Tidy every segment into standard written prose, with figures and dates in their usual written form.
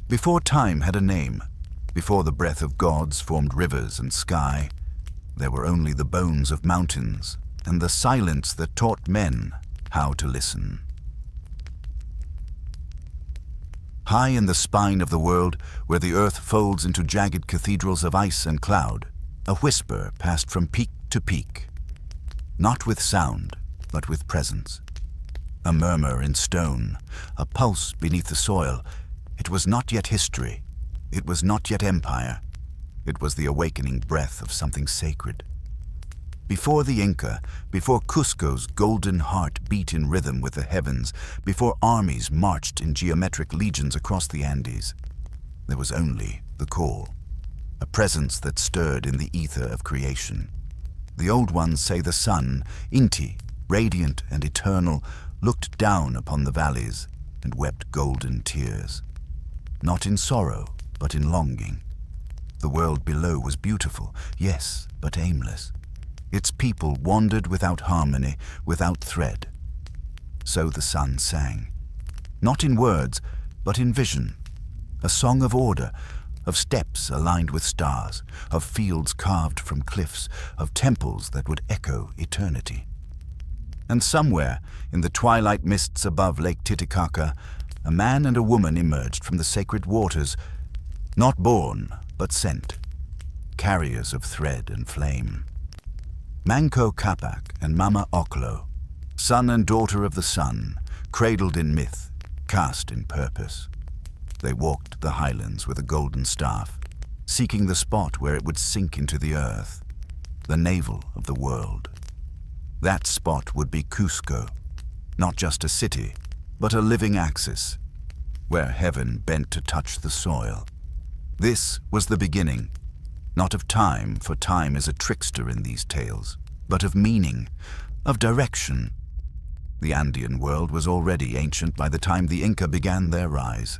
Before time had a name, before the breath of gods formed rivers and sky, there were only the bones of mountains and the silence that taught men how to listen. High in the spine of the world, where the earth folds into jagged cathedrals of ice and cloud, a whisper passed from peak to peak, not with sound, but with presence. A murmur in stone, a pulse beneath the soil. It was not yet history. It was not yet empire. It was the awakening breath of something sacred. Before the Inca, before Cusco's golden heart beat in rhythm with the heavens, before armies marched in geometric legions across the Andes, there was only the call, a presence that stirred in the ether of creation. The old ones say the sun, Inti, radiant and eternal, looked down upon the valleys and wept golden tears. Not in sorrow, but in longing. The world below was beautiful, yes, but aimless. Its people wandered without harmony, without thread. So the sun sang, not in words, but in vision. A song of order, of steps aligned with stars, of fields carved from cliffs, of temples that would echo eternity. And somewhere, in the twilight mists above Lake Titicaca, a man and a woman emerged from the sacred waters, not born, but sent, carriers of thread and flame. Manco Capac and Mama Oclo, son and daughter of the sun, cradled in myth, cast in purpose. They walked the highlands with a golden staff, seeking the spot where it would sink into the earth, the navel of the world. That spot would be Cusco, not just a city, but a living axis, where heaven bent to touch the soil. This was the beginning, not of time, for time is a trickster in these tales, but of meaning, of direction. The Andean world was already ancient by the time the Inca began their rise.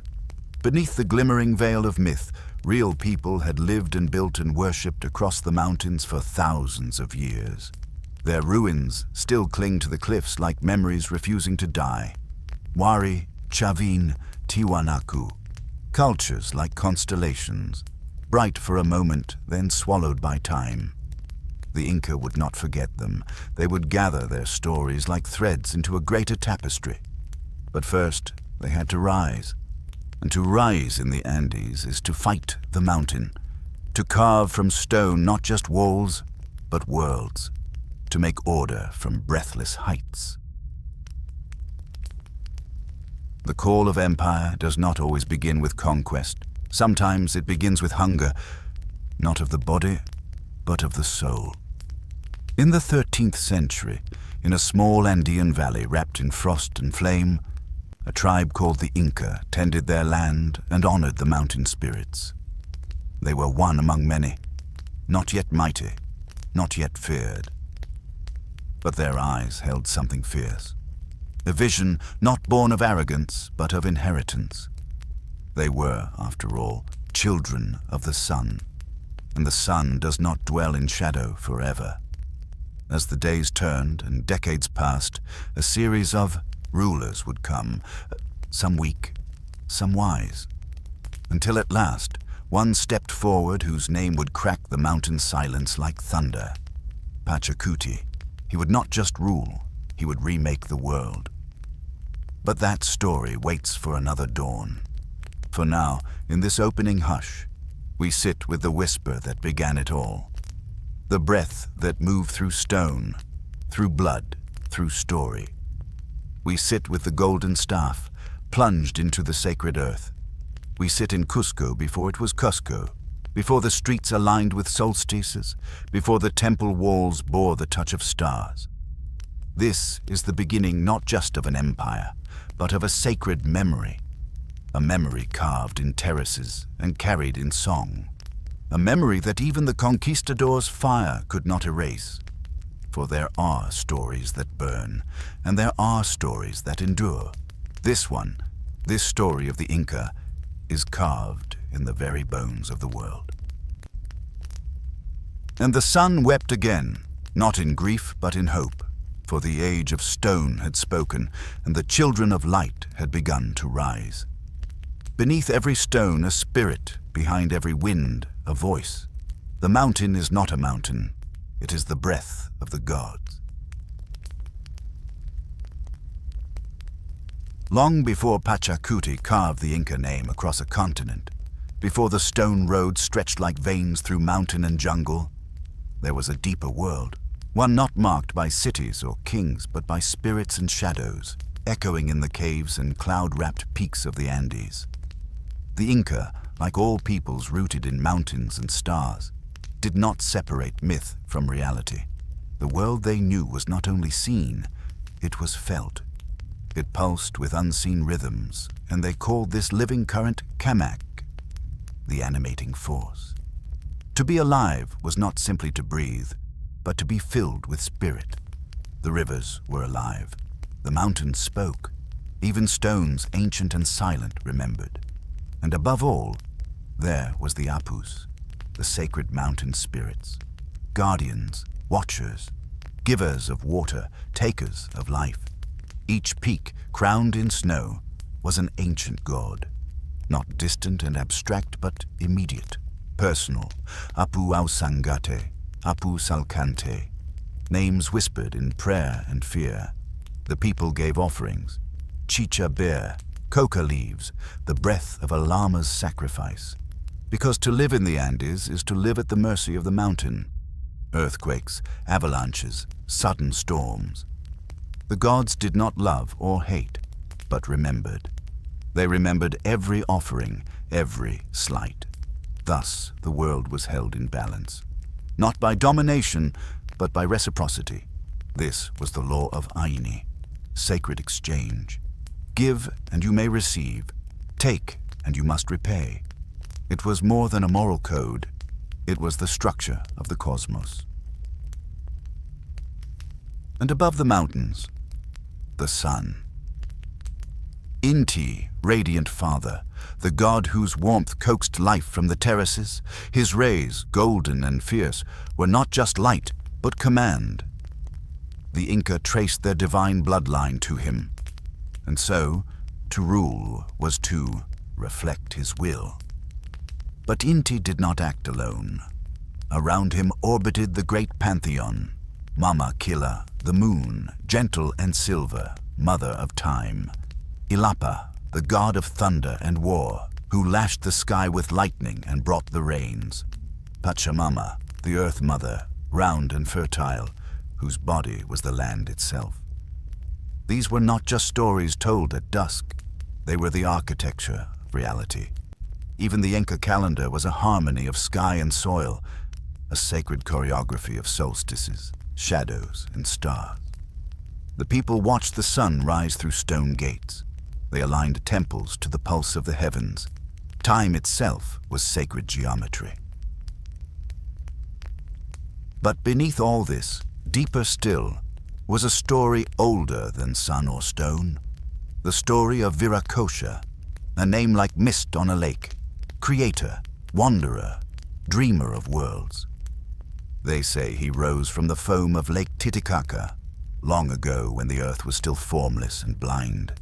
Beneath the glimmering veil of myth, real people had lived and built and worshipped across the mountains for thousands of years. Their ruins still cling to the cliffs like memories refusing to die. Wari, Chavin, Tiwanaku, cultures like constellations, bright for a moment, then swallowed by time. The Inca would not forget them. They would gather their stories like threads into a greater tapestry. But first, they had to rise. And to rise in the Andes is to fight the mountain, to carve from stone not just walls, but worlds, to make order from breathless heights. The call of empire does not always begin with conquest. Sometimes it begins with hunger, not of the body, but of the soul. In the 13th century, in a small Andean valley wrapped in frost and flame, a tribe called the Inca tended their land and honored the mountain spirits. They were one among many, not yet mighty, not yet feared. But their eyes held something fierce, a vision not born of arrogance, but of inheritance. They were, after all, children of the sun, and the sun does not dwell in shadow forever. As the days turned and decades passed, a series of rulers would come, some weak, some wise, until at last one stepped forward whose name would crack the mountain silence like thunder. Pachacuti. He would not just rule, he would remake the world. But that story waits for another dawn. For now, in this opening hush, we sit with the whisper that began it all. The breath that moved through stone, through blood, through story. We sit with the golden staff, plunged into the sacred earth. We sit in Cusco before it was Cusco, before the streets aligned with solstices, before the temple walls bore the touch of stars. This is the beginning not just of an empire, but of a sacred memory. A memory carved in terraces and carried in song. A memory that even the conquistadors' fire could not erase. For there are stories that burn, and there are stories that endure. This one, this story of the Inca, is carved in the very bones of the world. And the sun wept again, not in grief but in hope, for the age of stone had spoken, and the children of light had begun to rise. Beneath every stone a spirit, behind every wind a voice. The mountain is not a mountain, it is the breath of the gods. Long before Pachacuti carved the Inca name across a continent, before the stone roads stretched like veins through mountain and jungle, there was a deeper world, one not marked by cities or kings, but by spirits and shadows, echoing in the caves and cloud-wrapped peaks of the Andes. The Inca, like all peoples rooted in mountains and stars, did not separate myth from reality. The world they knew was not only seen, it was felt. It pulsed with unseen rhythms, and they called this living current Kamak, the animating force. To be alive was not simply to breathe, but to be filled with spirit. The rivers were alive. The mountains spoke. Even stones, ancient and silent, remembered. And above all, there was the Apus, the sacred mountain spirits, guardians, watchers, givers of water, takers of life. Each peak, crowned in snow, was an ancient god, not distant and abstract, but immediate, personal. Apu Ausangate, Apu Salkante, names whispered in prayer and fear. The people gave offerings, chicha bear, coca leaves, the breath of a llama's sacrifice. Because to live in the Andes is to live at the mercy of the mountain. Earthquakes, avalanches, sudden storms. The gods did not love or hate, but remembered. They remembered every offering, every slight. Thus the world was held in balance. Not by domination, but by reciprocity. This was the law of Aini, sacred exchange. Give and you may receive. Take and you must repay. It was more than a moral code. It was the structure of the cosmos. And above the mountains, the sun. Inti, radiant father, the god whose warmth coaxed life from the terraces, his rays, golden and fierce, were not just light, but command. The Inca traced their divine bloodline to him, and so, to rule was to reflect his will. But Inti did not act alone. Around him orbited the great pantheon, Mama Killa, the moon, gentle and silver, mother of time. Ilapa, the god of thunder and war, who lashed the sky with lightning and brought the rains. Pachamama, the earth mother, round and fertile, whose body was the land itself. These were not just stories told at dusk. They were the architecture of reality. Even the Inca calendar was a harmony of sky and soil, a sacred choreography of solstices, shadows, and stars. The people watched the sun rise through stone gates. They aligned temples to the pulse of the heavens. Time itself was sacred geometry. But beneath all this, deeper still, was a story older than sun or stone. The story of Viracocha, a name like mist on a lake, creator, wanderer, dreamer of worlds. They say he rose from the foam of Lake Titicaca, long ago when the earth was still formless and blind.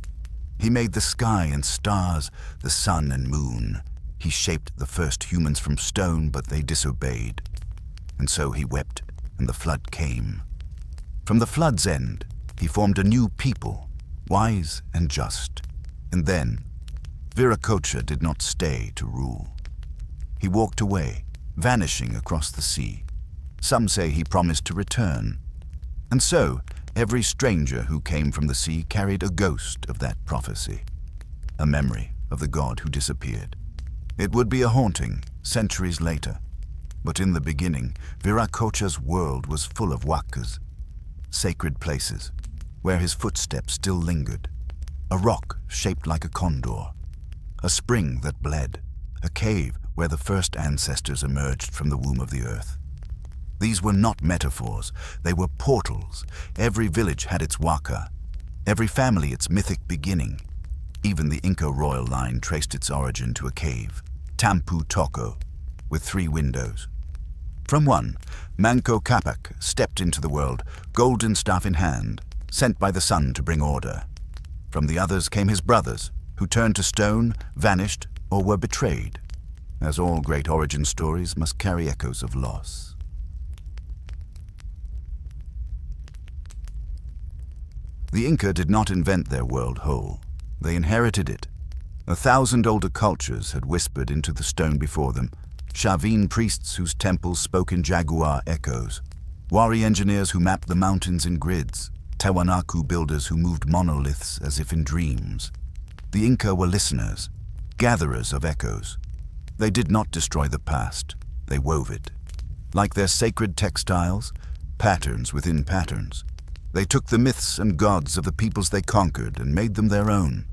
He made the sky and stars, the sun and moon. He shaped the first humans from stone, but they disobeyed. And so he wept, and the flood came. From the flood's end, he formed a new people, wise and just. And then, Viracocha did not stay to rule. He walked away, vanishing across the sea. Some say he promised to return. And so, every stranger who came from the sea carried a ghost of that prophecy, a memory of the god who disappeared. It would be a haunting centuries later, but in the beginning, Viracocha's world was full of huacas, sacred places where his footsteps still lingered, a rock shaped like a condor, a spring that bled, a cave where the first ancestors emerged from the womb of the earth. These were not metaphors, they were portals. Every village had its huaca, every family its mythic beginning. Even the Inca royal line traced its origin to a cave, Tampu Tocco, with 3 windows. From one, Manco Capac stepped into the world, golden staff in hand, sent by the sun to bring order. From the others came his brothers, who turned to stone, vanished, or were betrayed, as all great origin stories must carry echoes of loss. The Inca did not invent their world whole. They inherited it. 1,000 older cultures had whispered into the stone before them, Chavin priests whose temples spoke in jaguar echoes, Wari engineers who mapped the mountains in grids, Tiwanaku builders who moved monoliths as if in dreams. The Inca were listeners, gatherers of echoes. They did not destroy the past, they wove it. Like their sacred textiles, patterns within patterns. They took the myths and gods of the peoples they conquered and made them their own.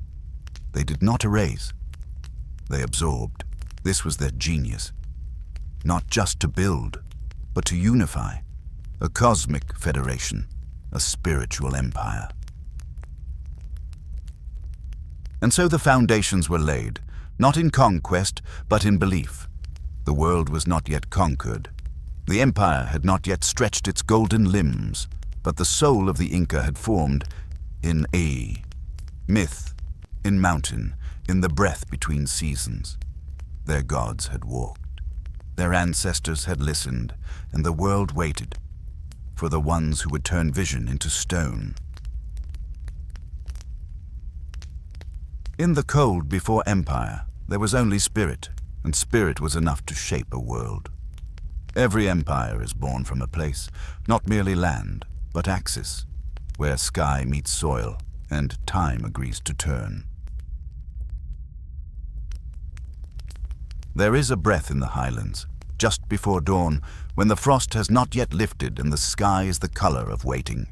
They did not erase. They absorbed. This was their genius. Not just to build, but to unify. A cosmic federation, a spiritual empire. And so the foundations were laid, not in conquest, but in belief. The world was not yet conquered. The empire had not yet stretched its golden limbs, but the soul of the Inca had formed in myth, in mountain, in the breath between seasons. Their gods had walked. Their ancestors had listened, and the world waited for the ones who would turn vision into stone. In the cold before empire, there was only spirit, and spirit was enough to shape a world. Every empire is born from a place, not merely land, but axis, where sky meets soil and time agrees to turn. There is a breath in the highlands, just before dawn, when the frost has not yet lifted and the sky is the color of waiting.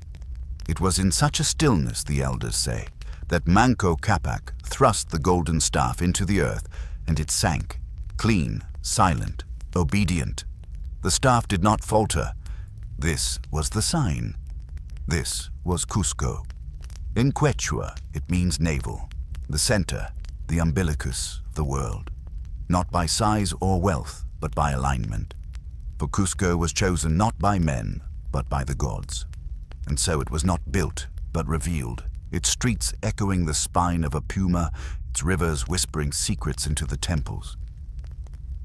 It was in such a stillness, the elders say, that Manco Capac thrust the golden staff into the earth, and it sank, clean, silent, obedient. The staff did not falter. This was the sign. This was Cusco. In Quechua, it means navel, the center, the umbilicus of the world. Not by size or wealth, but by alignment. For Cusco was chosen not by men, but by the gods. And so it was not built, but revealed, its streets echoing the spine of a puma, its rivers whispering secrets into the temples.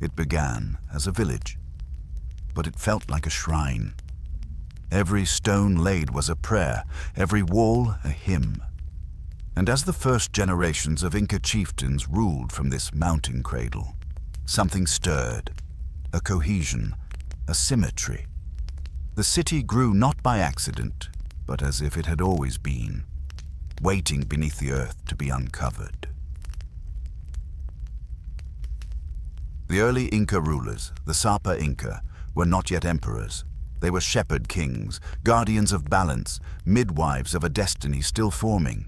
It began as a village, but it felt like a shrine. Every stone laid was a prayer, every wall a hymn. And as the first generations of Inca chieftains ruled from this mountain cradle, something stirred, a cohesion, a symmetry. The city grew not by accident, but as if it had always been, waiting beneath the earth to be uncovered. The early Inca rulers, the Sapa Inca, were not yet emperors. They were shepherd kings, guardians of balance, midwives of a destiny still forming.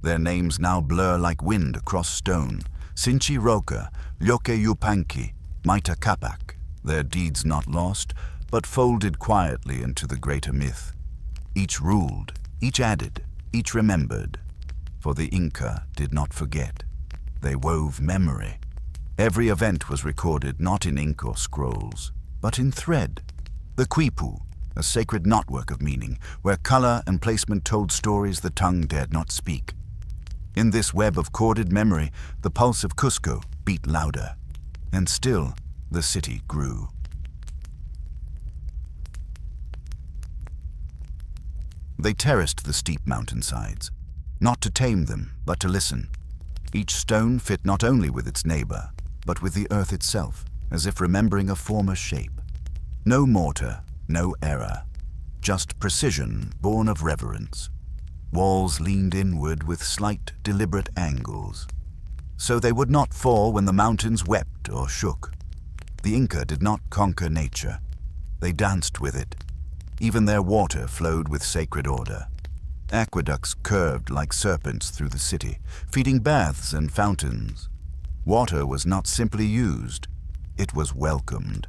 Their names now blur like wind across stone. Sinchi Roca, Lyoke Yupanqui, Maita Capac. Their deeds not lost, but folded quietly into the greater myth. Each ruled, each added, each remembered. For the Inca did not forget. They wove memory. Every event was recorded not in ink or scrolls, but in thread. The quipu, a sacred knotwork of meaning, where color and placement told stories the tongue dared not speak. In this web of corded memory, the pulse of Cusco beat louder, and still the city grew. They terraced the steep mountainsides, not to tame them, but to listen. Each stone fit not only with its neighbor, but with the earth itself, as if remembering a former shape. No mortar, no error, just precision born of reverence. Walls leaned inward with slight, deliberate angles, so they would not fall when the mountains wept or shook. The Inca did not conquer nature. They danced with it. Even their water flowed with sacred order. Aqueducts curved like serpents through the city, feeding baths and fountains. Water was not simply used, it was welcomed.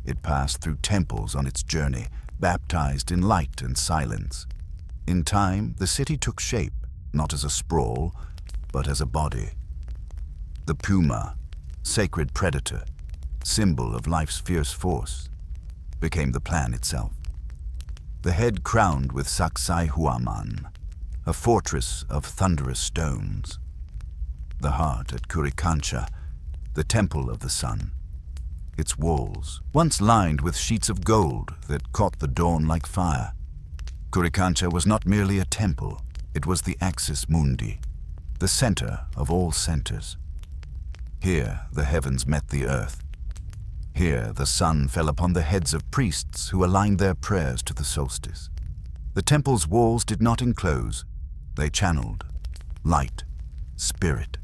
It passed through temples on its journey, baptized in light and silence. In time, the city took shape, not as a sprawl, but as a body. The puma, sacred predator, symbol of life's fierce force, became the plan itself. The head crowned with Sacsayhuaman, a fortress of thunderous stones. the heart at Curicancha, the temple of the sun. Its walls, once lined with sheets of gold that caught the dawn like fire. Curicancha was not merely a temple, it was the axis mundi, the center of all centers. Here the heavens met the earth. Here the sun fell upon the heads of priests who aligned their prayers to the solstice. The temple's walls did not enclose, they channeled light, spirit,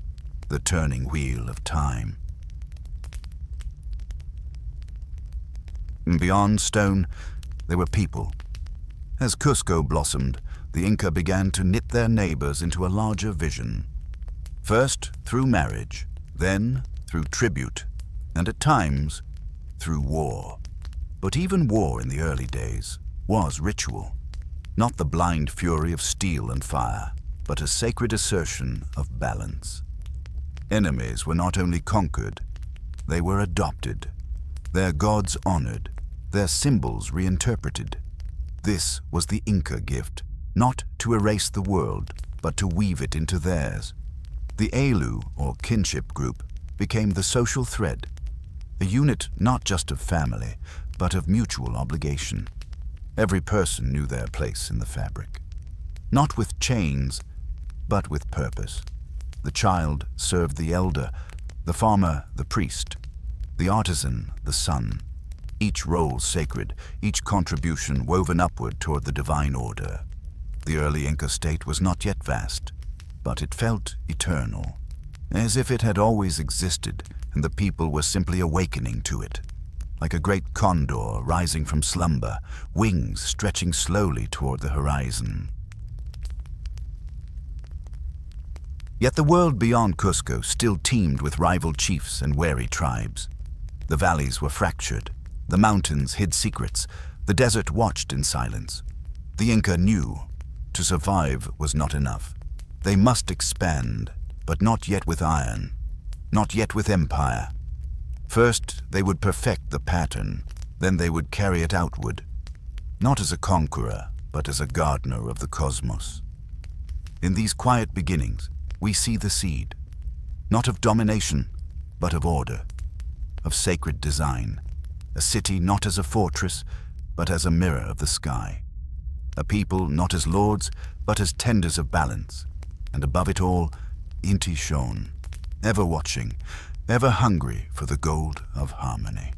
the turning wheel of time. Beyond stone, there were people. As Cusco blossomed, the Inca began to knit their neighbors into a larger vision. First through marriage, then through tribute, and at times through war. But even war in the early days was ritual, not the blind fury of steel and fire, but a sacred assertion of balance. Enemies were not only conquered, they were adopted, their gods honored, their symbols reinterpreted. This was the Inca gift, not to erase the world, but to weave it into theirs. The Alu, or kinship group, became the social thread, a unit not just of family, but of mutual obligation. Every person knew their place in the fabric, not with chains, but with purpose. The child served the elder, the farmer the priest, the artisan the son. Each role sacred, each contribution woven upward toward the divine order. The early Inca state was not yet vast, but it felt eternal, as if it had always existed and the people were simply awakening to it. Like a great condor rising from slumber, wings stretching slowly toward the horizon. Yet the world beyond Cusco still teemed with rival chiefs and wary tribes. The valleys were fractured, the mountains hid secrets, the desert watched in silence. The Inca knew to survive was not enough. They must expand, but not yet with iron, not yet with empire. First, they would perfect the pattern, then they would carry it outward, not as a conqueror, but as a gardener of the cosmos. In these quiet beginnings, we see the seed, not of domination, but of order, of sacred design, a city not as a fortress, but as a mirror of the sky, a people not as lords, but as tenders of balance, and above it all, Inti Shon, ever watching, ever hungry for the gold of harmony.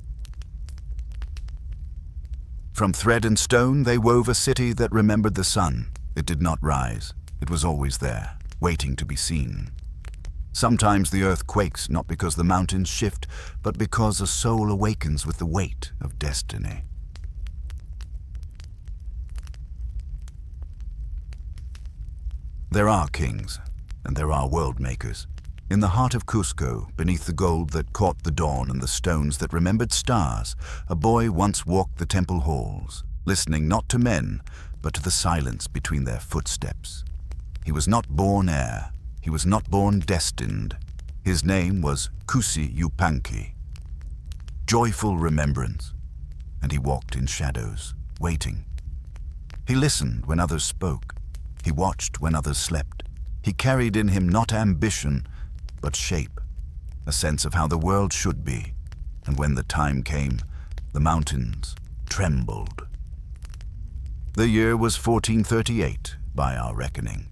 From thread and stone they wove a city that remembered the sun. It did not rise. It was always there, waiting to be seen. Sometimes the earth quakes not because the mountains shift, but because a soul awakens with the weight of destiny. There are kings, and there are world makers. In the heart of Cusco, beneath the gold that caught the dawn and the stones that remembered stars, a boy once walked the temple halls, listening not to men, but to the silence between their footsteps. He was not born heir. He was not born destined. His name was Kusi Yupanqui. Joyful remembrance. And he walked in shadows, waiting. He listened when others spoke. He watched when others slept. He carried in him not ambition, but shape, a sense of how the world should be. And when the time came, the mountains trembled. The year was 1438, by our reckoning.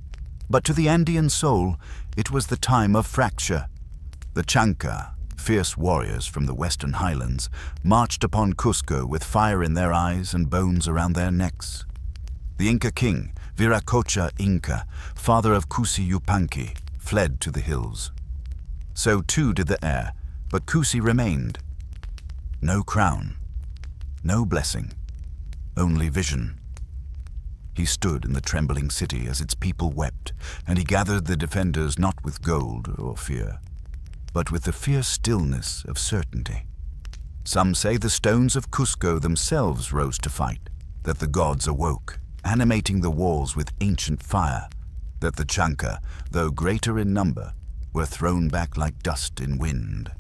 But to the Andean soul, it was the time of fracture. The Chanca, fierce warriors from the western highlands, marched upon Cusco with fire in their eyes and bones around their necks. The Inca king, Viracocha Inca, father of Kusi Yupanqui, fled to the hills. So too did the heir, but Kusi remained. No crown, no blessing, only vision. He stood in the trembling city as its people wept, and he gathered the defenders not with gold or fear, but with the fierce stillness of certainty. Some say the stones of Cusco themselves rose to fight, that the gods awoke, animating the walls with ancient fire, that the Chanca, though greater in number, were thrown back like dust in wind.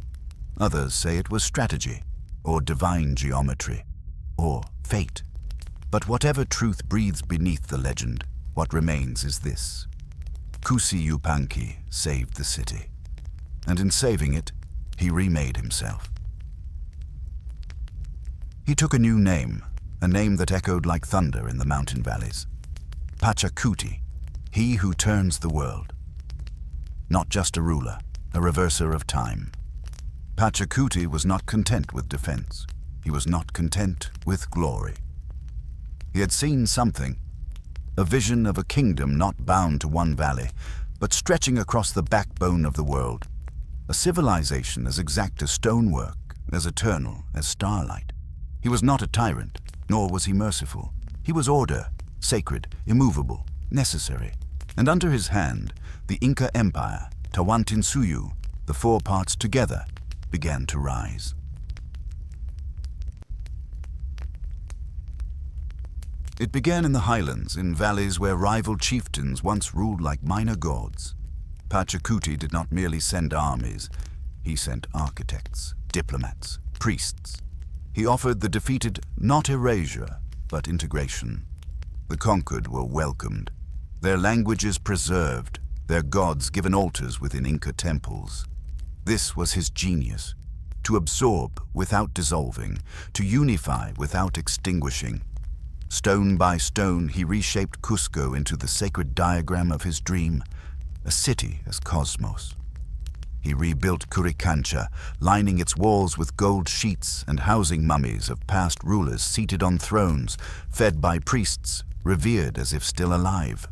Others say it was strategy, or divine geometry, or fate. But whatever truth breathes beneath the legend, what remains is this. Kusi Yupanqui saved the city. and in saving it, he remade himself. He took a new name, a name that echoed like thunder in the mountain valleys. Pachacuti, he who turns the world. Not just a ruler, a reverser of time. Pachacuti was not content with defense. He was not content with glory. He had seen something, a vision of a kingdom not bound to one valley, but stretching across the backbone of the world. A civilization as exact as stonework, as eternal as starlight. He was not a tyrant, nor was he merciful. He was order, sacred, immovable, necessary. And under his hand, the Inca Empire, Tawantinsuyu, the four parts together, began to rise. It began in the highlands, in valleys where rival chieftains once ruled like minor gods. Pachacuti did not merely send armies, he sent architects, diplomats, priests. He offered the defeated not erasure, but integration. The conquered were welcomed, their languages preserved, their gods given altars within Inca temples. This was his genius, to absorb without dissolving, to unify without extinguishing. Stone by stone, he reshaped Cusco into the sacred diagram of his dream, a city as cosmos. He rebuilt Curicancha, lining its walls with gold sheets and housing mummies of past rulers seated on thrones, fed by priests, revered as if still alive.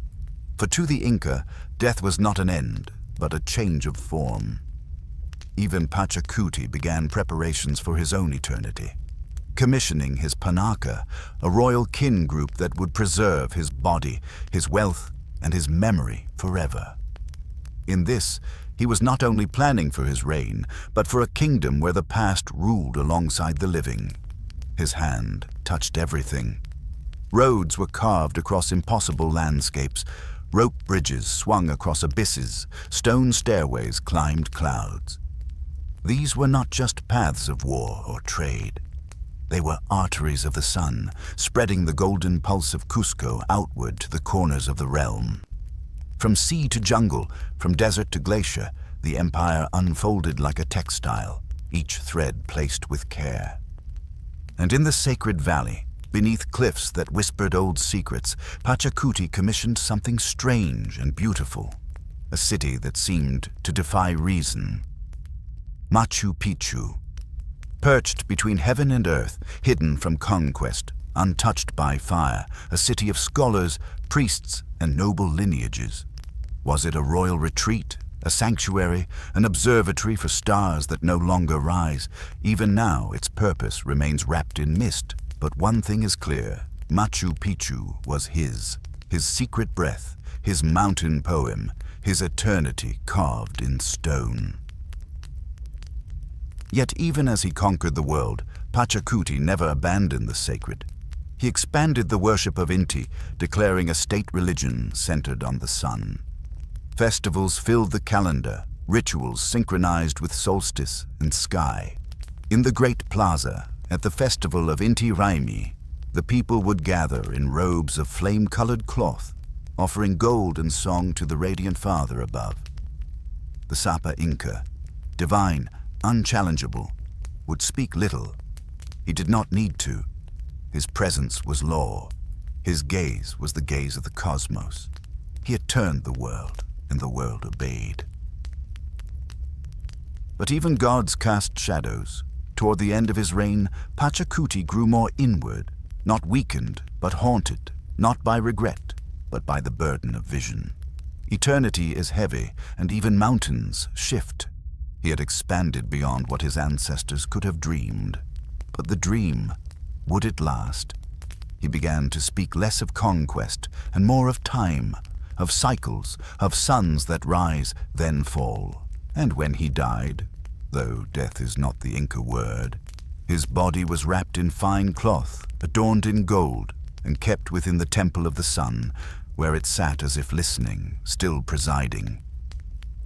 For to the Inca, death was not an end, but a change of form. Even Pachacuti began preparations for his own eternity, commissioning his Panaka, a royal kin group that would preserve his body, his wealth, and his memory forever. In this, he was not only planning for his reign, but for a kingdom where the past ruled alongside the living. His hand touched everything. Roads were carved across impossible landscapes, rope bridges swung across abysses, stone stairways climbed clouds. These were not just paths of war or trade. They were arteries of the sun, spreading the golden pulse of Cusco outward to the corners of the realm. From sea to jungle, from desert to glacier, the empire unfolded like a textile, each thread placed with care. And in the sacred valley, beneath cliffs that whispered old secrets, Pachacuti commissioned something strange and beautiful, a city that seemed to defy reason. Machu Picchu. Perched between heaven and earth, hidden from conquest, untouched by fire, a city of scholars, priests, and noble lineages. Was it a royal retreat, a sanctuary, an observatory for stars that no longer rise? Even now, its purpose remains wrapped in mist. But one thing is clear, Machu Picchu was his secret breath, his mountain poem, his eternity carved in stone. Yet even as he conquered the world, Pachacuti never abandoned the sacred. He expanded the worship of Inti, declaring a state religion centered on the sun. Festivals filled the calendar, rituals synchronized with solstice and sky. In the great plaza, at the festival of Inti Raymi, the people would gather in robes of flame-colored cloth, offering gold and song to the radiant Father above. The Sapa Inca, divine, unchallengeable, would speak little. He did not need to. His presence was law. His gaze was the gaze of the cosmos. He had turned the world, and the world obeyed. But even gods cast shadows. Toward the end of his reign, Pachacuti grew more inward, not weakened, but haunted, not by regret, but by the burden of vision. Eternity is heavy, and even mountains shift. He had expanded beyond what his ancestors could have dreamed. But the dream, would it last? He began to speak less of conquest and more of time, of cycles, of suns that rise, then fall. And when he died, though death is not the Inca word, his body was wrapped in fine cloth, adorned in gold, and kept within the temple of the sun, where it sat as if listening, still presiding.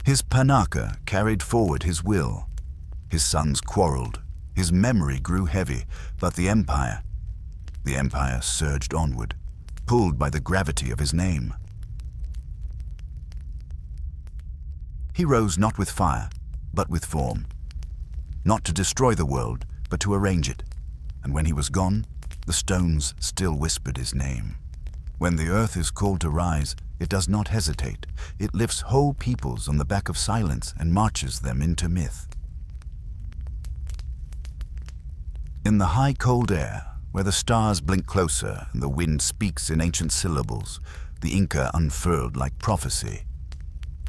His Panaka carried forward his will. His sons quarreled. His memory grew heavy, but the empire surged onward, pulled by the gravity of his name. He rose not with fire, but with form. Not to destroy the world, but to arrange it. And when he was gone, the stones still whispered his name. When the earth is called to rise, it does not hesitate. It lifts whole peoples on the back of silence and marches them into myth. In the high cold air, where the stars blink closer and the wind speaks in ancient syllables, the Inca unfurled like prophecy.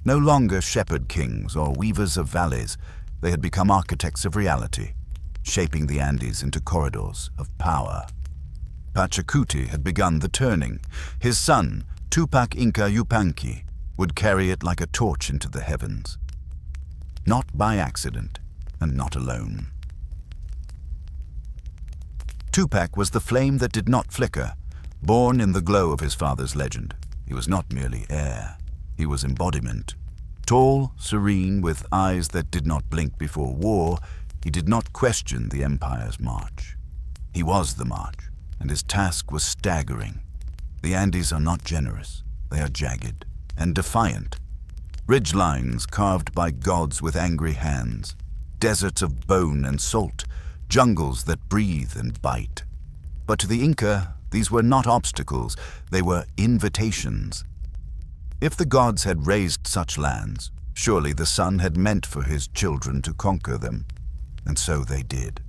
No longer shepherd kings or weavers of valleys, they had become architects of reality, shaping the Andes into corridors of power. Pachacuti had begun the turning. His son, Tupac Inca Yupanqui, would carry it like a torch into the heavens. Not by accident, and not alone. Tupac was the flame that did not flicker, born in the glow of his father's legend. He was not merely air, he was embodiment. Tall, serene, with eyes that did not blink before war, he did not question the empire's march. He was the march, and his task was staggering. The Andes are not generous, they are jagged and defiant. Ridgelines carved by gods with angry hands, deserts of bone and salt, jungles that breathe and bite. But to the Inca, these were not obstacles, they were invitations. If the gods had raised such lands, surely the sun had meant for his children to conquer them, and so they did.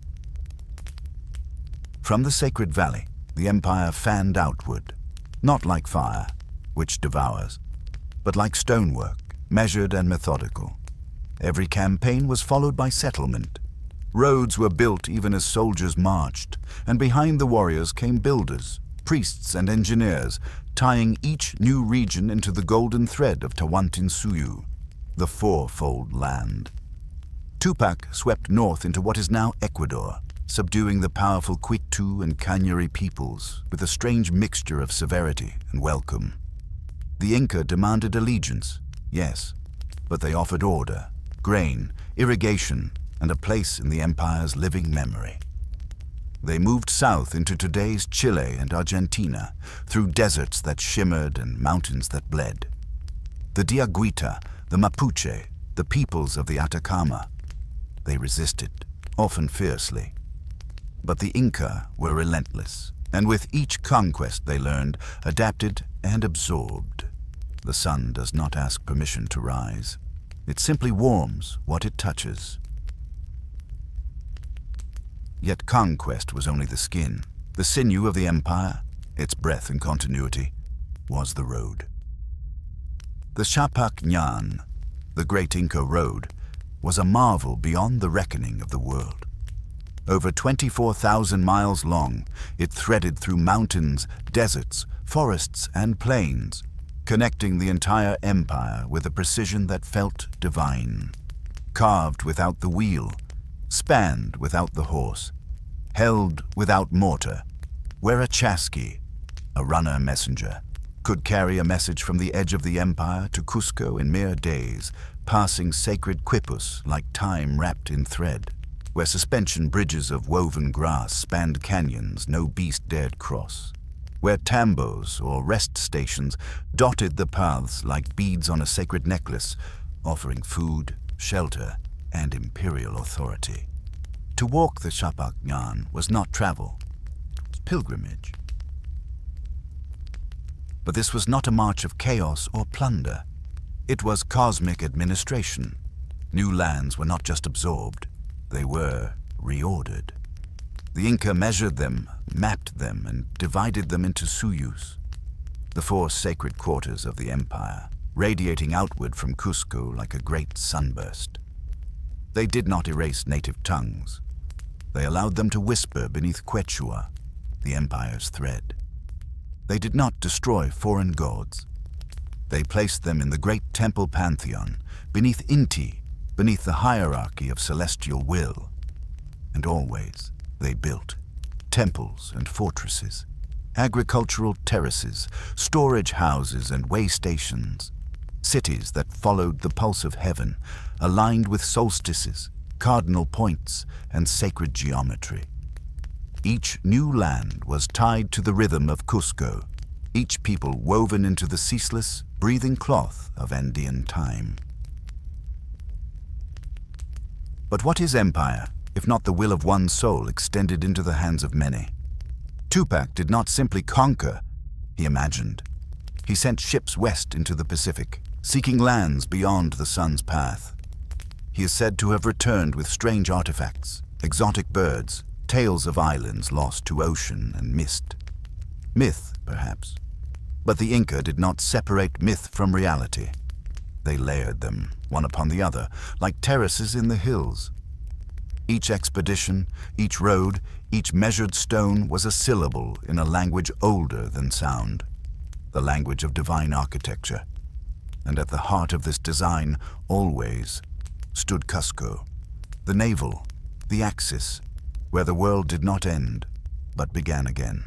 From the sacred valley, the empire fanned outward, not like fire, which devours, but like stonework, measured and methodical. Every campaign was followed by settlement. Roads were built even as soldiers marched, and behind the warriors came builders, priests and engineers, tying each new region into the golden thread of Tawantinsuyu, the fourfold land. Tupac swept north into what is now Ecuador, subduing the powerful Quitu and Cañari peoples with a strange mixture of severity and welcome. The Inca demanded allegiance, yes, but they offered order, grain, irrigation, and a place in the empire's living memory. They moved south into today's Chile and Argentina, through deserts that shimmered and mountains that bled. The Diaguita, the Mapuche, the peoples of the Atacama. They resisted, often fiercely. But the Inca were relentless, and with each conquest they learned, adapted and absorbed. The sun does not ask permission to rise. It simply warms what it touches. Yet conquest was only the skin. The sinew of the empire, its breath and continuity, was the road. The Chapac Ñan, the great Inca road, was a marvel beyond the reckoning of the world. Over 24,000 miles long, it threaded through mountains, deserts, forests, and plains, connecting the entire empire with a precision that felt divine. Carved without the wheel, spanned without the horse, held without mortar, where a chasqui, a runner messenger, could carry a message from the edge of the empire to Cusco in mere days, passing sacred quipus like time wrapped in thread, where suspension bridges of woven grass spanned canyons no beast dared cross, where tambos or rest stations dotted the paths like beads on a sacred necklace, offering food, shelter, and imperial authority. To walk the Chapac Ñan was not travel, it was pilgrimage. But this was not a march of chaos or plunder. It was cosmic administration. New lands were not just absorbed, they were reordered. The Inca measured them, mapped them, and divided them into suyus, the four sacred quarters of the empire, radiating outward from Cusco like a great sunburst. They did not erase native tongues. They allowed them to whisper beneath Quechua, the empire's thread. They did not destroy foreign gods. They placed them in the great temple pantheon, beneath Inti, beneath the hierarchy of celestial will. And always they built temples and fortresses, agricultural terraces, storage houses and way stations, cities that followed the pulse of heaven, aligned with solstices, cardinal points, and sacred geometry. Each new land was tied to the rhythm of Cusco, each people woven into the ceaseless, breathing cloth of Andean time. But what is empire, if not the will of one soul extended into the hands of many? Tupac did not simply conquer, he imagined. He sent ships west into the Pacific, seeking lands beyond the sun's path. He is said to have returned with strange artifacts, exotic birds, tales of islands lost to ocean and mist. Myth, perhaps. But the Inca did not separate myth from reality. They layered them, one upon the other, like terraces in the hills. Each expedition, each road, each measured stone was a syllable in a language older than sound, the language of divine architecture. And at the heart of this design, always, stood Cusco, the navel, the axis, where the world did not end, but began again.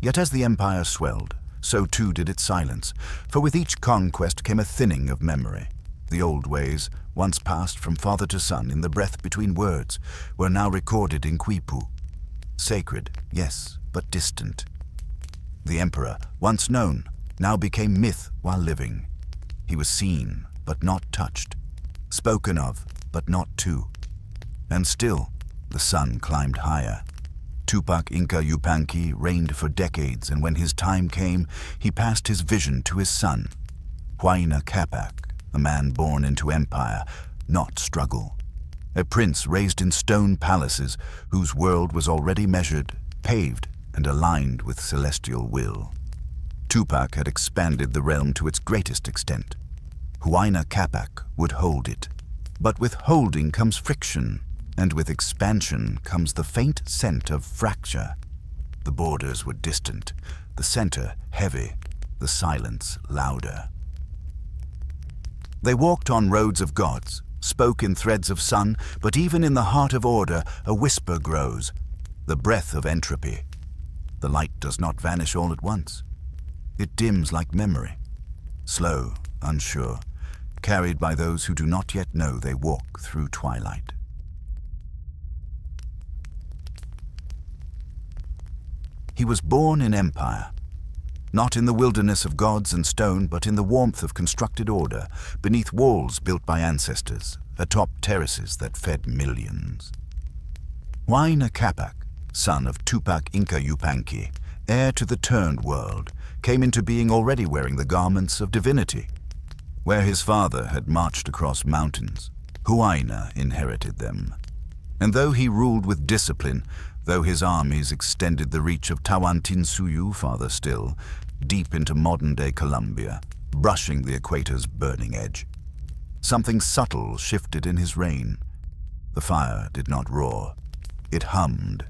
Yet as the empire swelled, so too did its silence, for with each conquest came a thinning of memory. The old ways, once passed from father to son in the breath between words, were now recorded in quipu. Sacred, yes, but distant. The emperor, once known, now became myth while living. He was seen, but not touched, spoken of, but not to. And still, the sun climbed higher. Tupac Inca Yupanqui reigned for decades, and when his time came, he passed his vision to his son, Huayna Capac, a man born into empire, not struggle. A prince raised in stone palaces, whose world was already measured, paved, and aligned with celestial will. Tupac had expanded the realm to its greatest extent. Huayna Capac would hold it. But with holding comes friction, and with expansion comes the faint scent of fracture. The borders were distant, the center heavy, the silence louder. They walked on roads of gods, spoke in threads of sun, but even in the heart of order a whisper grows, the breath of entropy. The light does not vanish all at once. It dims like memory, slow, unsure, carried by those who do not yet know they walk through twilight. He was born in empire, not in the wilderness of gods and stone, but in the warmth of constructed order, beneath walls built by ancestors, atop terraces that fed millions. Huayna Capac, son of Tupac Inca Yupanqui, heir to the turned world, came into being already wearing the garments of divinity. Where his father had marched across mountains, Huayna inherited them. And though he ruled with discipline, though his armies extended the reach of Tawantinsuyu farther still, deep into modern-day Colombia, brushing the equator's burning edge, something subtle shifted in his reign. The fire did not roar. It hummed.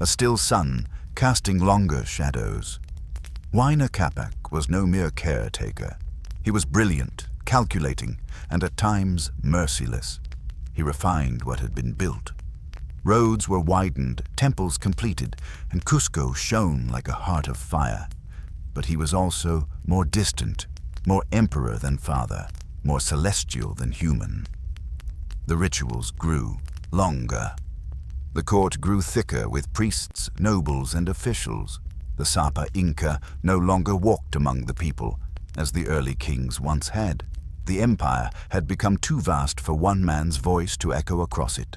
A still sun, casting longer shadows. Huayna Capac was no mere caretaker. He was brilliant, calculating, and at times merciless. He refined what had been built. Roads were widened, temples completed, and Cusco shone like a heart of fire. But he was also more distant, more emperor than father, more celestial than human. The rituals grew longer. The court grew thicker with priests, nobles, and officials. The Sapa Inca no longer walked among the people, as the early kings once had. The empire had become too vast for one man's voice to echo across it.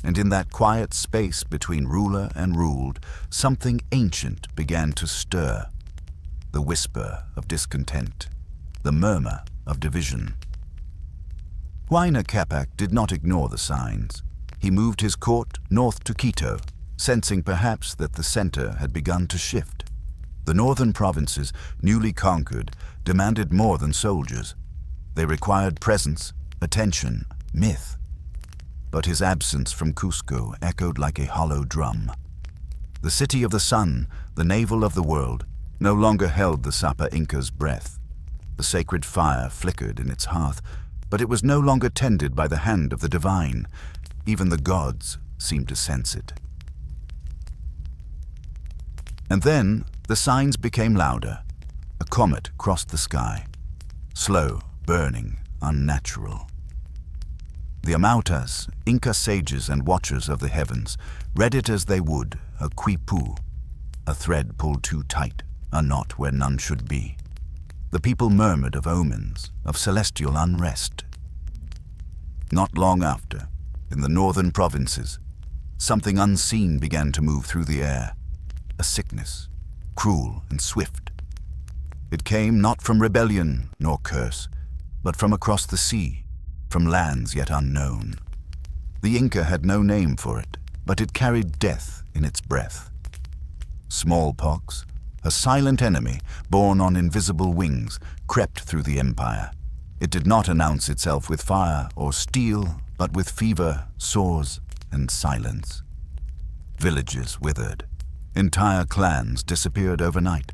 And in that quiet space between ruler and ruled, something ancient began to stir. The whisper of discontent, the murmur of division. Huayna Capac did not ignore the signs. He moved his court north to Quito, sensing perhaps that the center had begun to shift. The northern provinces, newly conquered, demanded more than soldiers. They required presence, attention, myth. But his absence from Cusco echoed like a hollow drum. The city of the sun, the navel of the world, no longer held the Sapa Inca's breath. The sacred fire flickered in its hearth, but it was no longer tended by the hand of the divine. Even the gods seemed to sense it. And then the signs became louder. A comet crossed the sky, slow, burning, unnatural. The Amautas, Inca sages and watchers of the heavens, read it as they would, a quipu, a thread pulled too tight, a knot where none should be. The people murmured of omens, of celestial unrest, Not long after, in the northern provinces, something unseen began to move through the air, a sickness, cruel and swift. It came not from rebellion nor curse, but from across the sea, from lands yet unknown. The Inca had no name for it, but it carried death in its breath. Smallpox, a silent enemy borne on invisible wings, crept through the empire. It did not announce itself with fire or steel, but with fever, sores, and silence. Villages withered. Entire clans disappeared overnight.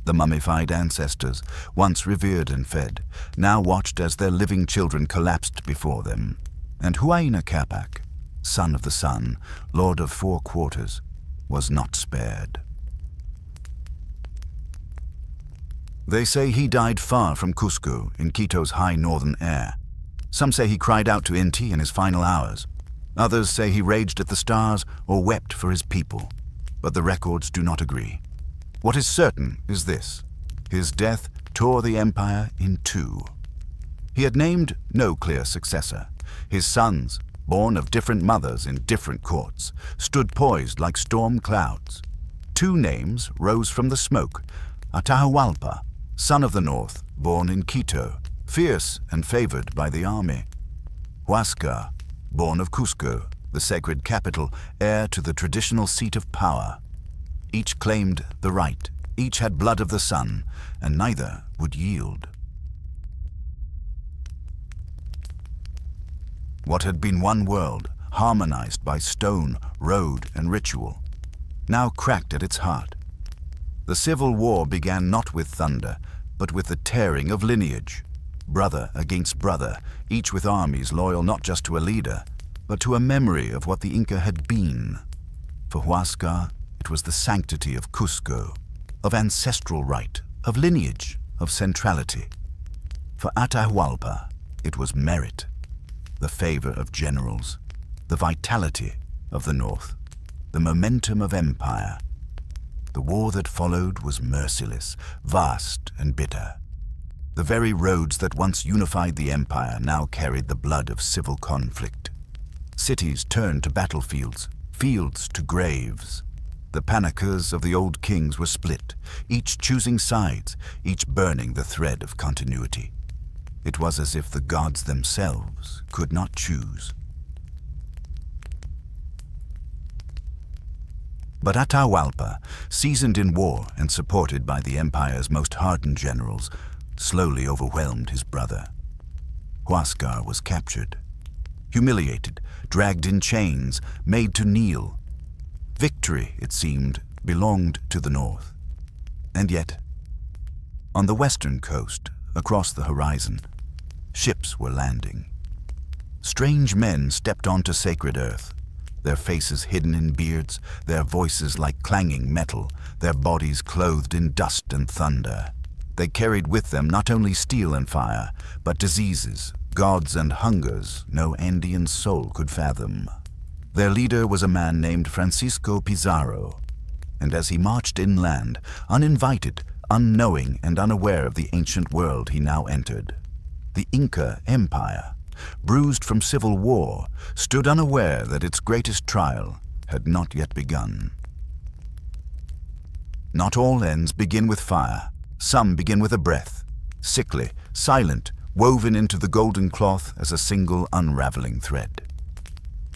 The mummified ancestors, once revered and fed, now watched as their living children collapsed before them. And Huayna Capac, son of the sun, lord of 4 quarters, was not spared. They say he died far from Cusco in Quito's high northern air. Some say he cried out to Inti in his final hours. Others say he raged at the stars or wept for his people. But the records do not agree. What is certain is this: his death tore the empire in 2. He had named no clear successor. His sons, born of different mothers in different courts, stood poised like storm clouds. 2 names rose from the smoke: Atahualpa, son of the north, born in Quito, fierce and favored by the army; Huascar, born of Cusco, the sacred capital, heir to the traditional seat of power. Each claimed the right, each had blood of the sun, and neither would yield. What had been one world, harmonized by stone, road, and ritual, now cracked at its heart. The civil war began not with thunder, but with the tearing of lineage. Brother against brother, each with armies loyal not just to a leader, but to a memory of what the Inca had been. For Huascar, it was the sanctity of Cusco, of ancestral right, of lineage, of centrality. For Atahualpa, it was merit, the favor of generals, the vitality of the north, the momentum of empire. The war that followed was merciless, vast and bitter. The very roads that once unified the empire now carried the blood of civil conflict. Cities turned to battlefields, fields to graves. The panickers of the old kings were split, each choosing sides, each burning the thread of continuity. It was as if the gods themselves could not choose. But Atahualpa, seasoned in war and supported by the empire's most hardened generals, slowly overwhelmed his brother. Huascar was captured, humiliated, dragged in chains, made to kneel. Victory, it seemed, belonged to the north. And yet, on the western coast, across the horizon, ships were landing. Strange men stepped onto sacred earth, their faces hidden in beards, their voices like clanging metal, their bodies clothed in dust and thunder. They carried with them not only steel and fire, but diseases, gods and hungers no Andean soul could fathom. Their leader was a man named Francisco Pizarro, and as he marched inland, uninvited, unknowing and unaware of the ancient world he now entered, the Inca Empire, bruised from civil war, stood unaware that its greatest trial had not yet begun. Not all ends begin with fire. Some begin with a breath, sickly, silent, woven into the golden cloth as a single unraveling thread.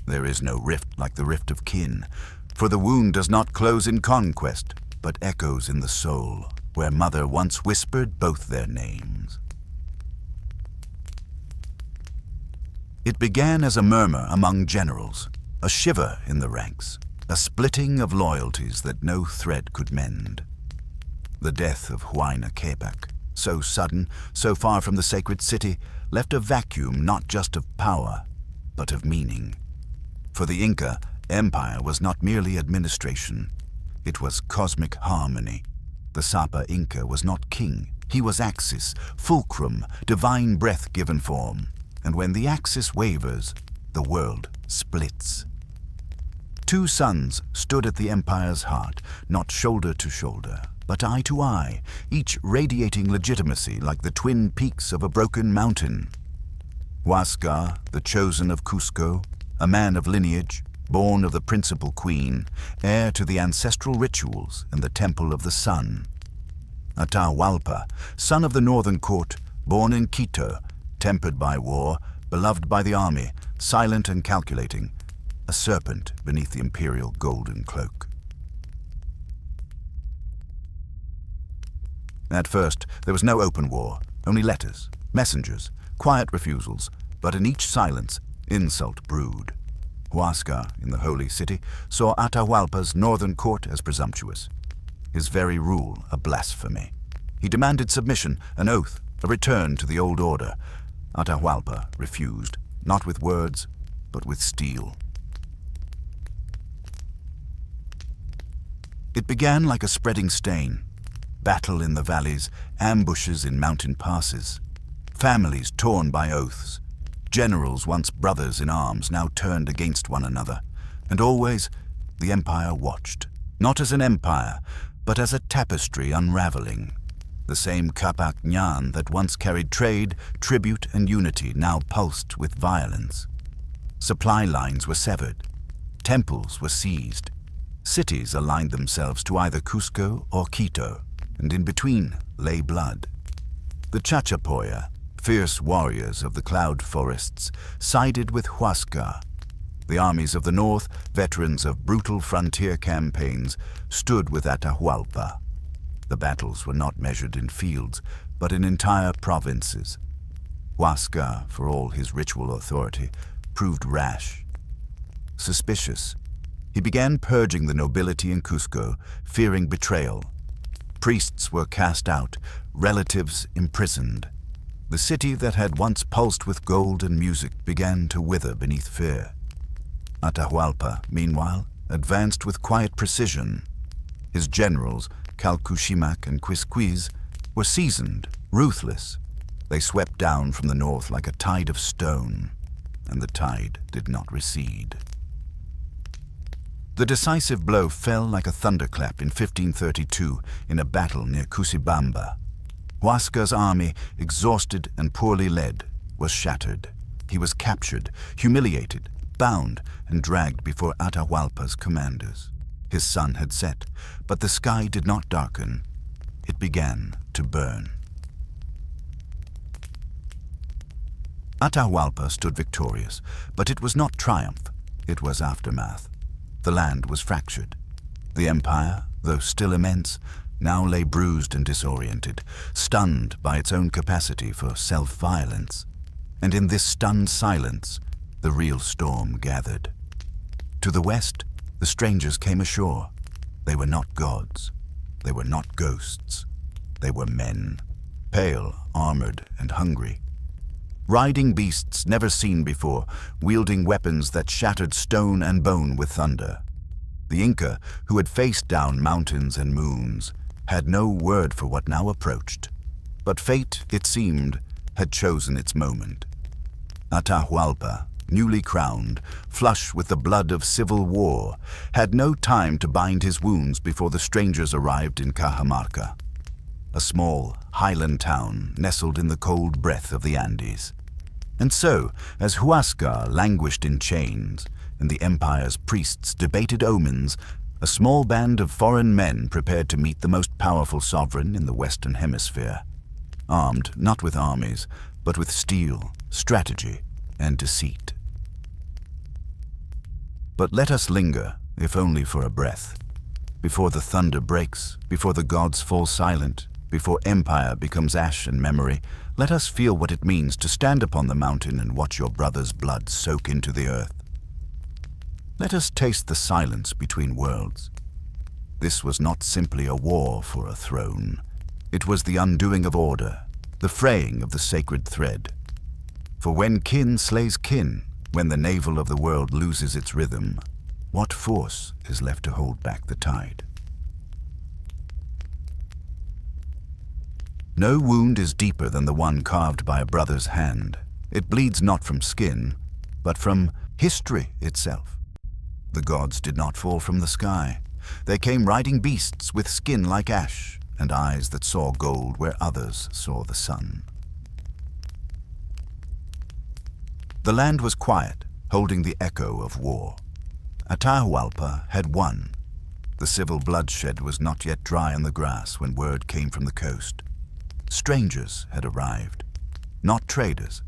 There is no rift like the rift of kin, for the wound does not close in conquest, but echoes in the soul, where mother once whispered both their names. It began as a murmur among generals, a shiver in the ranks, a splitting of loyalties that no thread could mend. The death of Huayna Capac, so sudden, so far from the sacred city, left a vacuum not just of power, but of meaning. For the Inca, empire was not merely administration. It was cosmic harmony. The Sapa Inca was not king. He was axis, fulcrum, divine breath-given form. And when the axis wavers, the world splits. 2 suns stood at the empire's heart, not shoulder to shoulder, but eye to eye, each radiating legitimacy like the twin peaks of a broken mountain. Huascar, the chosen of Cusco, a man of lineage, born of the principal queen, heir to the ancestral rituals in the Temple of the Sun. Atahualpa, son of the northern court, born in Quito, tempered by war, beloved by the army, silent and calculating, a serpent beneath the imperial golden cloak. At first, there was no open war, only letters, messengers, quiet refusals, but in each silence, insult brewed. Huascar, in the Holy City, saw Atahualpa's northern court as presumptuous, his very rule a blasphemy. He demanded submission, an oath, a return to the old order. Atahualpa refused, not with words, but with steel. It began like a spreading stain. Battle in the valleys, ambushes in mountain passes. Families torn by oaths. Generals once brothers in arms now turned against one another. And always the empire watched, not as an empire, but as a tapestry unraveling. The same Capac Ñan that once carried trade, tribute, and unity now pulsed with violence. Supply lines were severed. Temples were seized. Cities aligned themselves to either Cusco or Quito, and in between lay blood. The Chachapoya, fierce warriors of the cloud forests, sided with Huascar. The armies of the north, veterans of brutal frontier campaigns, stood with Atahualpa. The battles were not measured in fields, but in entire provinces. Huascar, for all his ritual authority, proved rash, suspicious. He began purging the nobility in Cusco, fearing betrayal. Priests were cast out, relatives imprisoned. The city that had once pulsed with gold and music began to wither beneath fear. Atahualpa, meanwhile, advanced with quiet precision. His generals, Calcuchimac and Quisquiz, were seasoned, ruthless. They swept down from the north like a tide of stone, and the tide did not recede. The decisive blow fell like a thunderclap in 1532 in a battle near Cusibamba. Huascar's army, exhausted and poorly led, was shattered. He was captured, humiliated, bound, and dragged before Atahualpa's commanders. His sun had set, but the sky did not darken. It began to burn. Atahualpa stood victorious, but it was not triumph, it was aftermath. The land was fractured. The empire, though still immense, now lay bruised and disoriented, stunned by its own capacity for self-violence. And in this stunned silence, the real storm gathered. To the west, the strangers came ashore. They were not gods. They were not ghosts. They were men, pale, armored, and hungry. Riding beasts never seen before, wielding weapons that shattered stone and bone with thunder. The Inca, who had faced down mountains and moons, had no word for what now approached. But fate, it seemed, had chosen its moment. Atahualpa, newly crowned, flush with the blood of civil war, had no time to bind his wounds before the strangers arrived in Cajamarca, a small highland town nestled in the cold breath of the Andes. And so, as Huascar languished in chains, and the empire's priests debated omens, a small band of foreign men prepared to meet the most powerful sovereign in the Western Hemisphere, armed not with armies, but with steel, strategy, and deceit. But let us linger, if only for a breath. Before the thunder breaks, before the gods fall silent, before empire becomes ash and memory, let us feel what it means to stand upon the mountain and watch your brother's blood soak into the earth. Let us taste the silence between worlds. This was not simply a war for a throne. It was the undoing of order, the fraying of the sacred thread. For when kin slays kin, when the navel of the world loses its rhythm, what force is left to hold back the tide? No wound is deeper than the one carved by a brother's hand. It bleeds not from skin, but from history itself. The gods did not fall from the sky. They came riding beasts with skin like ash and eyes that saw gold where others saw the sun. The land was quiet, holding the echo of war. Atahualpa had won. The civil bloodshed was not yet dry on the grass when word came from the coast. Strangers had arrived. Not traders,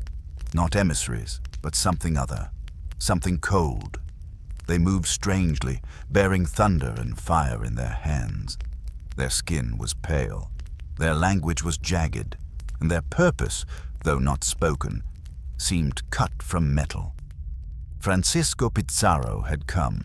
not emissaries, but something other, something cold. They moved strangely, bearing thunder and fire in their hands. Their skin was pale, their language was jagged, and their purpose, though not spoken, seemed cut from metal. Francisco Pizarro had come.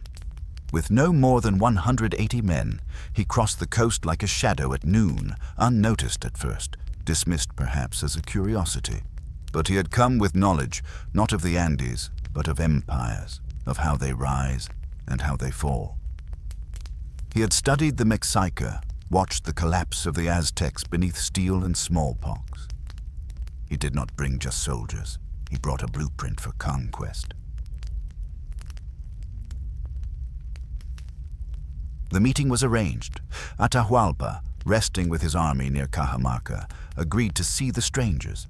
With no more than 180 men, he crossed the coast like a shadow at noon, unnoticed at first, dismissed perhaps as a curiosity. But he had come with knowledge, not of the Andes, but of empires, of how they rise and how they fall. He had studied the Mexica, watched the collapse of the Aztecs beneath steel and smallpox. He did not bring just soldiers. He brought a blueprint for conquest. The meeting was arranged. Atahualpa, resting with his army near Cajamarca, agreed to see the strangers.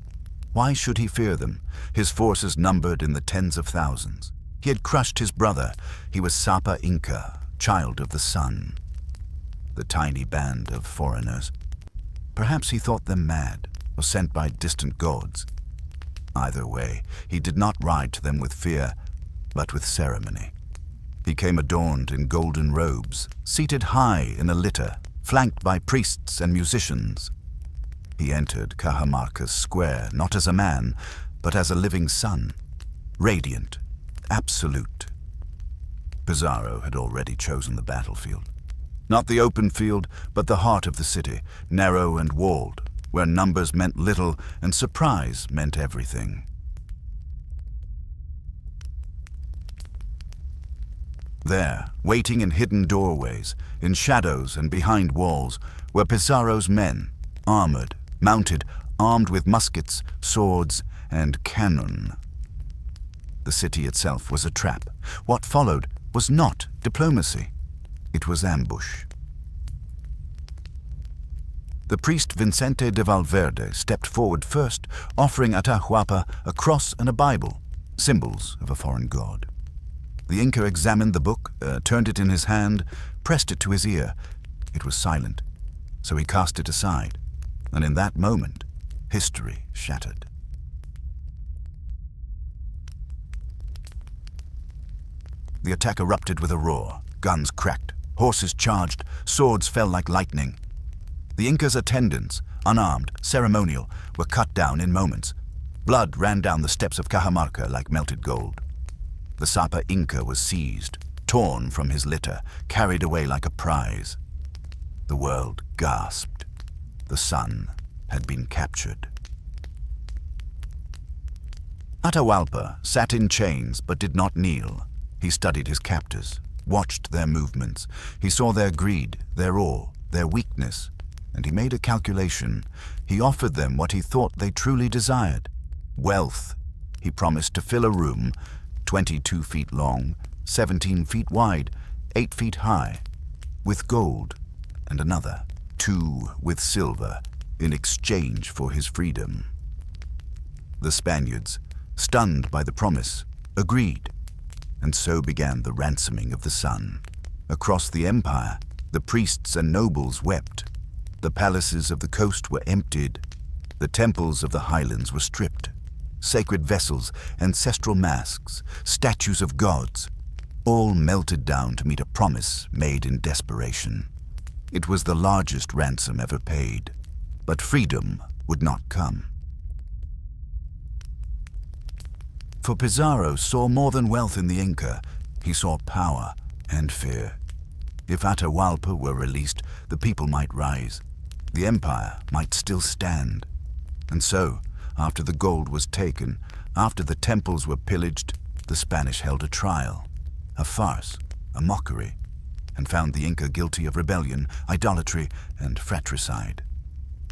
Why should he fear them? His forces numbered in the tens of thousands. He had crushed his brother. He was Sapa Inca, child of the sun. The tiny band of foreigners. Perhaps he thought them mad, or sent by distant gods. Either way, he did not ride to them with fear, but with ceremony. He came adorned in golden robes, seated high in a litter, flanked by priests and musicians. He entered Cajamarca's square not as a man, but as a living sun, radiant, absolute. Pizarro had already chosen the battlefield. Not the open field, but the heart of the city, narrow and walled, where numbers meant little and surprise meant everything. There, waiting in hidden doorways, in shadows and behind walls, were Pizarro's men, armored, mounted, armed with muskets, swords, and cannon. The city itself was a trap. What followed was not diplomacy. It was ambush. The priest Vicente de Valverde stepped forward first, offering Atahualpa a cross and a Bible, symbols of a foreign god. The Inca examined the book, turned it in his hand, pressed it to his ear. It was silent, so he cast it aside, and in that moment, history shattered. The attack erupted with a roar. Guns cracked, horses charged, swords fell like lightning. The Inca's attendants, unarmed, ceremonial, were cut down in moments. Blood ran down the steps of Cajamarca like melted gold. The Sapa Inca was seized, torn from his litter, carried away like a prize. The world gasped. The sun had been captured. Atahualpa sat in chains but did not kneel. He studied his captors, watched their movements. He saw their greed, their awe, their weakness, and he made a calculation. He offered them what he thought they truly desired. Wealth. He promised to fill a room 22 feet long, 17 feet wide, 8 feet high, with gold, and another, 2 with silver, in exchange for his freedom. The Spaniards, stunned by the promise, agreed, and so began the ransoming of the sun. Across the empire, the priests and nobles wept. The palaces of the coast were emptied. The temples of the highlands were stripped. Sacred vessels, ancestral masks, statues of gods, all melted down to meet a promise made in desperation. It was the largest ransom ever paid, but freedom would not come. For Pizarro saw more than wealth in the Inca. He saw power and fear. If Atahualpa were released, the people might rise. The empire might still stand. And so, after the gold was taken, after the temples were pillaged, the Spanish held a trial, a farce, a mockery, and found the Inca guilty of rebellion, idolatry, and fratricide.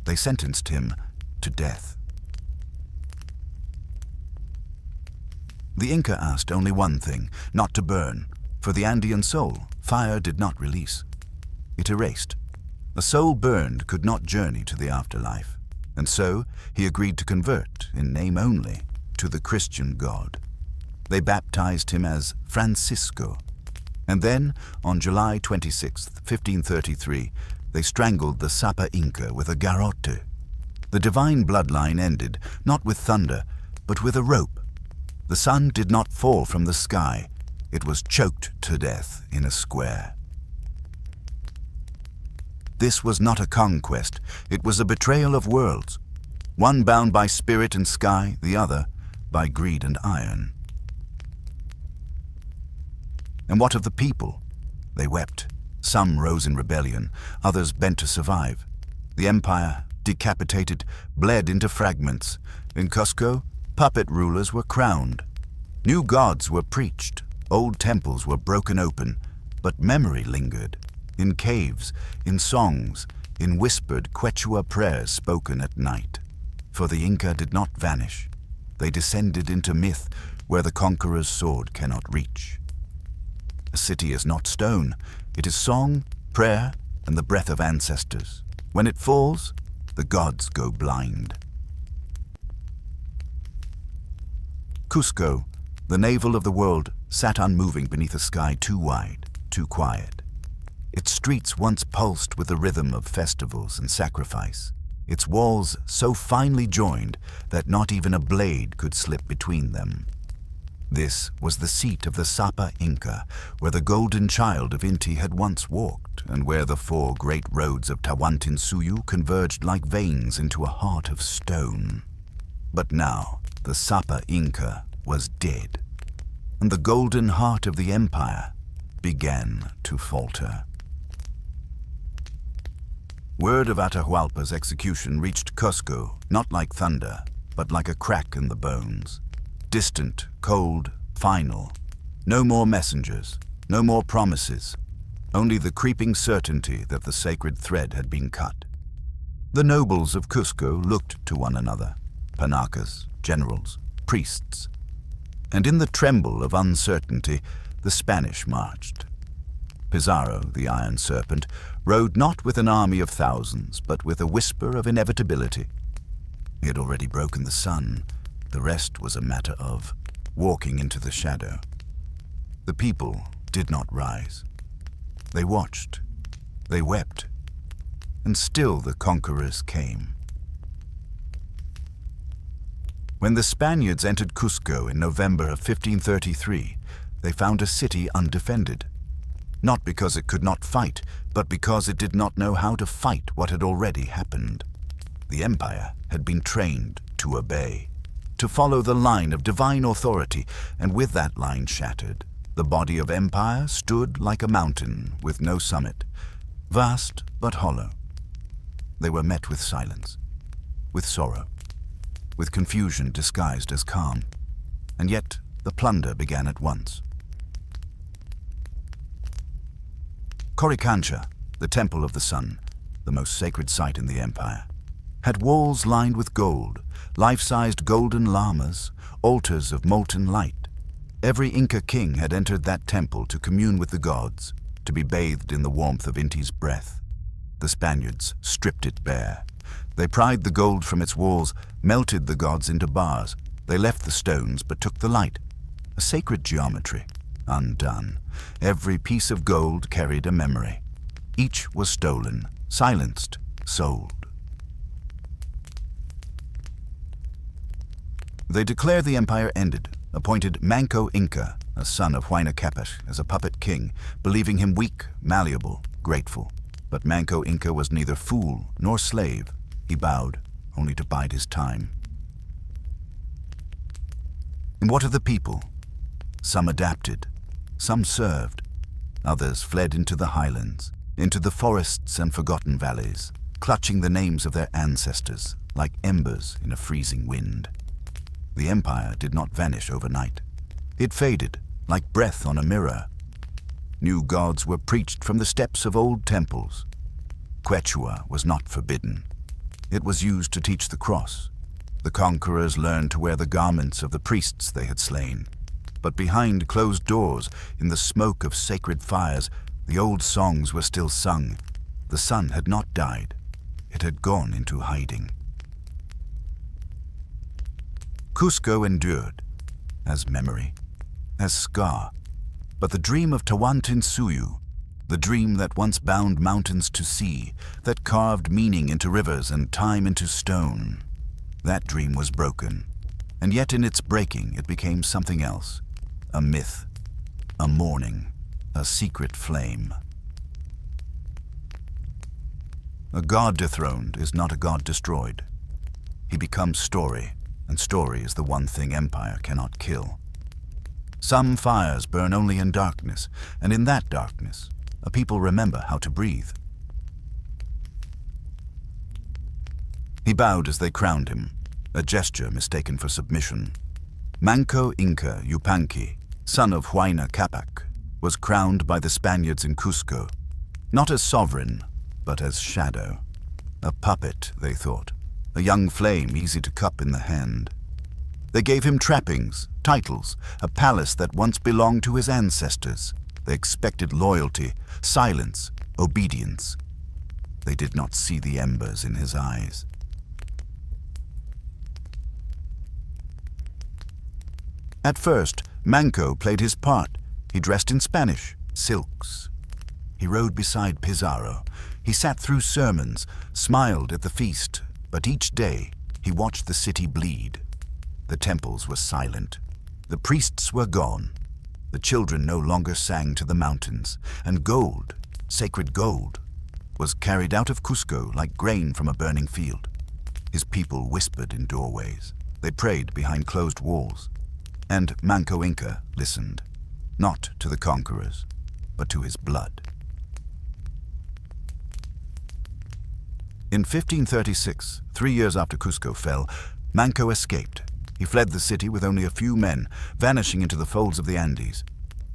They sentenced him to death. The Inca asked only one thing, not to burn. For the Andean soul, fire did not release. It erased. A soul burned could not journey to the afterlife. And so he agreed to convert, in name only, to the Christian God. They baptized him as Francisco. And then, on July 26, 1533, they strangled the Sapa Inca with a garrote. The divine bloodline ended, not with thunder, but with a rope. The sun did not fall from the sky. It was choked to death in a square. This was not a conquest. It was a betrayal of worlds. One bound by spirit and sky, the other by greed and iron. And what of the people? They wept. Some rose in rebellion, others bent to survive. The empire, decapitated, bled into fragments. In Cusco, puppet rulers were crowned. New gods were preached. Old temples were broken open, but memory lingered. In caves, in songs, in whispered Quechua prayers spoken at night. For the Inca did not vanish. They descended into myth where the conqueror's sword cannot reach. A city is not stone. It is song, prayer, and the breath of ancestors. When it falls, the gods go blind. Cusco, the navel of the world, sat unmoving beneath a sky too wide, too quiet. Its streets once pulsed with the rhythm of festivals and sacrifice. Its walls so finely joined that not even a blade could slip between them. This was the seat of the Sapa Inca, where the golden child of Inti had once walked, and where the four great roads of Tawantinsuyu converged like veins into a heart of stone. But now the Sapa Inca was dead, and the golden heart of the empire began to falter. Word of Atahualpa's execution reached Cusco, not like thunder, but like a crack in the bones. Distant, cold, final. No more messengers, no more promises, only the creeping certainty that the sacred thread had been cut. The nobles of Cusco looked to one another, panacas, generals, priests. And in the tremble of uncertainty, the Spanish marched. Pizarro, the Iron Serpent, rode not with an army of thousands, but with a whisper of inevitability. He had already broken the sun. The rest was a matter of walking into the shadow. The people did not rise. They watched. They wept. And still the conquerors came. When the Spaniards entered Cusco in November of 1533, they found a city undefended. Not because it could not fight, but because it did not know how to fight what had already happened. The empire had been trained to obey, to follow the line of divine authority, and with that line shattered, the body of empire stood like a mountain with no summit, vast but hollow. They were met with silence, with sorrow, with confusion disguised as calm, and yet the plunder began at once. Coricancha, the temple of the sun, the most sacred site in the empire, had walls lined with gold, life-sized golden llamas, altars of molten light. Every Inca king had entered that temple to commune with the gods, to be bathed in the warmth of Inti's breath. The Spaniards stripped it bare. They pried the gold from its walls, melted the gods into bars. They left the stones but took the light, a sacred geometry, undone. Every piece of gold carried a memory. Each was stolen, silenced, sold. They declared the empire ended, appointed Manco Inca, a son of Huayna Capac, as a puppet king, believing him weak, malleable, grateful. But Manco Inca was neither fool nor slave. He bowed, only to bide his time. And what of the people? Some adapted, some served, others fled into the highlands, into the forests and forgotten valleys, clutching the names of their ancestors like embers in a freezing wind. The empire did not vanish overnight. It faded like breath on a mirror. New gods were preached from the steps of old temples. Quechua was not forbidden. It was used to teach the cross. The conquerors learned to wear the garments of the priests they had slain. But behind closed doors, in the smoke of sacred fires, the old songs were still sung. The sun had not died. It had gone into hiding. Cusco endured as memory, as scar. But the dream of Tawantinsuyu, the dream that once bound mountains to sea, that carved meaning into rivers and time into stone, that dream was broken. And yet in its breaking it became something else, a myth, a mourning, a secret flame. A god dethroned is not a god destroyed. He becomes story, and story is the one thing empire cannot kill. Some fires burn only in darkness, and in that darkness, a people remember how to breathe. He bowed as they crowned him, a gesture mistaken for submission. Manco Inca Yupanqui, son of Huayna Capac, was crowned by the Spaniards in Cusco, not as sovereign, but as shadow. A puppet, they thought, a young flame easy to cup in the hand. They gave him trappings, titles, a palace that once belonged to his ancestors. They expected loyalty, silence, obedience. They did not see the embers in his eyes. At first, Manco played his part. He dressed in Spanish, silks. He rode beside Pizarro. He sat through sermons, smiled at the feast, but each day he watched the city bleed. The temples were silent. The priests were gone. The children no longer sang to the mountains, and gold, sacred gold, was carried out of Cusco like grain from a burning field. His people whispered in doorways. They prayed behind closed walls. And Manco Inca listened, not to the conquerors, but to his blood. In 1536, 3 years after Cusco fell, Manco escaped. He fled the city with only a few men, vanishing into the folds of the Andes.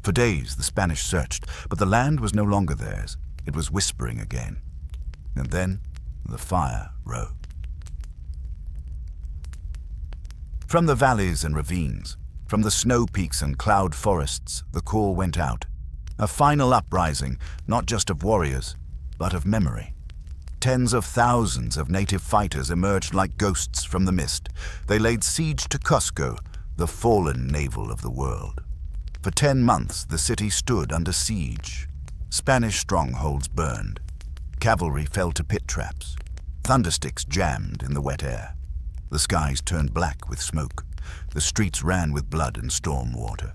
For days the Spanish searched, but the land was no longer theirs. It was whispering again. And then the fire rose. From the valleys and ravines, from the snow peaks and cloud forests, the call went out. A final uprising, not just of warriors, but of memory. Tens of thousands of native fighters emerged like ghosts from the mist. They laid siege to Cusco, the fallen navel of the world. For 10 months, the city stood under siege. Spanish strongholds burned. Cavalry fell to pit traps. Thundersticks jammed in the wet air. The skies turned black with smoke. The streets ran with blood and storm water.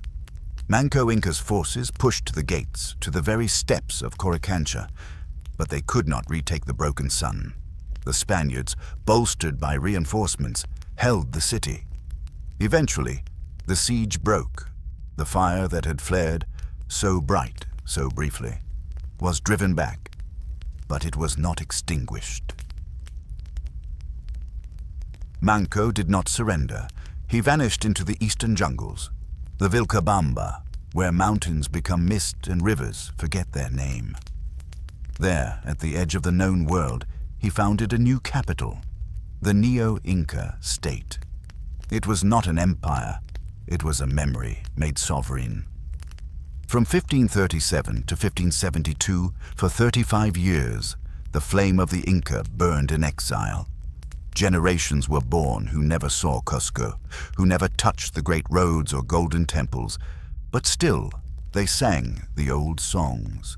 Manco Inca's forces pushed the gates to the very steps of Coricancha, but they could not retake the broken sun. The Spaniards, bolstered by reinforcements, held the city. Eventually, the siege broke. The fire that had flared, so bright, so briefly, was driven back, but it was not extinguished. Manco did not surrender. He vanished into the eastern jungles, the Vilcabamba, where mountains become mist and rivers forget their name. There, at the edge of the known world, he founded a new capital, the Neo-Inca state. It was not an empire, it was a memory made sovereign. From 1537 to 1572, for 35 years, the flame of the Inca burned in exile. Generations were born who never saw Cusco, who never touched the great roads or golden temples, but still they sang the old songs.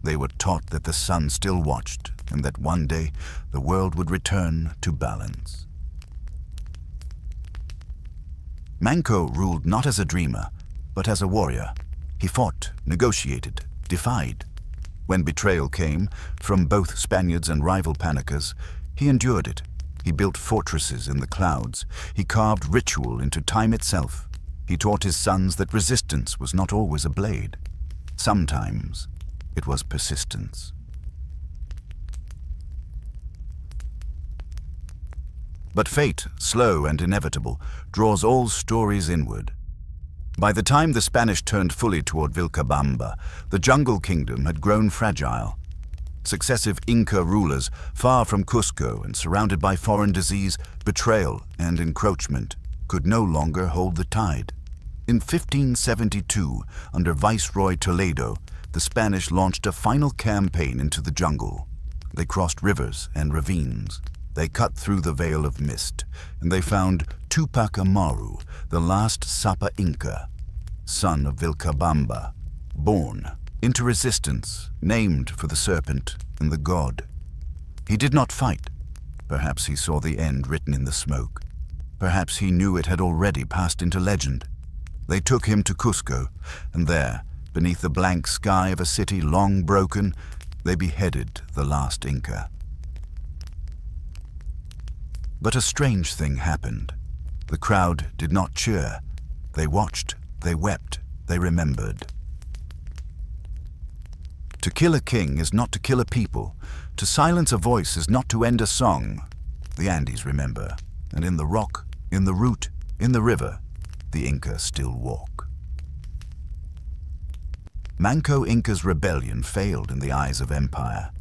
They were taught that the sun still watched and that one day the world would return to balance. Manco ruled not as a dreamer, but as a warrior. He fought, negotiated, defied. When betrayal came, from both Spaniards and rival Panicas, he endured it. He built fortresses in the clouds. He carved ritual into time itself. He taught his sons that resistance was not always a blade. Sometimes it was persistence. But fate, slow and inevitable, draws all stories inward. By the time the Spanish turned fully toward Vilcabamba, the jungle kingdom had grown fragile. Successive Inca rulers, far from Cusco and surrounded by foreign disease, betrayal, and encroachment, could no longer hold the tide. In 1572, under Viceroy Toledo, the Spanish launched a final campaign into the jungle. They crossed rivers and ravines. They cut through the veil of mist, and they found Tupac Amaru, the last Sapa Inca. son of Vilcabamba, born into resistance, named for the serpent and the god. He did not fight. Perhaps he saw the end written in the smoke. Perhaps he knew it had already passed into legend. They took him to Cusco, and there, beneath the blank sky of a city long broken, they beheaded the last Inca. But a strange thing happened. The crowd did not cheer. They watched, they wept, they remembered. To kill a king is not to kill a people. To silence a voice is not to end a song. The Andes remember, and in the rock, in the root, in the river, the Inca still walk. Manco Inca's rebellion failed in the eyes of empire,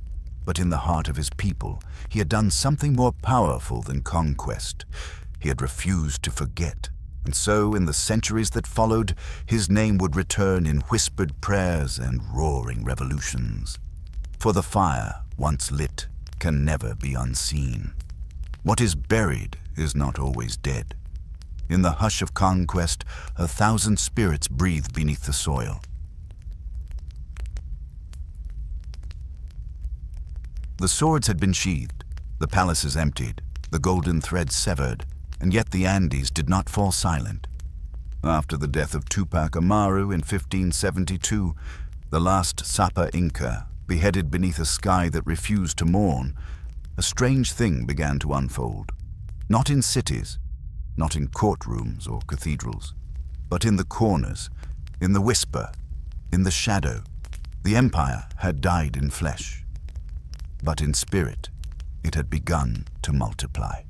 but in the heart of his people, he had done something more powerful than conquest. He had refused to forget, and so in the centuries that followed, his name would return in whispered prayers and roaring revolutions. For the fire, once lit, can never be unseen. What is buried is not always dead. In the hush of conquest, 1,000 spirits breathe beneath the soil. The swords had been sheathed, the palaces emptied, the golden threads severed, and yet the Andes did not fall silent. After the death of Tupac Amaru in 1572, the last Sapa Inca, beheaded beneath a sky that refused to mourn, a strange thing began to unfold. Not in cities, not in courtrooms or cathedrals, but in the corners, in the whisper, in the shadow. The empire had died in flesh, but in spirit, it had begun to multiply.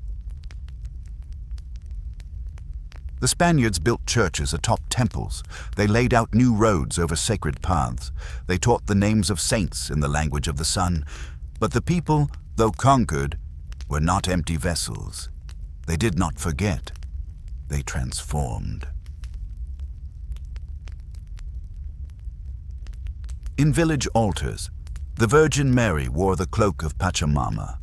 The Spaniards built churches atop temples. They laid out new roads over sacred paths. They taught the names of saints in the language of the sun. But the people, though conquered, were not empty vessels. They did not forget. They transformed. In village altars, the Virgin Mary wore the cloak of Pachamama,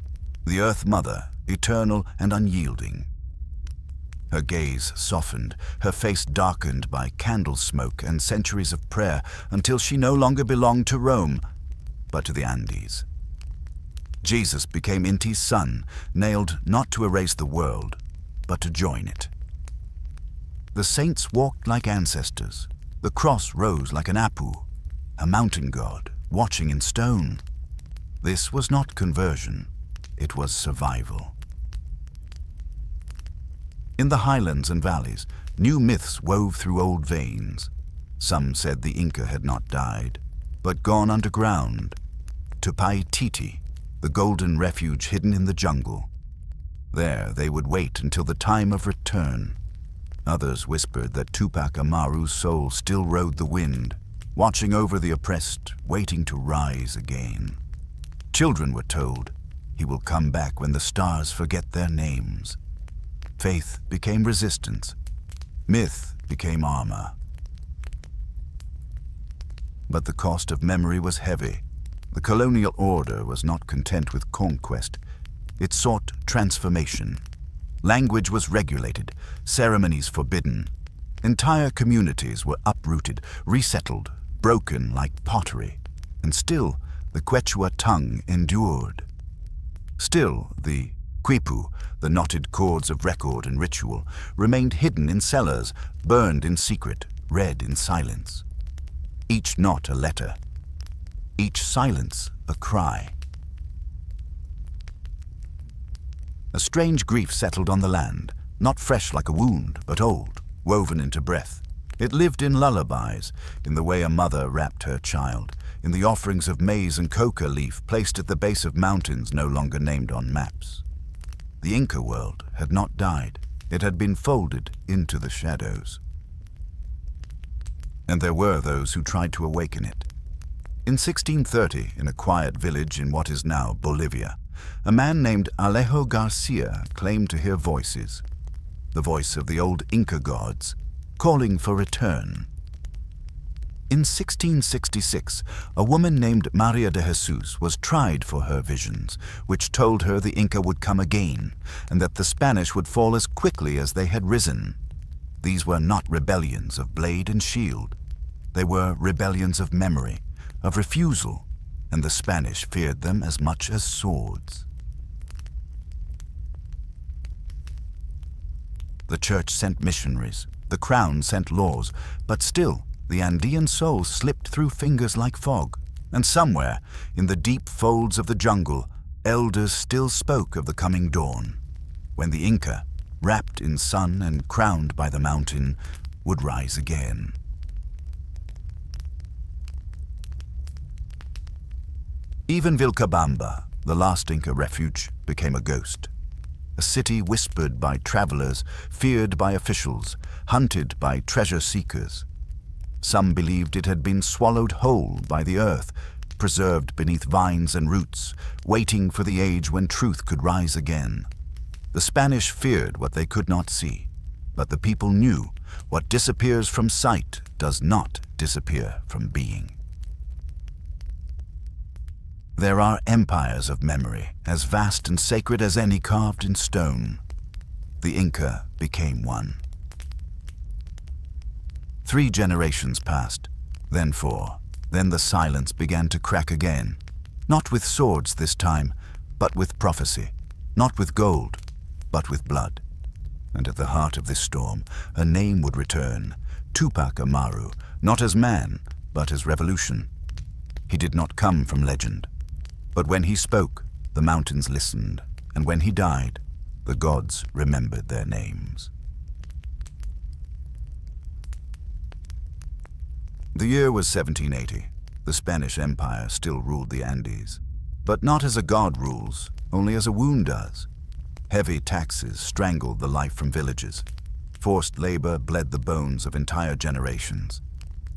the Earth Mother, eternal and unyielding. Her gaze softened, her face darkened by candle smoke and centuries of prayer until she no longer belonged to Rome, but to the Andes. Jesus became Inti's son, nailed not to erase the world, but to join it. The saints walked like ancestors. The cross rose like an apu, a mountain god, watching in stone. This was not conversion, it was survival. In the highlands and valleys, new myths wove through old veins. Some said the Inca had not died, but gone underground, to Paititi, the golden refuge hidden in the jungle. There they would wait until the time of return. Others whispered that Tupac Amaru's soul still rode the wind, watching over the oppressed, waiting to rise again. Children were told, he will come back when the stars forget their names. Faith became resistance. Myth became armor. But the cost of memory was heavy. The colonial order was not content with conquest. It sought transformation. Language was regulated, ceremonies forbidden. Entire communities were uprooted, resettled, broken like pottery. And still, the Quechua tongue endured. Still, the quipu, the knotted cords of record and ritual, remained hidden in cellars, burned in secret, read in silence. Each knot a letter, each silence a cry. A strange grief settled on the land, not fresh like a wound, but old, woven into breath. It lived in lullabies, in the way a mother wrapped her child, in the offerings of maize and coca leaf placed at the base of mountains no longer named on maps. The Inca world had not died. It had been folded into the shadows. And there were those who tried to awaken it. In 1630, in a quiet village in what is now Bolivia, a man named Alejo Garcia claimed to hear voices, the voice of the old Inca gods, calling for return. In 1666, a woman named Maria de Jesus was tried for her visions, which told her the Inca would come again, and that the Spanish would fall as quickly as they had risen. These were not rebellions of blade and shield. They were rebellions of memory, of refusal, and the Spanish feared them as much as swords. The church sent missionaries, the crown sent laws, but still the Andean soul slipped through fingers like fog, and somewhere in the deep folds of the jungle, elders still spoke of the coming dawn, when the Inca, wrapped in sun and crowned by the mountain, would rise again. Even Vilcabamba, the last Inca refuge, became a ghost. A city whispered by travelers, feared by officials, hunted by treasure seekers. Some believed it had been swallowed whole by the earth, preserved beneath vines and roots, waiting for the age when truth could rise again. The Spanish feared what they could not see, but the people knew what disappears from sight does not disappear from being. There are empires of memory, as vast and sacred as any carved in stone. The Inca became one. 3 generations passed, then 4. Then the silence began to crack again, not with swords this time, but with prophecy, not with gold, but with blood. And at the heart of this storm, a name would return, Tupac Amaru, not as man, but as revolution. He did not come from legend. But when he spoke, the mountains listened, and when he died, the gods remembered their names. The year was 1780. The Spanish Empire still ruled the Andes, but not as a god rules, only as a wound does. Heavy taxes strangled the life from villages. Forced labor bled the bones of entire generations.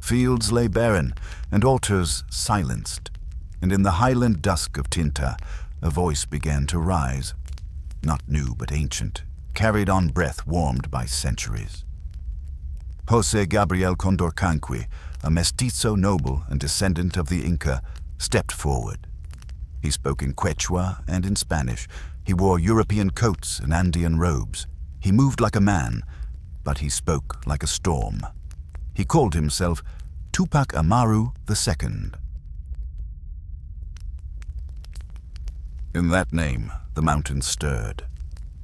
Fields lay barren, and altars silenced. And in the highland dusk of Tinta, a voice began to rise, not new but ancient, carried on breath warmed by centuries. José Gabriel Condorcanqui, a mestizo noble and descendant of the Inca, stepped forward. He spoke in Quechua and in Spanish. He wore European coats and Andean robes. He moved like a man, but he spoke like a storm. He called himself Tupac Amaru II. In that name, the mountains stirred,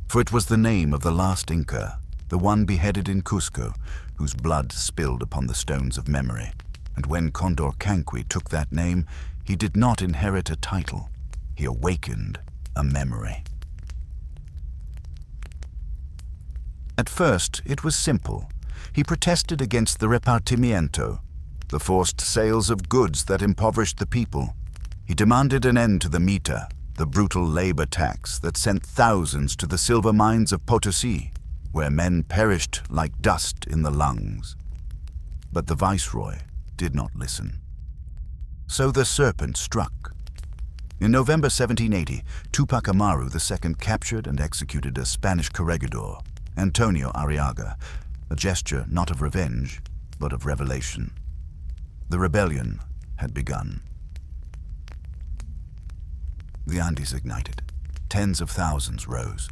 for it was the name of the last Inca, the one beheaded in Cusco, whose blood spilled upon the stones of memory. And when Condorcanqui took that name, he did not inherit a title. He awakened a memory. At first, it was simple. He protested against the repartimiento, the forced sales of goods that impoverished the people. He demanded an end to the mita, the brutal labor tax that sent thousands to the silver mines of Potosi, where men perished like dust in the lungs. But the viceroy did not listen. So the serpent struck. In November 1780, Tupac Amaru II captured and executed a Spanish corregidor, Antonio Arriaga, a gesture not of revenge, but of revelation. The rebellion had begun. The Andes ignited. Tens of thousands rose.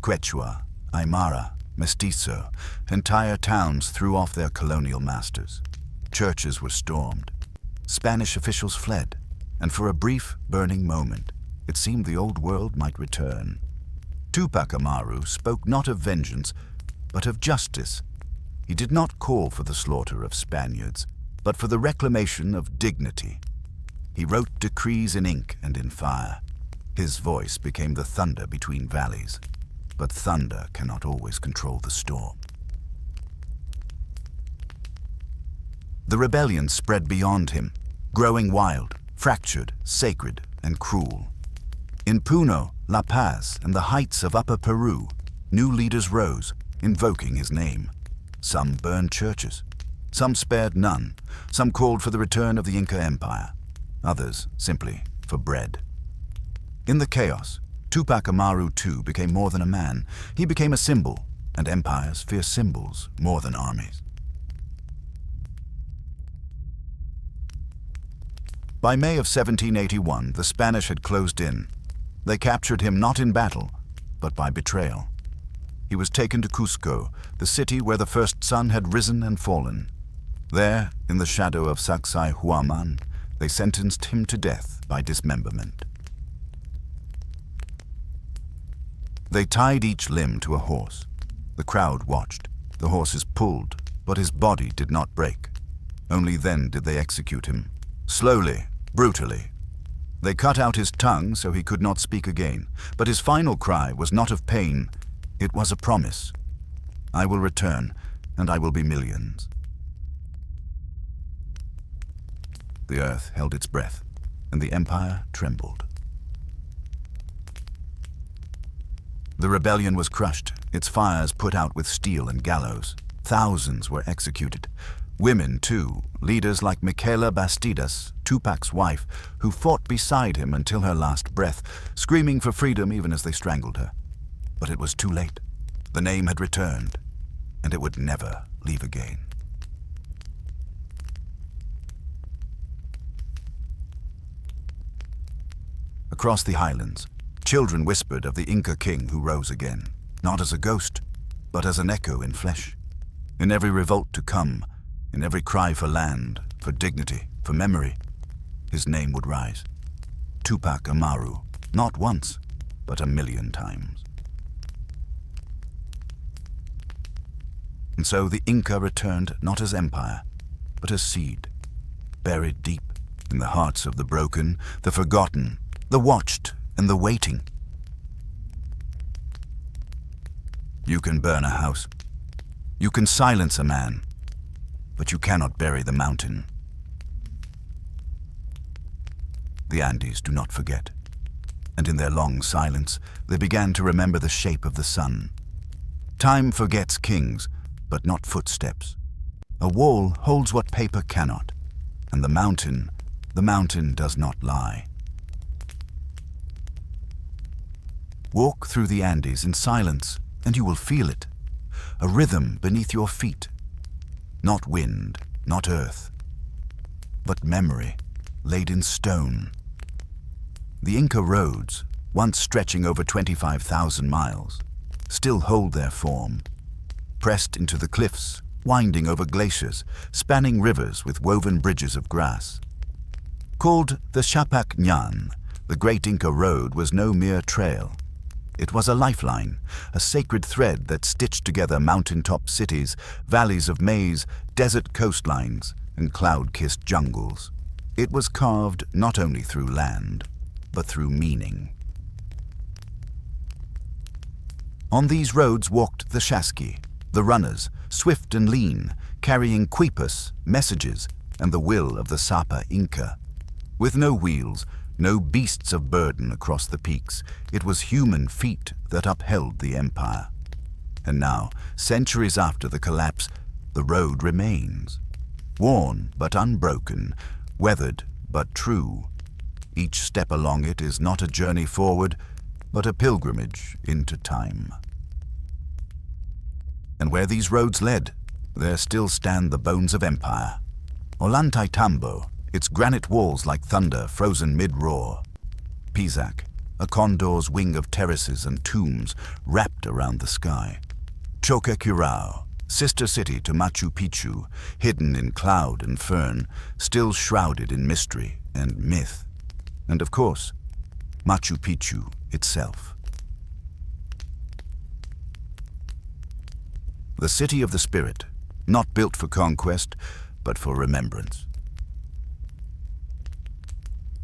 Quechua, Aymara, Mestizo, entire towns threw off their colonial masters. Churches were stormed. Spanish officials fled, and for a brief, burning moment, it seemed the old world might return. Tupac Amaru spoke not of vengeance, but of justice. He did not call for the slaughter of Spaniards, but for the reclamation of dignity. He wrote decrees in ink and in fire. His voice became the thunder between valleys, but thunder cannot always control the storm. The rebellion spread beyond him, growing wild, fractured, sacred, and cruel. In Puno, La Paz, and the heights of Upper Peru, new leaders rose, invoking his name. Some burned churches. Some spared none. Some called for the return of the Inca Empire. Others simply for bread. In the chaos, Tupac Amaru II became more than a man. He became a symbol, and empires fear symbols more than armies. By May of 1781, the Spanish had closed in. They captured him not in battle, but by betrayal. he was taken to Cusco, the city where the first sun had risen and fallen. There, in the shadow of Sacsayhuaman, they sentenced him to death by dismemberment. They tied each limb to a horse. The crowd watched. The horses pulled, but his body did not break. Only then did they execute him. Slowly, brutally. They cut out his tongue so he could not speak again, but his final cry was not of pain, it was a promise. I will return, and I will be millions. The earth held its breath, and the empire trembled. The rebellion was crushed, its fires put out with steel and gallows. Thousands were executed. Women, too, leaders like Michaela Bastidas, Tupac's wife, who fought beside him until her last breath, screaming for freedom even as they strangled her. But it was too late. The name had returned, and it would never leave again. Across the highlands, children whispered of the Inca king who rose again, not as a ghost, but as an echo in flesh. In every revolt to come, in every cry for land, for dignity, for memory, his name would rise. Tupac Amaru, not once, but 1,000,000 times. And so the Inca returned not as empire, but as seed, buried deep in the hearts of the broken, the forgotten, the watched, and the waiting. You can burn a house. You can silence a man, but you cannot bury the mountain. The Andes do not forget, and in their long silence, they began to remember the shape of the sun. Time forgets kings, but not footsteps. A wall holds what paper cannot, and the mountain does not lie. Walk through the Andes in silence, and you will feel it. A rhythm beneath your feet. Not wind, not earth, but memory laid in stone. The Inca roads, once stretching over 25,000 miles, still hold their form. Pressed into the cliffs, winding over glaciers, spanning rivers with woven bridges of grass. Called the Chapak Ñan, the great Inca road was no mere trail. It was a lifeline, a sacred thread that stitched together mountaintop cities, valleys of maize, desert coastlines, and cloud-kissed jungles. It was carved not only through land, but through meaning. On these roads walked the Chasqui, the runners, swift and lean, carrying quipus, messages, and the will of the Sapa Inca. With no wheels, no beasts of burden across the peaks, it was human feet that upheld the empire. And now, centuries after the collapse, the road remains. Worn but unbroken, weathered but true. Each step along it is not a journey forward, but a pilgrimage into time. And where these roads led, there still stand the bones of empire. Ollantaytambo, its granite walls like thunder frozen mid-roar. Pisac, a condor's wing of terraces and tombs wrapped around the sky. Choqquequirao, sister city to Machu Picchu, hidden in cloud and fern, still shrouded in mystery and myth. And of course, Machu Picchu itself. The city of the spirit, not built for conquest, but for remembrance.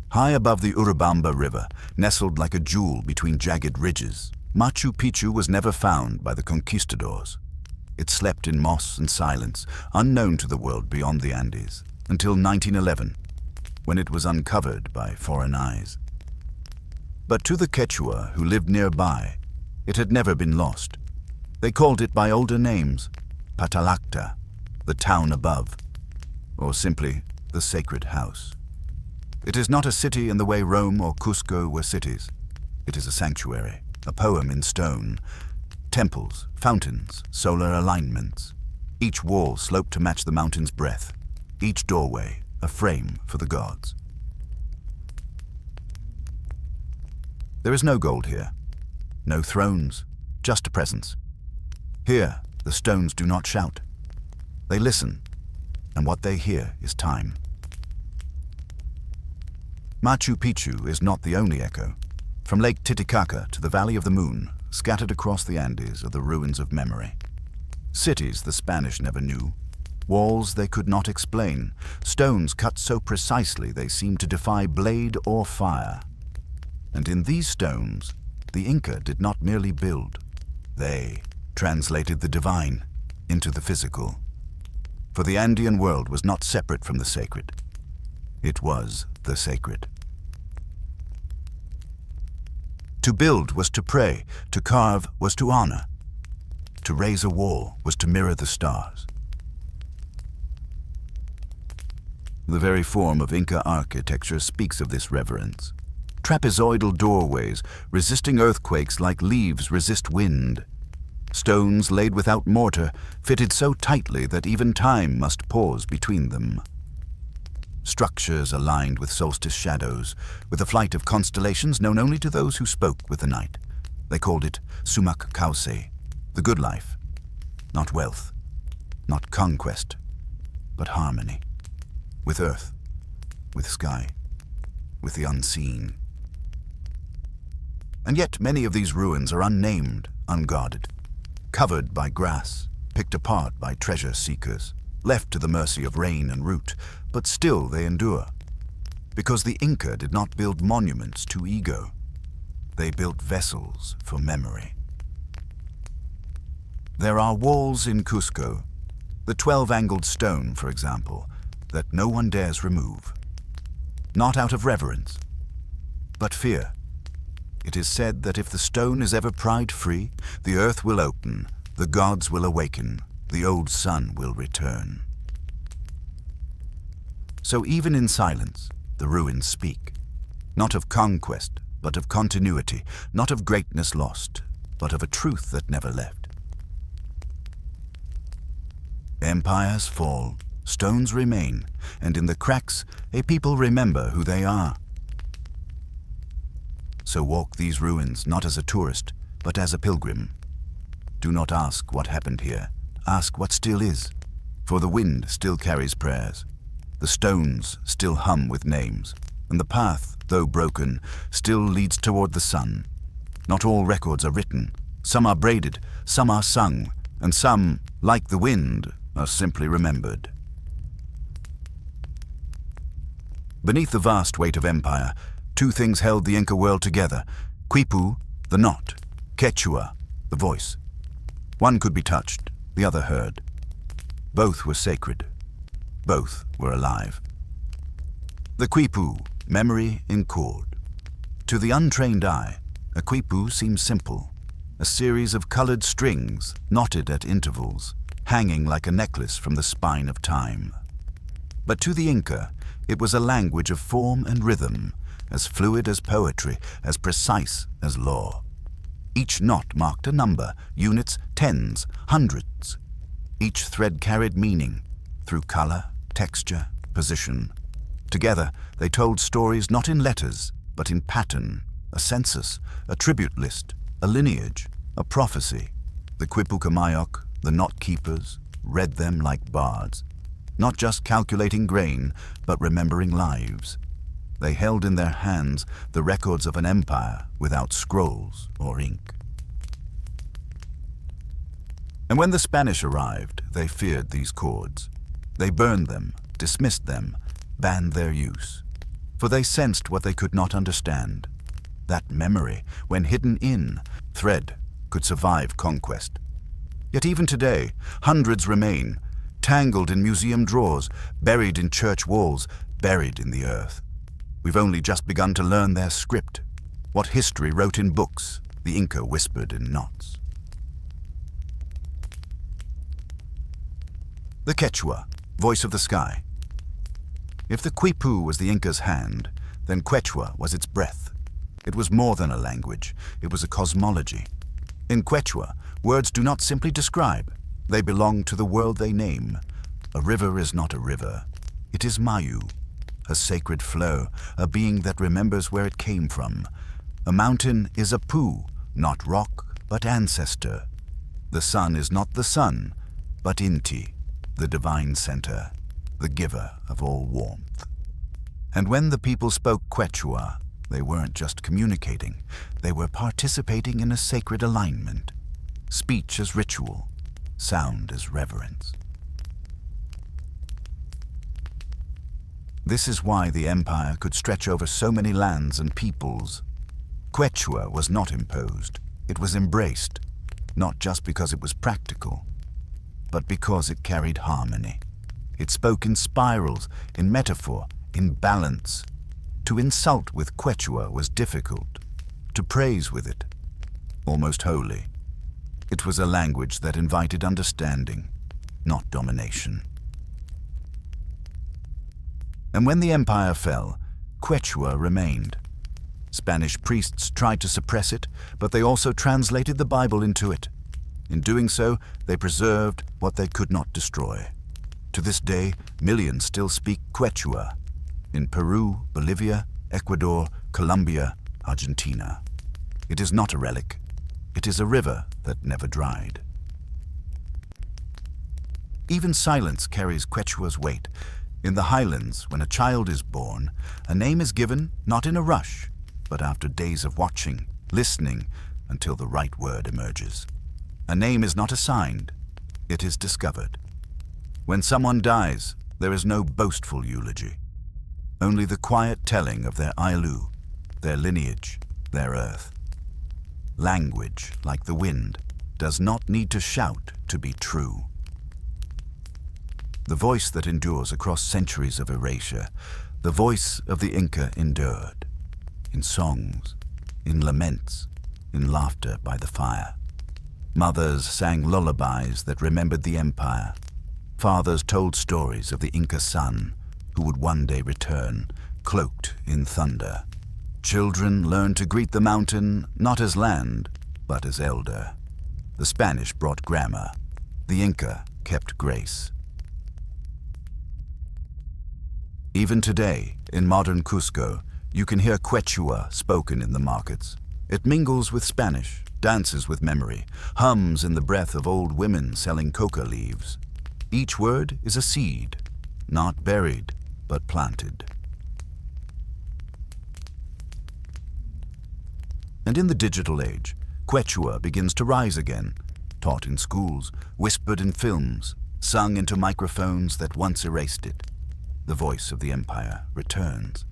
High above the Urubamba River, nestled like a jewel between jagged ridges, Machu Picchu was never found by the conquistadors. It slept in moss and silence, unknown to the world beyond the Andes, until 1911, when it was uncovered by foreign eyes. But to the Quechua who lived nearby, it had never been lost. They called it by older names, Patalacta, the town above, or simply the sacred house. It is not a city in the way Rome or Cusco were cities. It is a sanctuary, a poem in stone. Temples, fountains, solar alignments. Each wall sloped to match the mountain's breadth. Each doorway, a frame for the gods. There is no gold here. No thrones, just a presence. Here, the stones do not shout. They listen, and what they hear is time. Machu Picchu is not the only echo. From Lake Titicaca to the Valley of the Moon, scattered across the Andes are the ruins of memory. Cities the Spanish never knew, walls they could not explain, stones cut so precisely they seemed to defy blade or fire. And in these stones, the Inca did not merely build. They translated the divine into the physical. For the Andean world was not separate from the sacred. It was the sacred. To build was to pray, to carve was to honor. To raise a wall was to mirror the stars. The very form of Inca architecture speaks of this reverence. Trapezoidal doorways, resisting earthquakes like leaves resist wind. Stones laid without mortar, fitted so tightly that even time must pause between them. Structures aligned with solstice shadows, with a flight of constellations known only to those who spoke with the night. They called it sumak kause, the good life. Not wealth, not conquest, but harmony. With earth, with sky, with the unseen. And yet many of these ruins are unnamed, unguarded, covered by grass, picked apart by treasure seekers, left to the mercy of rain and root, but still they endure. Because the Inca did not build monuments to ego. They built vessels for memory. There are walls in Cusco, the 12-angled stone, for example, that no one dares remove. Not out of reverence, but fear. It is said that if the stone is ever pried free, the earth will open, the gods will awaken, the old sun will return. So even in silence, the ruins speak. Not of conquest, but of continuity, not of greatness lost, but of a truth that never left. Empires fall, stones remain, and in the cracks, a people remember who they are. So walk these ruins not as a tourist, but as a pilgrim. Do not ask what happened here. Ask what still is. For the wind still carries prayers. The stones still hum with names. And the path, though broken, still leads toward the sun. Not all records are written. Some are braided, some are sung, and some, like the wind, are simply remembered. Beneath the vast weight of empire, two things held the Inca world together: Quipu, the knot; Quechua, the voice. One could be touched, the other heard. Both were sacred. Both were alive. The Quipu, memory in chord. To the untrained eye, a Quipu seems simple, a series of colored strings knotted at intervals, hanging like a necklace from the spine of time. But to the Inca, it was a language of form and rhythm, as fluid as poetry, as precise as law. Each knot marked a number, units, tens, hundreds. Each thread carried meaning, through color, texture, position. Together, they told stories not in letters, but in pattern, a census, a tribute list, a lineage, a prophecy. The Quipucamayok, the knot keepers, read them like bards, not just calculating grain, but remembering lives. They held in their hands the records of an empire without scrolls or ink. And when the Spanish arrived, they feared these cords. They burned them, dismissed them, banned their use. For they sensed what they could not understand. That memory, when hidden in thread, could survive conquest. Yet even today, hundreds remain, tangled in museum drawers, buried in church walls, buried in the earth. We've only just begun to learn their script. What history wrote in books, the Inca whispered in knots. The Quechua, voice of the sky. If the Quipu was the Inca's hand, then Quechua was its breath. It was more than a language, it was a cosmology. In Quechua, words do not simply describe, they belong to the world they name. A river is not a river, it is Mayu, a sacred flow, a being that remembers where it came from. A mountain is a pu, not rock, but ancestor. The sun is not the sun, but Inti, the divine center, the giver of all warmth. And when the people spoke Quechua, they weren't just communicating, they were participating in a sacred alignment. Speech as ritual, sound as reverence. This is why the empire could stretch over so many lands and peoples. Quechua was not imposed, it was embraced, not just because it was practical, but because it carried harmony. It spoke in spirals, in metaphor, in balance. To insult with Quechua was difficult, to praise with it, almost holy. It was a language that invited understanding, not domination. And when the empire fell, Quechua remained. Spanish priests tried to suppress it, but they also translated the Bible into it. In doing so, they preserved what they could not destroy. To this day, millions still speak Quechua in Peru, Bolivia, Ecuador, Colombia, Argentina. It is not a relic. It is a river that never dried. Even silence carries Quechua's weight. In the highlands, when a child is born, a name is given not in a rush, but after days of watching, listening, until the right word emerges. A name is not assigned, it is discovered. When someone dies, there is no boastful eulogy, only the quiet telling of their ailu, their lineage, their earth. Language, like the wind, does not need to shout to be true. The voice that endures across centuries of erasure, the voice of the Inca endured, in songs, in laments, in laughter by the fire. Mothers sang lullabies that remembered the empire. Fathers told stories of the Inca sun, who would one day return, cloaked in thunder. Children learned to greet the mountain not as land, but as elder. The Spanish brought grammar. The Inca kept grace. Even today, in modern Cusco, you can hear Quechua spoken in the markets. It mingles with Spanish, dances with memory, hums in the breath of old women selling coca leaves. Each word is a seed, not buried, but planted. And in the digital age, Quechua begins to rise again, taught in schools, whispered in films, sung into microphones that once erased it. The voice of the empire returns,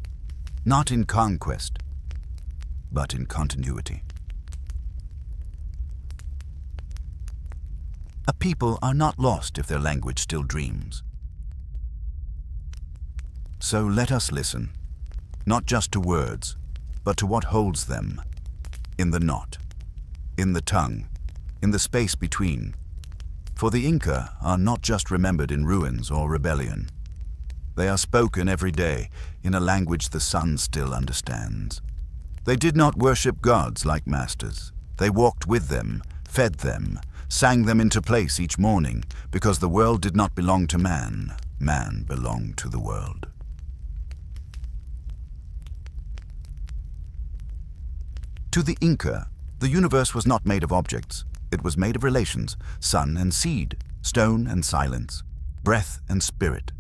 not in conquest, but in continuity. A people are not lost if their language still dreams. So let us listen, not just to words, but to what holds them, in the knot, in the tongue, in the space between. For the Inca are not just remembered in ruins or rebellion. They are spoken every day in a language the sun still understands. They did not worship gods like masters. They walked with them, fed them, sang them into place each morning, because the world did not belong to man. Man belonged to the world. To the Inca, the universe was not made of objects. It was made of relations, sun and seed, stone and silence, breath and spirit.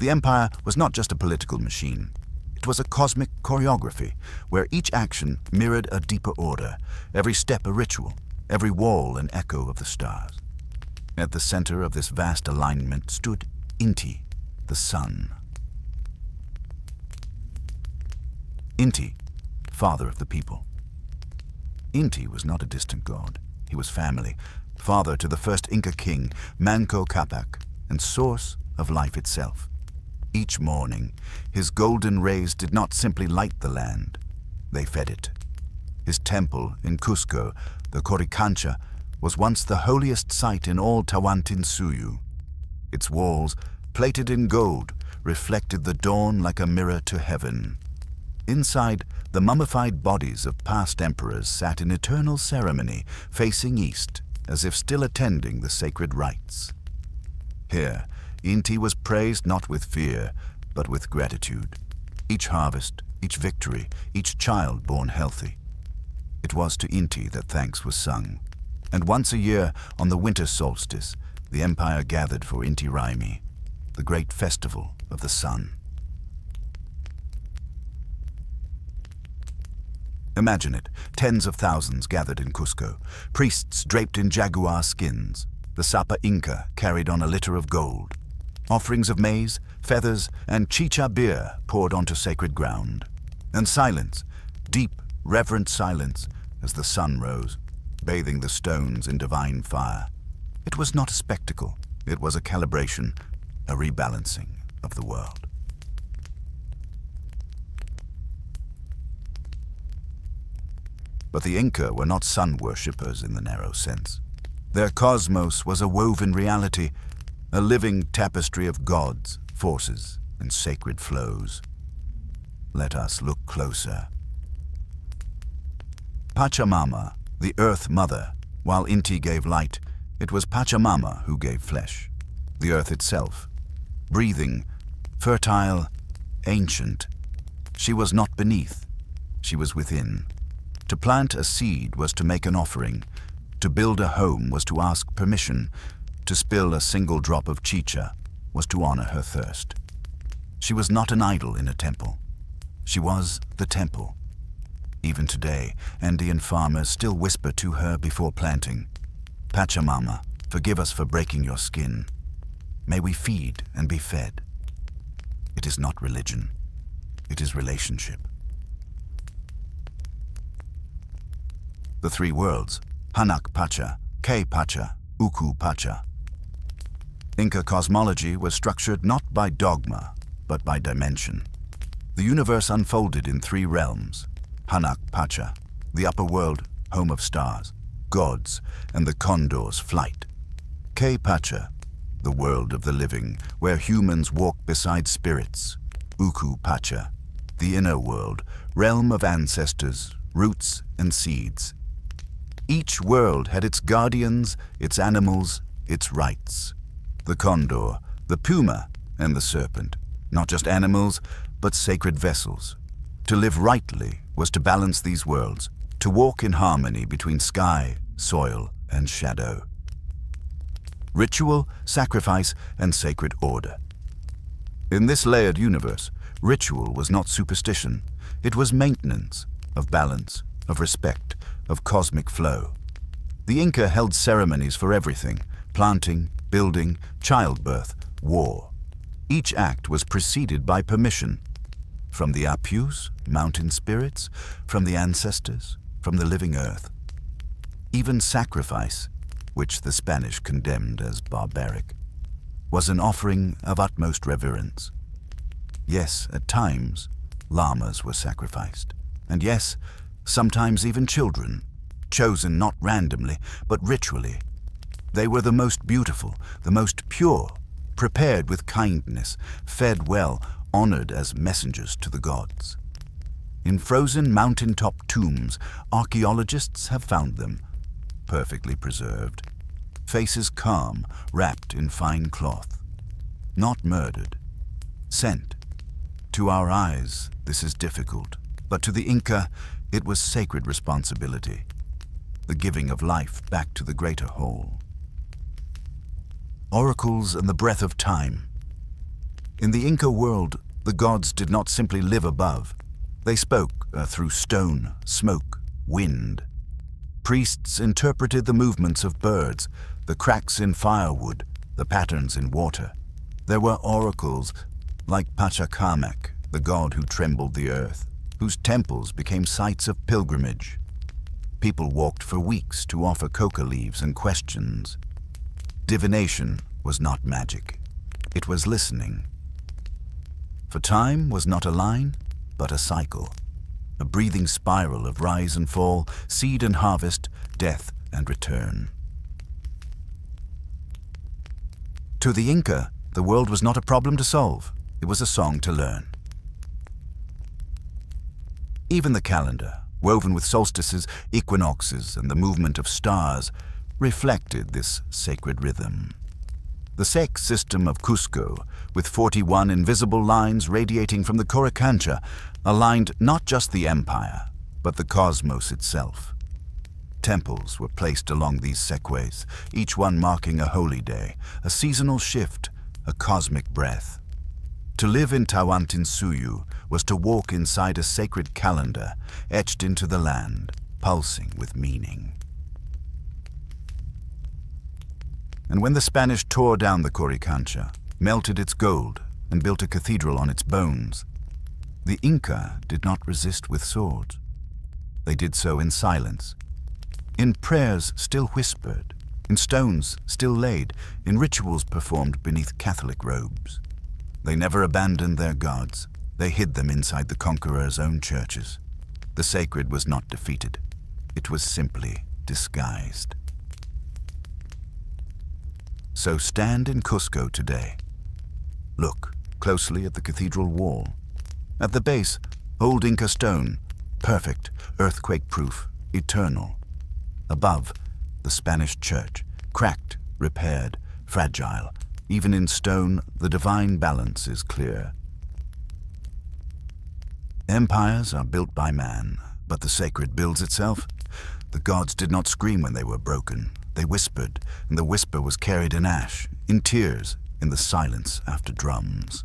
The empire was not just a political machine. It was a cosmic choreography, where each action mirrored a deeper order, every step a ritual, every wall an echo of the stars. At the center of this vast alignment stood Inti, the sun. Inti, father of the people. Inti was not a distant god. He was family, father to the first Inca king, Manco Capac, and source of life itself. Each morning, his golden rays did not simply light the land, they fed it. His temple in Cusco, the Coricancha, was once the holiest site in all Tawantinsuyu. Its walls, plated in gold, reflected the dawn like a mirror to heaven. Inside, the mummified bodies of past emperors sat in eternal ceremony, facing east, as if still attending the sacred rites. Here, Inti was praised not with fear, but with gratitude. Each harvest, each victory, each child born healthy. It was to Inti that thanks was sung. And once a year, on the winter solstice, the empire gathered for Inti Raymi, the great festival of the sun. Imagine it, tens of thousands gathered in Cusco, priests draped in jaguar skins, the Sapa Inca carried on a litter of gold, offerings of maize, feathers, and chicha beer poured onto sacred ground, and silence, deep, reverent silence, as the sun rose, bathing the stones in divine fire. It was not a spectacle, it was a calibration, a rebalancing of the world. But the Inca were not sun worshippers in the narrow sense. Their cosmos was a woven reality, a living tapestry of gods, forces, and sacred flows. Let us look closer. Pachamama, the Earth Mother, while Inti gave light, it was Pachamama who gave flesh, the earth itself, breathing, fertile, ancient. She was not beneath, she was within. To plant a seed was to make an offering. To build a home was to ask permission. To spill a single drop of chicha was to honor her thirst. She was not an idol in a temple. She was the temple. Even today, Andean farmers still whisper to her before planting, "Pachamama, forgive us for breaking your skin. May we feed and be fed." It is not religion. It is relationship. The three worlds, Hanak Pacha, Ke Pacha, Uku Pacha. Inca cosmology was structured not by dogma, but by dimension. The universe unfolded in three realms, Hanak Pacha, the upper world, home of stars, gods, and the condor's flight. Ke Pacha, the world of the living, where humans walk beside spirits. Uku Pacha, the inner world, realm of ancestors, roots, and seeds. Each world had its guardians, its animals, its rites. The condor, the puma, and the serpent. Not just animals, but sacred vessels. To live rightly was to balance these worlds, to walk in harmony between sky, soil, and shadow. Ritual, sacrifice, and sacred order. In this layered universe, ritual was not superstition. It was maintenance of balance, of respect, of cosmic flow. The Inca held ceremonies for everything: planting, building, childbirth, war. Each act was preceded by permission. From the Apus, mountain spirits, from the ancestors, from the living earth. Even sacrifice, which the Spanish condemned as barbaric, was an offering of utmost reverence. Yes, at times, llamas were sacrificed. And yes, sometimes even children, chosen not randomly, but ritually. They were the most beautiful, the most pure, prepared with kindness, fed well, honored as messengers to the gods. In frozen mountaintop tombs, archaeologists have found them, perfectly preserved, faces calm, wrapped in fine cloth, not murdered, sent. To our eyes, this is difficult, but to the Inca, it was sacred responsibility, the giving of life back to the greater whole. Oracles and the breath of time. In the Inca world, the gods did not simply live above. They spoke through stone, smoke, wind. Priests interpreted the movements of birds, the cracks in firewood, the patterns in water. There were oracles like Pachacamac, the god who trembled the earth, whose temples became sites of pilgrimage. People walked for weeks to offer coca leaves and questions. Divination was not magic. It was listening. For time was not a line, but a cycle, a breathing spiral of rise and fall, seed and harvest, death and return. To the Inca, the world was not a problem to solve. It was a song to learn. Even the calendar, woven with solstices, equinoxes, and the movement of stars, reflected this sacred rhythm. The Sec system of Cusco, with 41 invisible lines radiating from the Coricancha, aligned not just the empire, but the cosmos itself. Temples were placed along these sequays, each one marking a holy day, a seasonal shift, a cosmic breath. To live in Tawantinsuyu was to walk inside a sacred calendar etched into the land, pulsing with meaning. And when the Spanish tore down the Coricancha, melted its gold, and built a cathedral on its bones, the Inca did not resist with swords. They did so in silence, in prayers still whispered, in stones still laid, in rituals performed beneath Catholic robes. They never abandoned their gods. They hid them inside the conqueror's own churches. The sacred was not defeated. It was simply disguised. So stand in Cusco today. Look closely at the cathedral wall. At the base, old Inca stone, perfect, earthquake-proof, eternal. Above, the Spanish church, cracked, repaired, fragile. Even in stone, the divine balance is clear. Empires are built by man, but the sacred builds itself. The gods did not scream when they were broken. They whispered, and the whisper was carried in ash, in tears, in the silence after drums.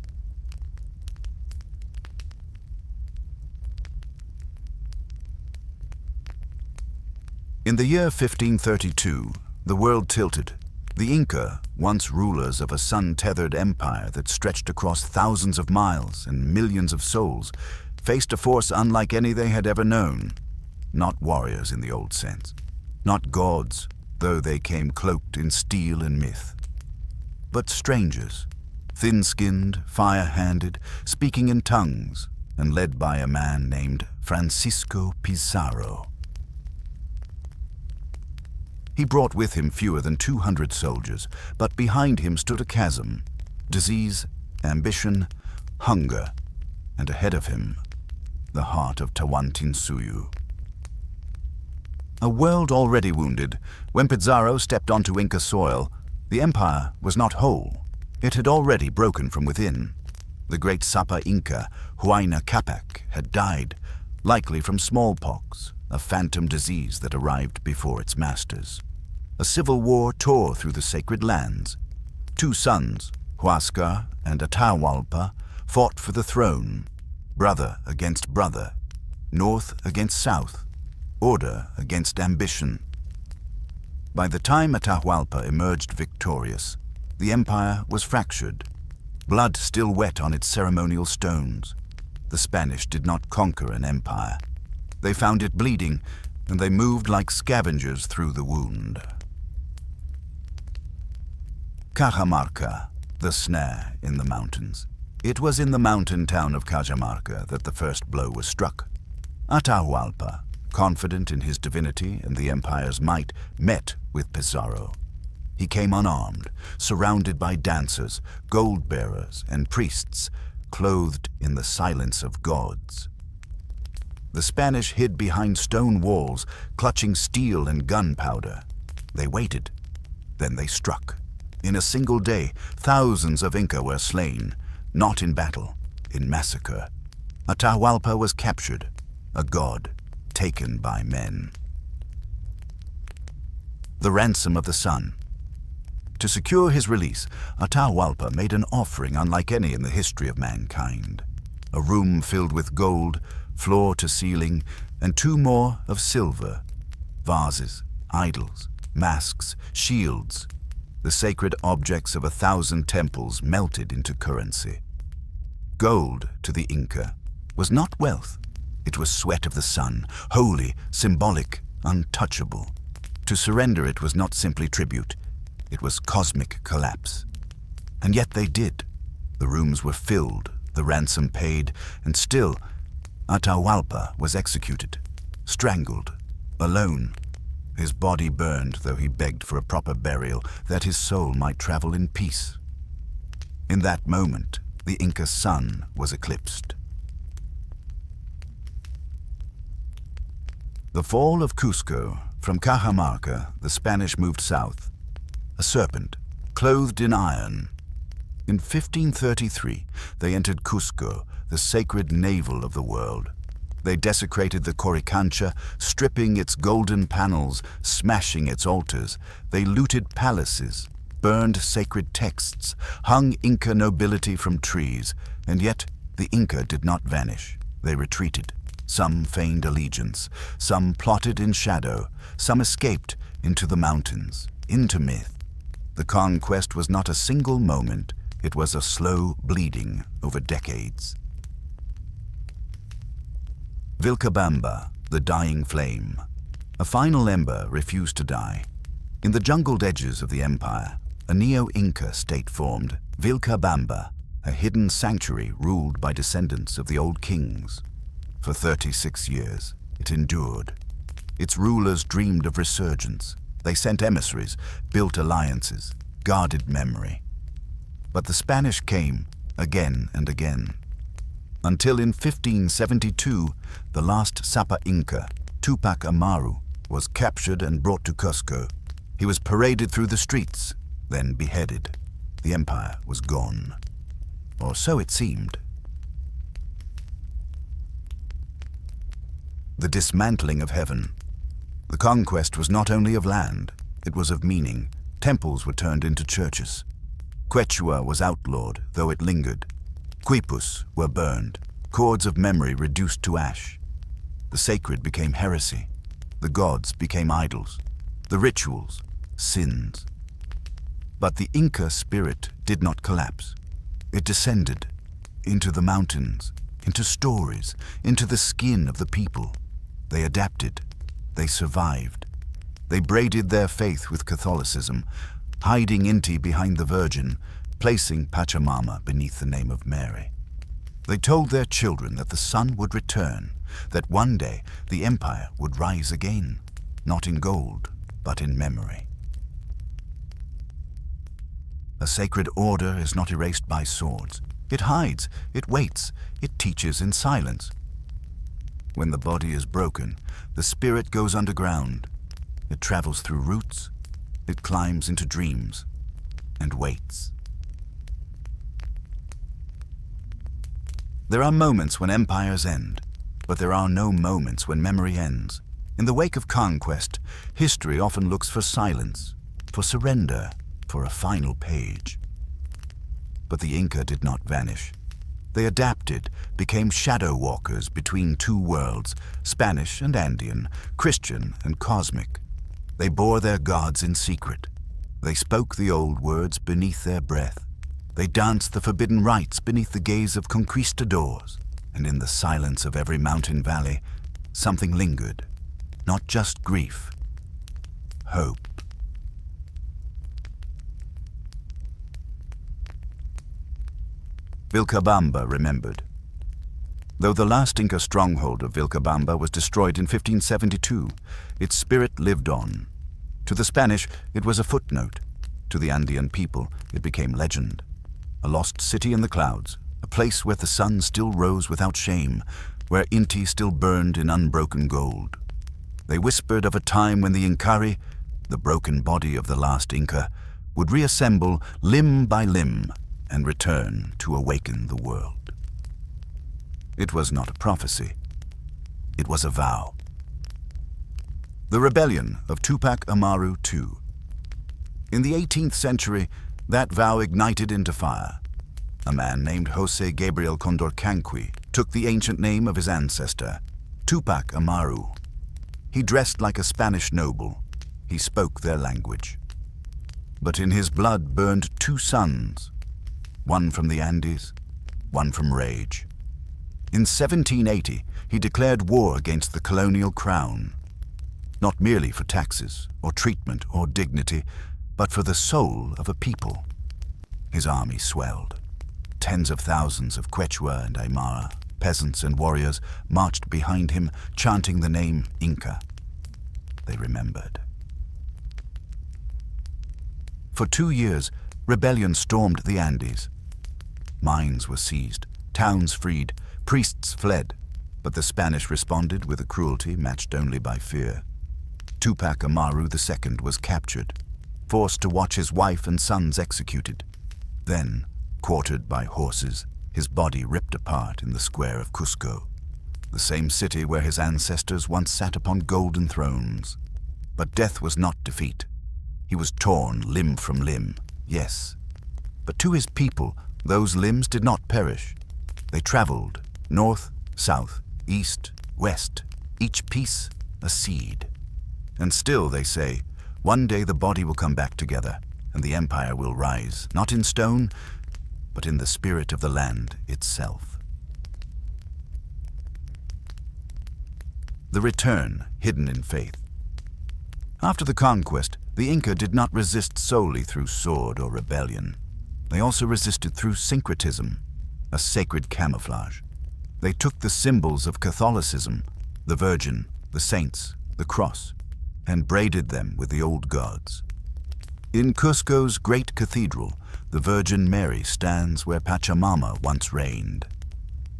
In the year 1532, the world tilted. The Inca, once rulers of a sun-tethered empire that stretched across thousands of miles and millions of souls, faced a force unlike any they had ever known. Not warriors in the old sense, not gods, though they came cloaked in steel and myth, but strangers, thin-skinned, fire-handed, speaking in tongues, and led by a man named Francisco Pizarro. He brought with him fewer than 200 soldiers, but behind him stood a chasm, disease, ambition, hunger, and ahead of him, the heart of Tawantinsuyu. A world already wounded, when Pizarro stepped onto Inca soil, the empire was not whole. It had already broken from within. The great Sapa Inca, Huayna Capac, had died, likely from smallpox, a phantom disease that arrived before its masters. A civil war tore through the sacred lands. Two sons, Huascar and Atahualpa, fought for the throne, brother against brother, north against south, order against ambition. By the time Atahualpa emerged victorious, the empire was fractured, blood still wet on its ceremonial stones. The Spanish did not conquer an empire. They found it bleeding, and they moved like scavengers through the wound. Cajamarca, the snare in the mountains. It was in the mountain town of Cajamarca that the first blow was struck. Atahualpa, confident in his divinity and the empire's might, met with Pizarro. He came unarmed, surrounded by dancers, gold-bearers, and priests, clothed in the silence of gods. The Spanish hid behind stone walls, clutching steel and gunpowder. They waited, then they struck. In a single day, thousands of Inca were slain, not in battle, in massacre. Atahualpa was captured, a god taken by men. The ransom of the sun. To secure his release, Atahualpa made an offering unlike any in the history of mankind. A room filled with gold, floor to ceiling, and two more of silver. Vases, idols, masks, shields. The sacred objects of 1,000 temples melted into currency. Gold, to the Inca, was not wealth. It was sweat of the sun, holy, symbolic, untouchable. To surrender it was not simply tribute. It was cosmic collapse. And yet they did. The rooms were filled, the ransom paid, and still, Atahualpa was executed, strangled, alone. His body burned, though he begged for a proper burial, that his soul might travel in peace. In that moment, the Inca sun was eclipsed. The fall of Cusco. From Cajamarca, the Spanish moved south. A serpent, clothed in iron. In 1533, they entered Cusco, the sacred navel of the world. They desecrated the Coricancha, stripping its golden panels, smashing its altars. They looted palaces, burned sacred texts, hung Inca nobility from trees, and yet the Inca did not vanish. They retreated. Some feigned allegiance, some plotted in shadow, some escaped into the mountains, into myth. The conquest was not a single moment, it was a slow bleeding over decades. Vilcabamba, the dying flame. A final ember refused to die. In the jungled edges of the empire, a neo-Inca state formed, Vilcabamba, a hidden sanctuary ruled by descendants of the old kings. For 36 years, it endured. Its rulers dreamed of resurgence. They sent emissaries, built alliances, guarded memory. But the Spanish came again and again, until in 1572, the last Sapa Inca, Tupac Amaru, was captured and brought to Cusco. He was paraded through the streets, then beheaded. The empire was gone. Or so it seemed. The dismantling of heaven. The conquest was not only of land, it was of meaning. Temples were turned into churches. Quechua was outlawed, though it lingered. Quipus were burned, cords of memory reduced to ash. The sacred became heresy. The gods became idols. The rituals, sins. But the Inca spirit did not collapse. It descended into the mountains, into stories, into the skin of the people. They adapted. They survived. They braided their faith with Catholicism, hiding Inti behind the Virgin, placing Pachamama beneath the name of Mary. They told their children that the sun would return, that one day the empire would rise again, not in gold, but in memory. A sacred order is not erased by swords. It hides, it waits, it teaches in silence. When the body is broken, the spirit goes underground. It travels through roots, it climbs into dreams, and waits. There are moments when empires end, but there are no moments when memory ends. In the wake of conquest, history often looks for silence, for surrender, for a final page. But the Inca did not vanish. They adapted, became shadow walkers between two worlds, Spanish and Andean, Christian and cosmic. They bore their gods in secret. They spoke the old words beneath their breath. They danced the forbidden rites beneath the gaze of conquistadors. And in the silence of every mountain valley, something lingered. Not just grief, hope. Vilcabamba remembered. Though the last Inca stronghold of Vilcabamba was destroyed in 1572, its spirit lived on. To the Spanish, it was a footnote. To the Andean people, it became legend. A lost city in the clouds, a place where the sun still rose without shame, where Inti still burned in unbroken gold. They whispered of a time when the Incari, the broken body of the last Inca, would reassemble limb by limb and return to awaken the world. It was not a prophecy. It was a vow. The rebellion of Tupac Amaru II. In the 18th century, that vow ignited into fire. A man named Jose Gabriel Condorcanqui took the ancient name of his ancestor, Tupac Amaru. He dressed like a Spanish noble. He spoke their language. But in his blood burned two suns, one from the Andes, one from rage. In 1780, he declared war against the colonial crown, not merely for taxes or treatment or dignity, but for the soul of a people. His army swelled. Tens of thousands of Quechua and Aymara, peasants and warriors, marched behind him, chanting the name Inca. They remembered. For 2 years, rebellion stormed the Andes. Mines were seized, towns freed, priests fled, but the Spanish responded with a cruelty matched only by fear. Tupac Amaru II was captured, forced to watch his wife and sons executed. Then, quartered by horses, his body ripped apart in the square of Cusco. the same city where his ancestors once sat upon golden thrones. But death was not defeat. He was torn limb from limb, yes. But to his people, those limbs did not perish. They traveled north, south, east, west, each piece a seed. And still, they say, one day the body will come back together, and the empire will rise, not in stone, but in the spirit of the land itself. The return, hidden in faith. After the conquest, the Inca did not resist solely through sword or rebellion. They also resisted through syncretism, a sacred camouflage. They took the symbols of Catholicism, the Virgin, the saints, the cross, and braided them with the old gods. In Cusco's great cathedral, the Virgin Mary stands where Pachamama once reigned.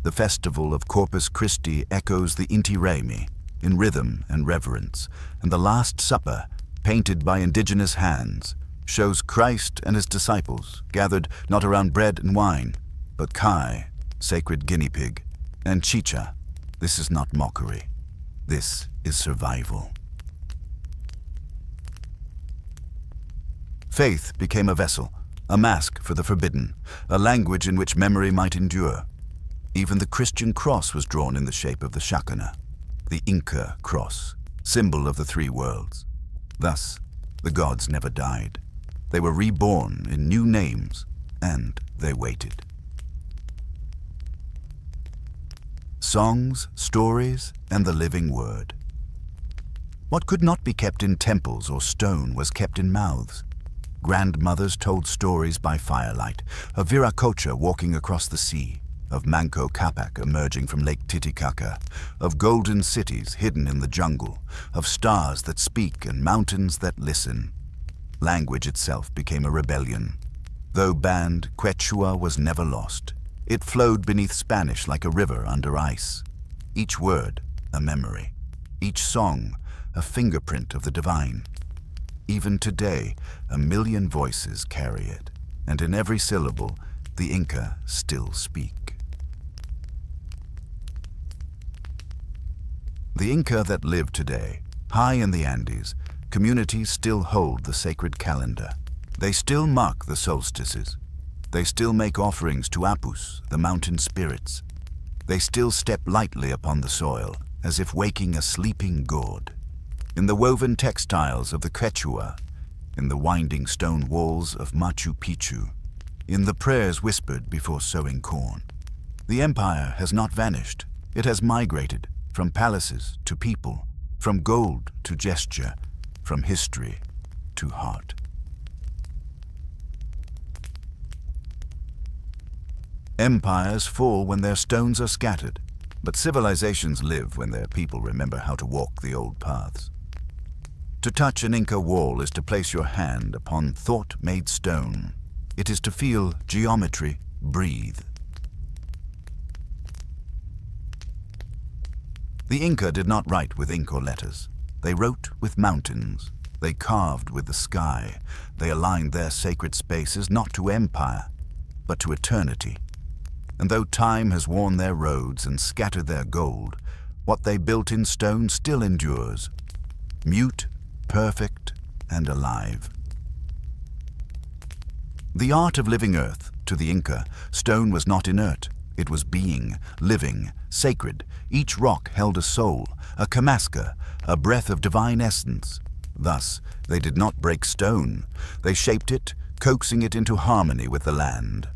The festival of Corpus Christi echoes the Inti Raymi in rhythm and reverence, and the Last Supper, painted by indigenous hands, shows Christ and his disciples gathered not around bread and wine, but kai, sacred guinea pig, and chicha. This is not mockery. This is survival. Faith became a vessel, a mask for the forbidden, a language in which memory might endure. Even the Christian cross was drawn in the shape of the Shakana, the Inca cross, symbol of the three worlds. Thus, the gods never died. They were reborn in new names, and they waited. Songs, stories, and the living word. What could not be kept in temples or stone was kept in mouths. Grandmothers told stories by firelight, of Viracocha walking across the sea, of Manco Capac emerging from Lake Titicaca, of golden cities hidden in the jungle, of stars that speak and mountains that listen. Language itself became a rebellion. Though banned, Quechua was never lost. It flowed beneath Spanish like a river under ice. Each word, a memory. Each song, a fingerprint of the divine. Even today, 1,000,000 voices carry it, and in every syllable, the Inca still speak. The Inca that live today, high in the Andes, communities still hold the sacred calendar. They still mark the solstices. They still make offerings to Apus, the mountain spirits. They still step lightly upon the soil, as if waking a sleeping god. In the woven textiles of the Quechua, in the winding stone walls of Machu Picchu, in the prayers whispered before sowing corn. The empire has not vanished. It has migrated from palaces to people, from gold to gesture, from history to heart. Empires fall when their stones are scattered, but civilizations live when their people remember how to walk the old paths. To touch an Inca wall is to place your hand upon thought-made stone. It is to feel geometry breathe. The Inca did not write with ink or letters. They wrote with mountains. They carved with the sky. They aligned their sacred spaces not to empire, but to eternity. And though time has worn their roads and scattered their gold, what they built in stone still endures, mute, perfect, and alive. The art of living earth, to the Inca, stone was not inert. It was being, living, sacred. Each rock held a soul, a kamaska, a breath of divine essence. Thus, they did not break stone. They shaped it, coaxing it into harmony with the land.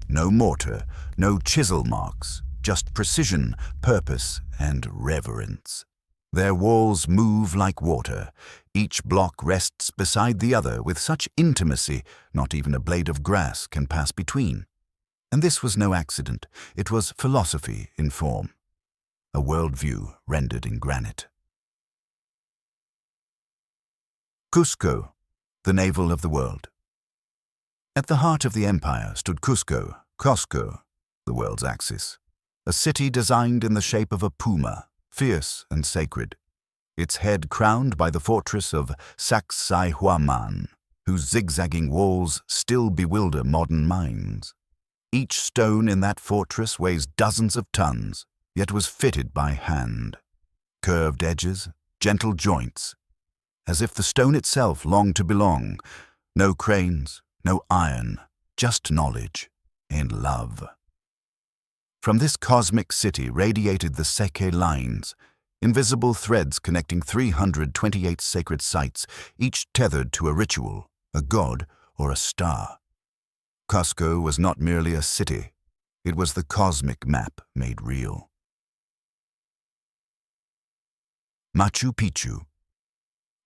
No mortar, no chisel marks, just precision, purpose, and reverence. Their walls move like water. Each block rests beside the other with such intimacy, not even a blade of grass can pass between. And this was no accident. It was philosophy in form, a worldview rendered in granite. Cusco, the navel of the world. At the heart of the empire stood Cusco, the world's axis, a city designed in the shape of a puma, fierce and sacred, its head crowned by the fortress of Sacsayhuaman, whose zigzagging walls still bewilder modern minds. Each stone in that fortress weighs dozens of tons, yet was fitted by hand. Curved edges, gentle joints, as if the stone itself longed to belong. No cranes, no iron, just knowledge and love. From this cosmic city radiated the Seke lines, invisible threads connecting 328 sacred sites, each tethered to a ritual, a god, or a star. Cusco was not merely a city, it was the cosmic map made real. Machu Picchu.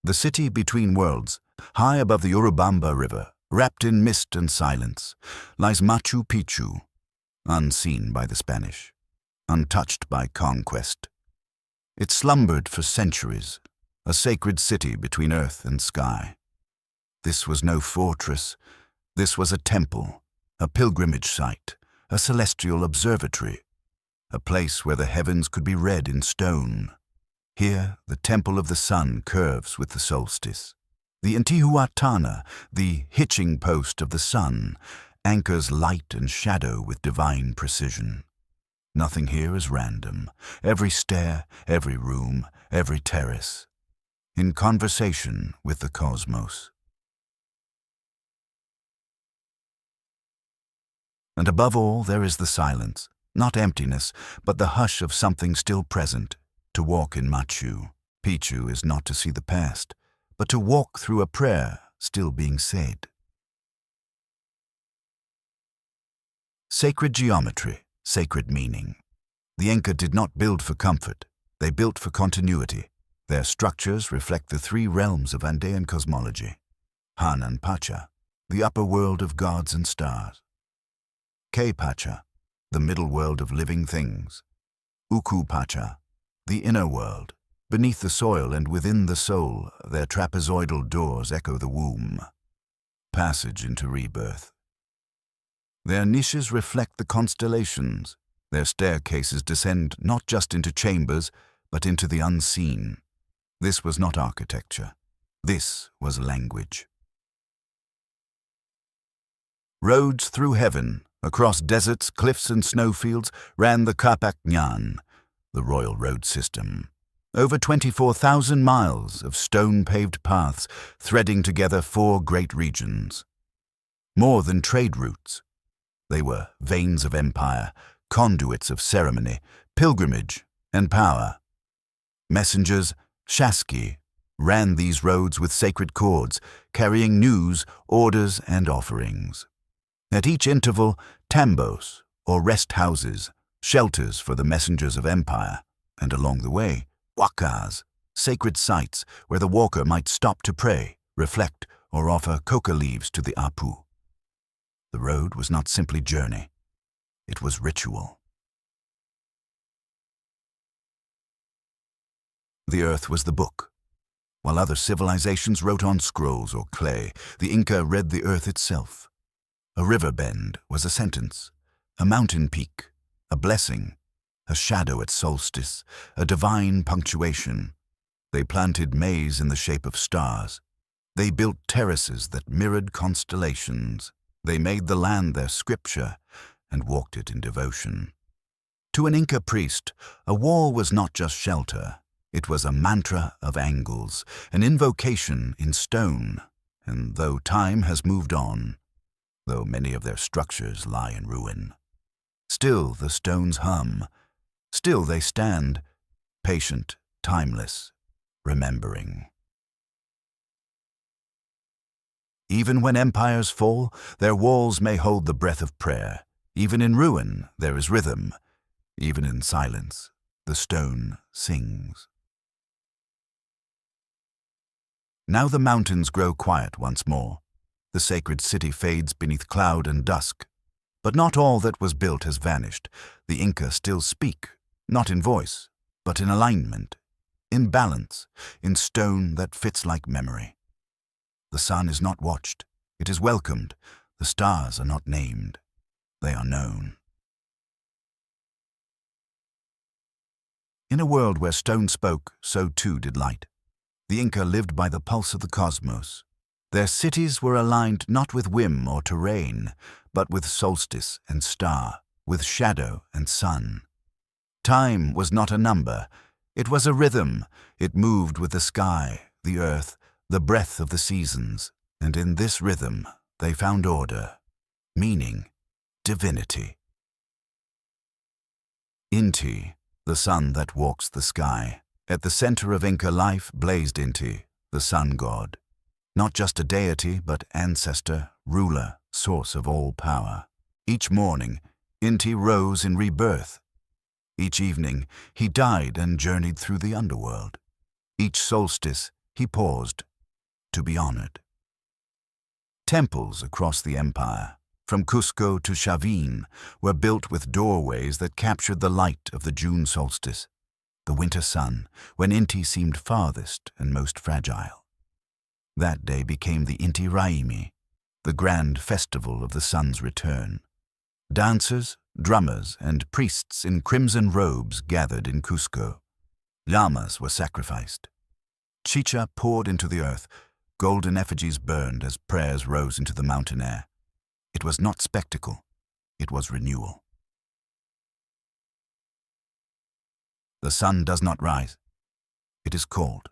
The city between worlds, high above the Urubamba River, wrapped in mist and silence, lies Machu Picchu, unseen by the Spanish, untouched by conquest. It slumbered for centuries, a sacred city between earth and sky. This was no fortress, this was a temple, a pilgrimage site, a celestial observatory, a place where the heavens could be read in stone. Here, the temple of the sun curves with the solstice. The Intihuatana, the hitching post of the sun, anchors light and shadow with divine precision. Nothing here is random. Every stair, every room, every terrace, in conversation with the cosmos. And above all, there is the silence, not emptiness, but the hush of something still present. To walk in Machu Picchu is not to see the past, but to walk through a prayer still being said. Sacred geometry, sacred meaning. The Inca did not build for comfort, they built for continuity. Their structures reflect the three realms of Andean cosmology. Hanan Pacha, the upper world of gods and stars. Ke Pacha, the middle world of living things. Uku Pacha, the inner world. Beneath the soil and within the soul, their trapezoidal doors echo the womb. Passage into rebirth. Their niches reflect the constellations. Their staircases descend not just into chambers, but into the unseen. This was not architecture. This was language. Roads through heaven, across deserts, cliffs, and snowfields, ran the Kapak Nyan, the royal road system. Over 24,000 miles of stone-paved paths threading together 4 great regions. More than trade routes. They were veins of empire, conduits of ceremony, pilgrimage, and power. Messengers, Shaski, ran these roads with sacred cords, carrying news, orders, and offerings. At each interval, tambos, or rest houses, shelters for the messengers of empire, and along the way, wakas, sacred sites where the walker might stop to pray, reflect, or offer coca leaves to the Apu. The road was not simply journey, it was ritual. The earth was the book. While other civilizations wrote on scrolls or clay, the Inca read the earth itself. A river bend was a sentence, a mountain peak, a blessing, a shadow at solstice, a divine punctuation. They planted maize in the shape of stars. They built terraces that mirrored constellations. They made the land their scripture and walked it in devotion. To an Inca priest, a wall was not just shelter. It was a mantra of angles, an invocation in stone. And though time has moved on, though many of their structures lie in ruin, still the stones hum, still they stand, patient, timeless, remembering. Even when empires fall, their walls may hold the breath of prayer. Even in ruin, there is rhythm. Even in silence, the stone sings. Now the mountains grow quiet once more. The sacred city fades beneath cloud and dusk. But not all that was built has vanished. The Inca still speak, not in voice, but in alignment, in balance, in stone that fits like memory. The sun is not watched, it is welcomed. The stars are not named, they are known. In a world where stone spoke, so too did light. The Inca lived by the pulse of the cosmos. Their cities were aligned not with whim or terrain, but with solstice and star, with shadow and sun. Time was not a number. It was a rhythm. It moved with the sky, the earth, the breath of the seasons, and in this rhythm they found order, meaning, divinity. Inti, the sun that walks the sky. At the center of Inca life blazed Inti, the sun god. Not just a deity, but ancestor, ruler, source of all power. Each morning, Inti rose in rebirth. Each evening, he died and journeyed through the underworld. Each solstice, he paused to be honored. Temples across the empire, from Cusco to Chavin, were built with doorways that captured the light of the June solstice, the winter sun, when Inti seemed farthest and most fragile. That day became the Inti Raymi, the grand festival of the sun's return. Dancers, drummers, and priests in crimson robes gathered in Cusco. Llamas were sacrificed. Chicha poured into the earth. Golden effigies burned as prayers rose into the mountain air. It was not spectacle. It was renewal. The sun does not rise. It is called.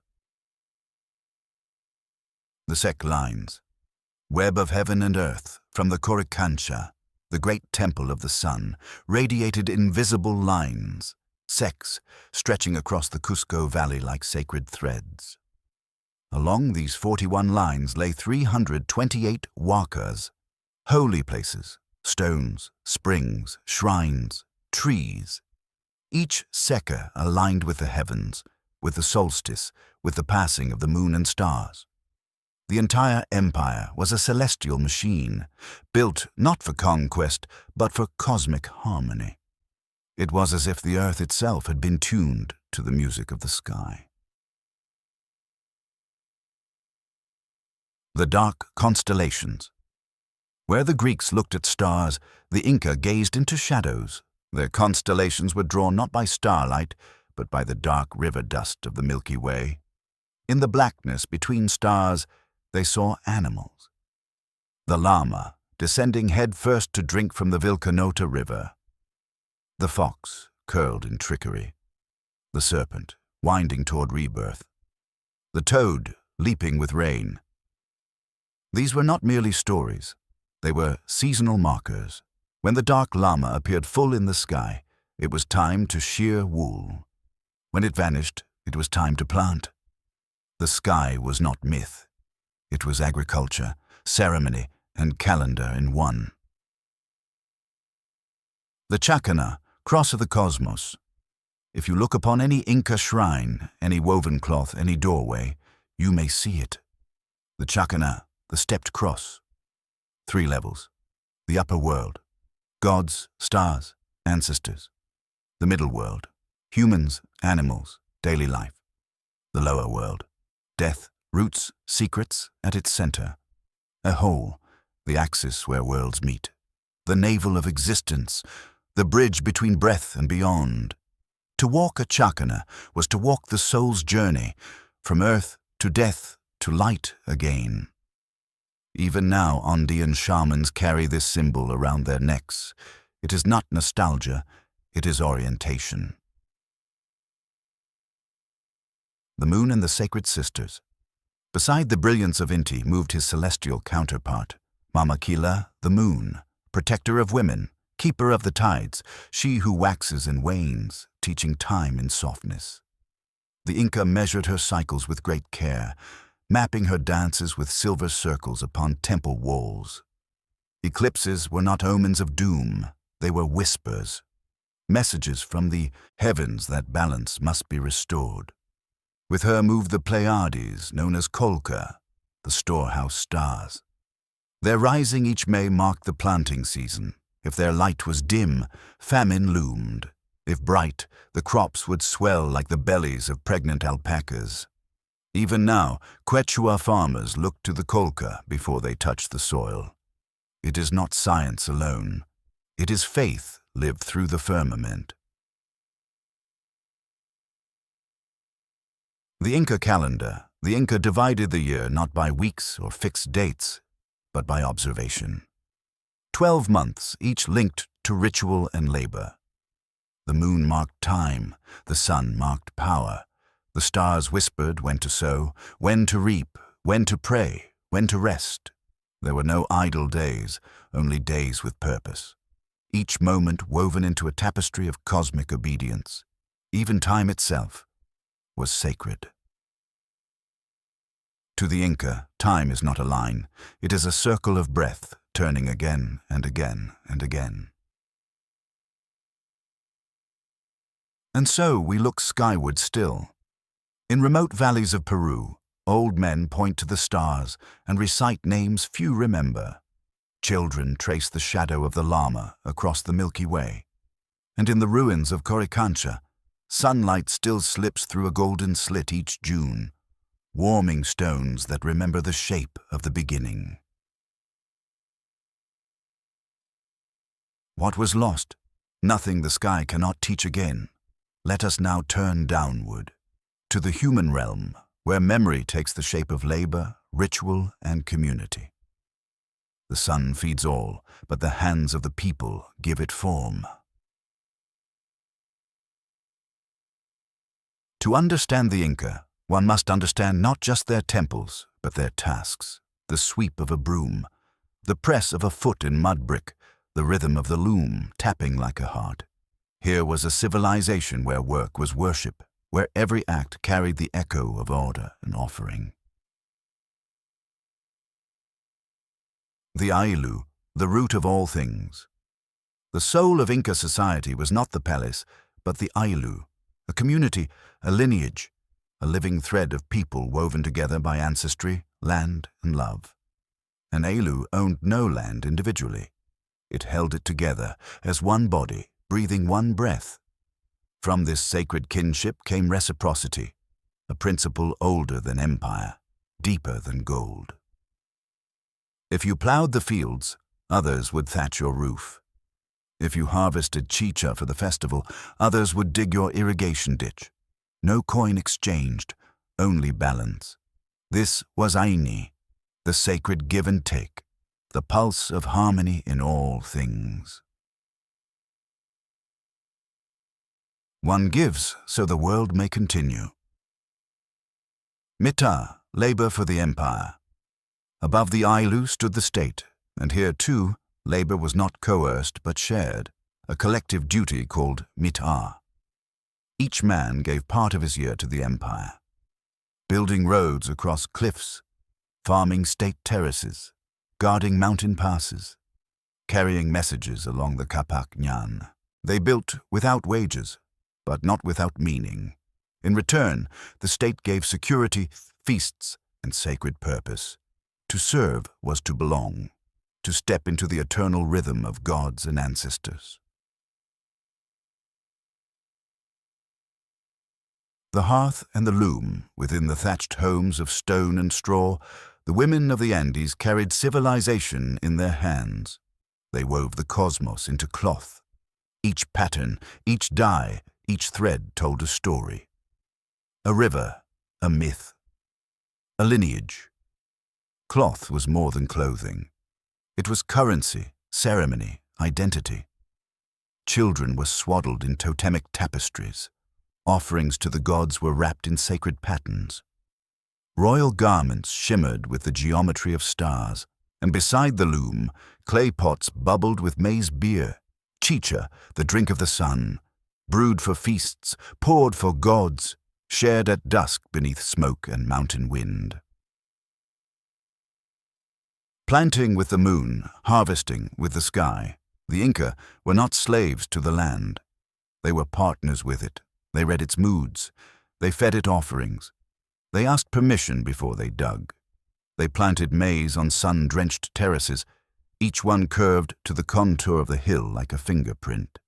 The Sek lines. Web of heaven and earth, from the Coricancha, the great temple of the sun, radiated invisible lines, Seks, stretching across the Cusco Valley like sacred threads. Along these 41 lines lay 328 huacas, holy places, stones, springs, shrines, trees. Each Seka aligned with the heavens, with the solstice, with the passing of the moon and stars. The entire empire was a celestial machine, built not for conquest, but for cosmic harmony. It was as if the earth itself had been tuned to the music of the sky. The dark constellations. Where the Greeks looked at stars, the Inca gazed into shadows. Their constellations were drawn not by starlight, but by the dark river dust of the Milky Way. In the blackness between stars, they saw animals. The llama, descending head first to drink from the Vilcanota River. The fox, curled in trickery. The serpent, winding toward rebirth. The toad, leaping with rain. These were not merely stories. They were seasonal markers. When the dark llama appeared full in the sky, it was time to shear wool. When it vanished, it was time to plant. The sky was not myth. It was agriculture, ceremony, and calendar in one. The Chacana, cross of the cosmos. If you look upon any Inca shrine, any woven cloth, any doorway, you may see it. The Chacana, the stepped cross. 3 levels. The upper world. Gods, stars, ancestors. The middle world. Humans, animals, daily life. The lower world. Death, roots, secrets, at its center. A whole, the axis where worlds meet. The navel of existence, the bridge between breath and beyond. To walk a Chacana was to walk the soul's journey, from earth to death to light again. Even now, Andean shamans carry this symbol around their necks. It is not nostalgia, it is orientation. The moon and the sacred sisters. Beside the brilliance of Inti moved his celestial counterpart, Mamakila, the moon, protector of women, keeper of the tides, she who waxes and wanes, teaching time in softness. The Inca measured her cycles with great care, mapping her dances with silver circles upon temple walls. Eclipses were not omens of doom, they were whispers, messages from the heavens that balance must be restored. With her moved the Pleiades, known as Kolka, the storehouse stars. Their rising each May marked the planting season. If their light was dim, famine loomed. If bright, the crops would swell like the bellies of pregnant alpacas. Even now, Quechua farmers look to the Kolka before they touch the soil. It is not science alone. It is faith lived through the firmament. The Inca calendar. The Inca divided the year not by weeks or fixed dates, but by observation. 12 months, each linked to ritual and labor. The moon marked time, the sun marked power. The stars whispered when to sow, when to reap, when to pray, when to rest. There were no idle days, only days with purpose. Each moment woven into a tapestry of cosmic obedience. Even time itself was sacred. To the Inca, time is not a line. It is a circle of breath, turning again and again and again. And so we look skyward still. In remote valleys of Peru, old men point to the stars and recite names few remember. Children trace the shadow of the llama across the Milky Way. And in the ruins of Coricancha, sunlight still slips through a golden slit each June, warming stones that remember the shape of the beginning. What was lost? Nothing the sky cannot teach again. Let us now turn downward, to the human realm, where memory takes the shape of labor, ritual, and community. The sun feeds all, but the hands of the people give it form. To understand the Inca, one must understand not just their temples, but their tasks, the sweep of a broom, the press of a foot in mud brick, the rhythm of the loom tapping like a heart. Here was a civilization where work was worship, where every act carried the echo of order and offering. The Ailu, the root of all things. The soul of Inca society was not the palace, but the Ailu, a community, a lineage, a living thread of people woven together by ancestry, land, and love. An Ailu owned no land individually. It held it together as one body, breathing one breath. From this sacred kinship came reciprocity, a principle older than empire, deeper than gold. If you plowed the fields, others would thatch your roof. If you harvested chicha for the festival, others would dig your irrigation ditch. No coin exchanged, only balance. This was Aini, the sacred give and take, the pulse of harmony in all things. One gives so the world may continue. Mita, labor for the empire. Above the Ailu stood the state, and here too, labor was not coerced but shared, a collective duty called Mita. Each man gave part of his year to the empire, building roads across cliffs, farming state terraces, guarding mountain passes, carrying messages along the Capac Nyan. They built without wages, but not without meaning. In return, the state gave security, feasts, and sacred purpose. To serve was to belong, to step into the eternal rhythm of gods and ancestors. The hearth and the loom, within the thatched homes of stone and straw, the women of the Andes carried civilization in their hands. They wove the cosmos into cloth. Each pattern, each dye, each thread told a story. A river, a myth, a lineage. Cloth was more than clothing. It was currency, ceremony, identity. Children were swaddled in totemic tapestries. Offerings to the gods were wrapped in sacred patterns. Royal garments shimmered with the geometry of stars, and beside the loom, clay pots bubbled with maize beer, chicha, the drink of the sun, brewed for feasts, poured for gods, shared at dusk beneath smoke and mountain wind. Planting with the moon, harvesting with the sky, the Inca were not slaves to the land. They were partners with it. They read its moods. They fed it offerings. They asked permission before they dug. They planted maize on sun-drenched terraces, each one curved to the contour of the hill like a fingerprint.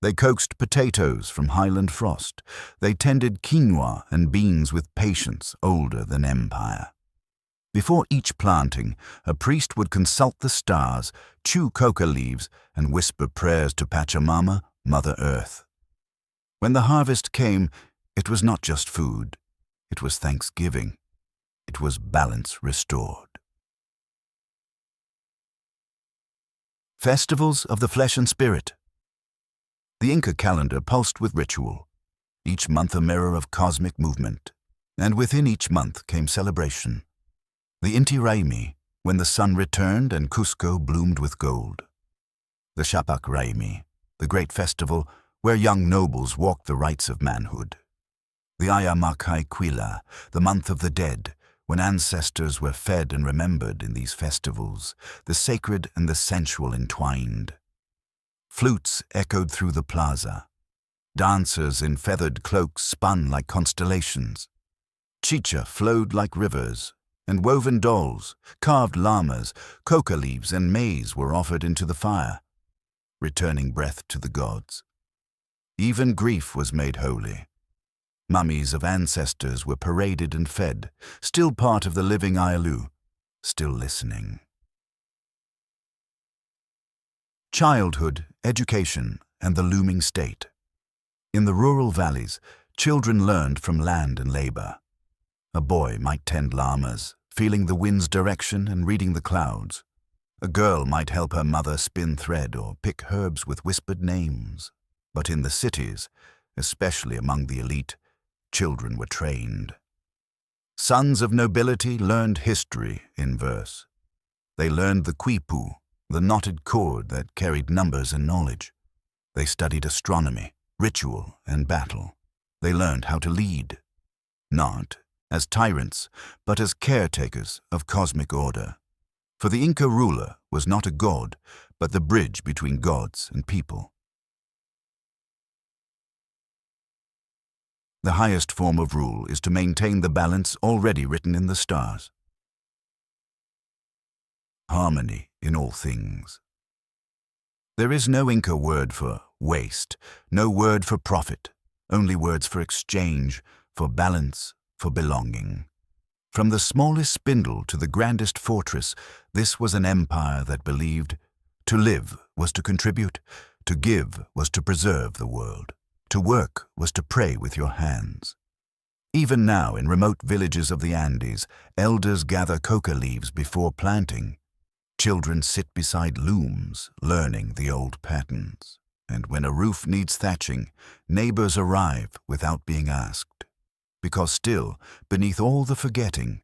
They coaxed potatoes from highland frost. They tended quinoa and beans with patience older than empire. Before each planting, a priest would consult the stars, chew coca leaves, and whisper prayers to Pachamama, Mother Earth. When the harvest came, it was not just food. It was thanksgiving. It was balance restored. Festivals of the flesh and spirit. The Inca calendar pulsed with ritual, each month a mirror of cosmic movement, and within each month came celebration. The Inti Raymi, when the sun returned and Cusco bloomed with gold. The Shapak Raymi, the great festival where young nobles walked the rites of manhood. The Ayamakay Quila, the month of the dead, when ancestors were fed and remembered in these festivals, the sacred and the sensual entwined. Flutes echoed through the plaza. Dancers in feathered cloaks spun like constellations. Chicha flowed like rivers, and woven dolls, carved llamas, coca leaves and maize were offered into the fire, returning breath to the gods. Even grief was made holy. Mummies of ancestors were paraded and fed, still part of the living Ayalu, still listening. Childhood, education, and the looming state. In the rural valleys, children learned from land and labor. A boy might tend llamas, feeling the wind's direction and reading the clouds. A girl might help her mother spin thread or pick herbs with whispered names. But in the cities, especially among the elite, children were trained. Sons of nobility learned history in verse. They learned the quipu, the knotted cord that carried numbers and knowledge. They studied astronomy, ritual, and battle. They learned how to lead, not as tyrants, but as caretakers of cosmic order. For the Inca ruler was not a god, but the bridge between gods and people. The highest form of rule is to maintain the balance already written in the stars. Harmony in all things. There is no Inca word for waste, no word for profit, only words for exchange, for balance, for belonging. From the smallest spindle to the grandest fortress, this was an empire that believed to live was to contribute, to give was to preserve the world. To work was to pray with your hands. Even now, in remote villages of the Andes, elders gather coca leaves before planting. Children sit beside looms, learning the old patterns. And when a roof needs thatching, neighbors arrive without being asked. Because still, beneath all the forgetting,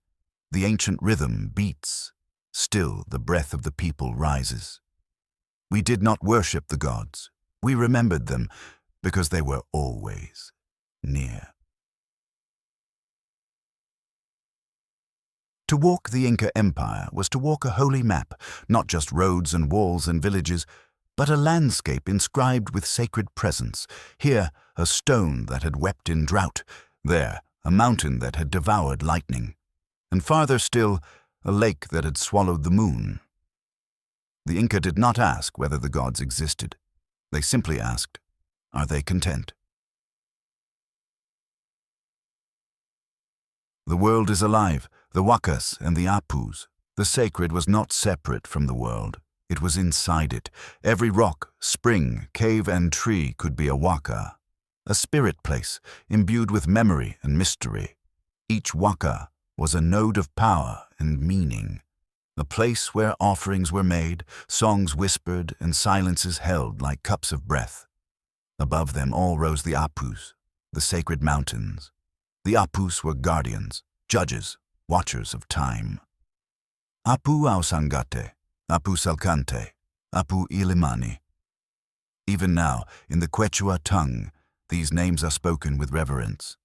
the ancient rhythm beats. Still, the breath of the people rises. We did not worship the gods. We remembered them, because they were always near. To walk the Inca Empire was to walk a holy map, not just roads and walls and villages, but a landscape inscribed with sacred presence. Here, a stone that had wept in drought. There, a mountain that had devoured lightning. And farther still, a lake that had swallowed the moon. The Inca did not ask whether the gods existed. They simply asked, are they content? The world is alive, the wakas and the apus. The sacred was not separate from the world. It was inside it. Every rock, spring, cave, and tree could be a waka, a spirit place imbued with memory and mystery. Each waka was a node of power and meaning, a place where offerings were made, songs whispered, and silences held like cups of breath. Above them all rose the apus, the sacred mountains. The apus were guardians, judges, watchers of time. Apu Ausangate, Apu Salcante, Apu Ilimani. Even now, in the Quechua tongue, these names are spoken with reverence,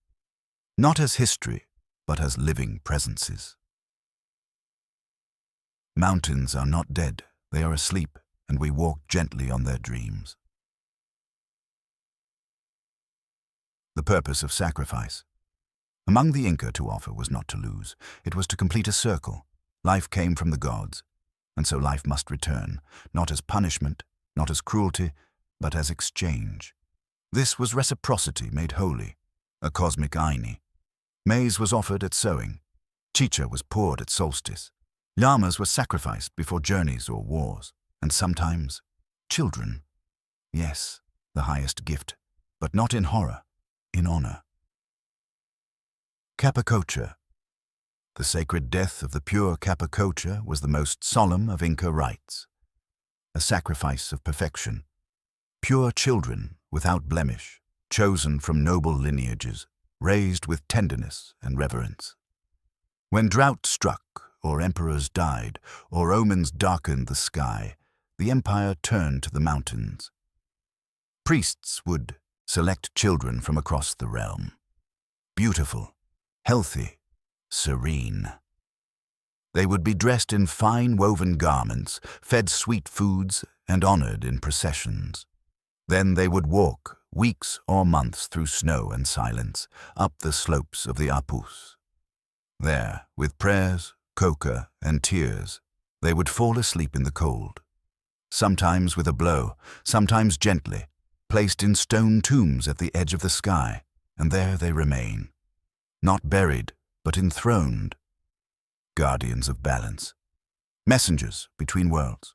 not as history, but as living presences. Mountains are not dead, they are asleep, and we walk gently on their dreams. The purpose of sacrifice. Among the Inca, to offer was not to lose. It was to complete a circle. Life came from the gods, and so life must return, not as punishment, not as cruelty, but as exchange. This was reciprocity made holy, a cosmic aini. Maize was offered at sowing. Chicha was poured at solstice. Llamas were sacrificed before journeys or wars, and sometimes children. Yes, the highest gift, but not in horror, in honor. Capacocha. The sacred death of the pure Capacocha was the most solemn of Inca rites, a sacrifice of perfection. Pure children without blemish, chosen from noble lineages, raised with tenderness and reverence. When drought struck, or emperors died, or omens darkened the sky, the empire turned to the mountains. Priests would select children from across the realm. Beautiful, healthy, serene. They would be dressed in fine woven garments, fed sweet foods, and honored in processions. Then they would walk, weeks or months through snow and silence, up the slopes of the Apus. There, with prayers, coca, and tears, they would fall asleep in the cold. Sometimes with a blow, sometimes gently, placed in stone tombs at the edge of the sky, and there they remain. Not buried, but enthroned. Guardians of balance. Messengers between worlds.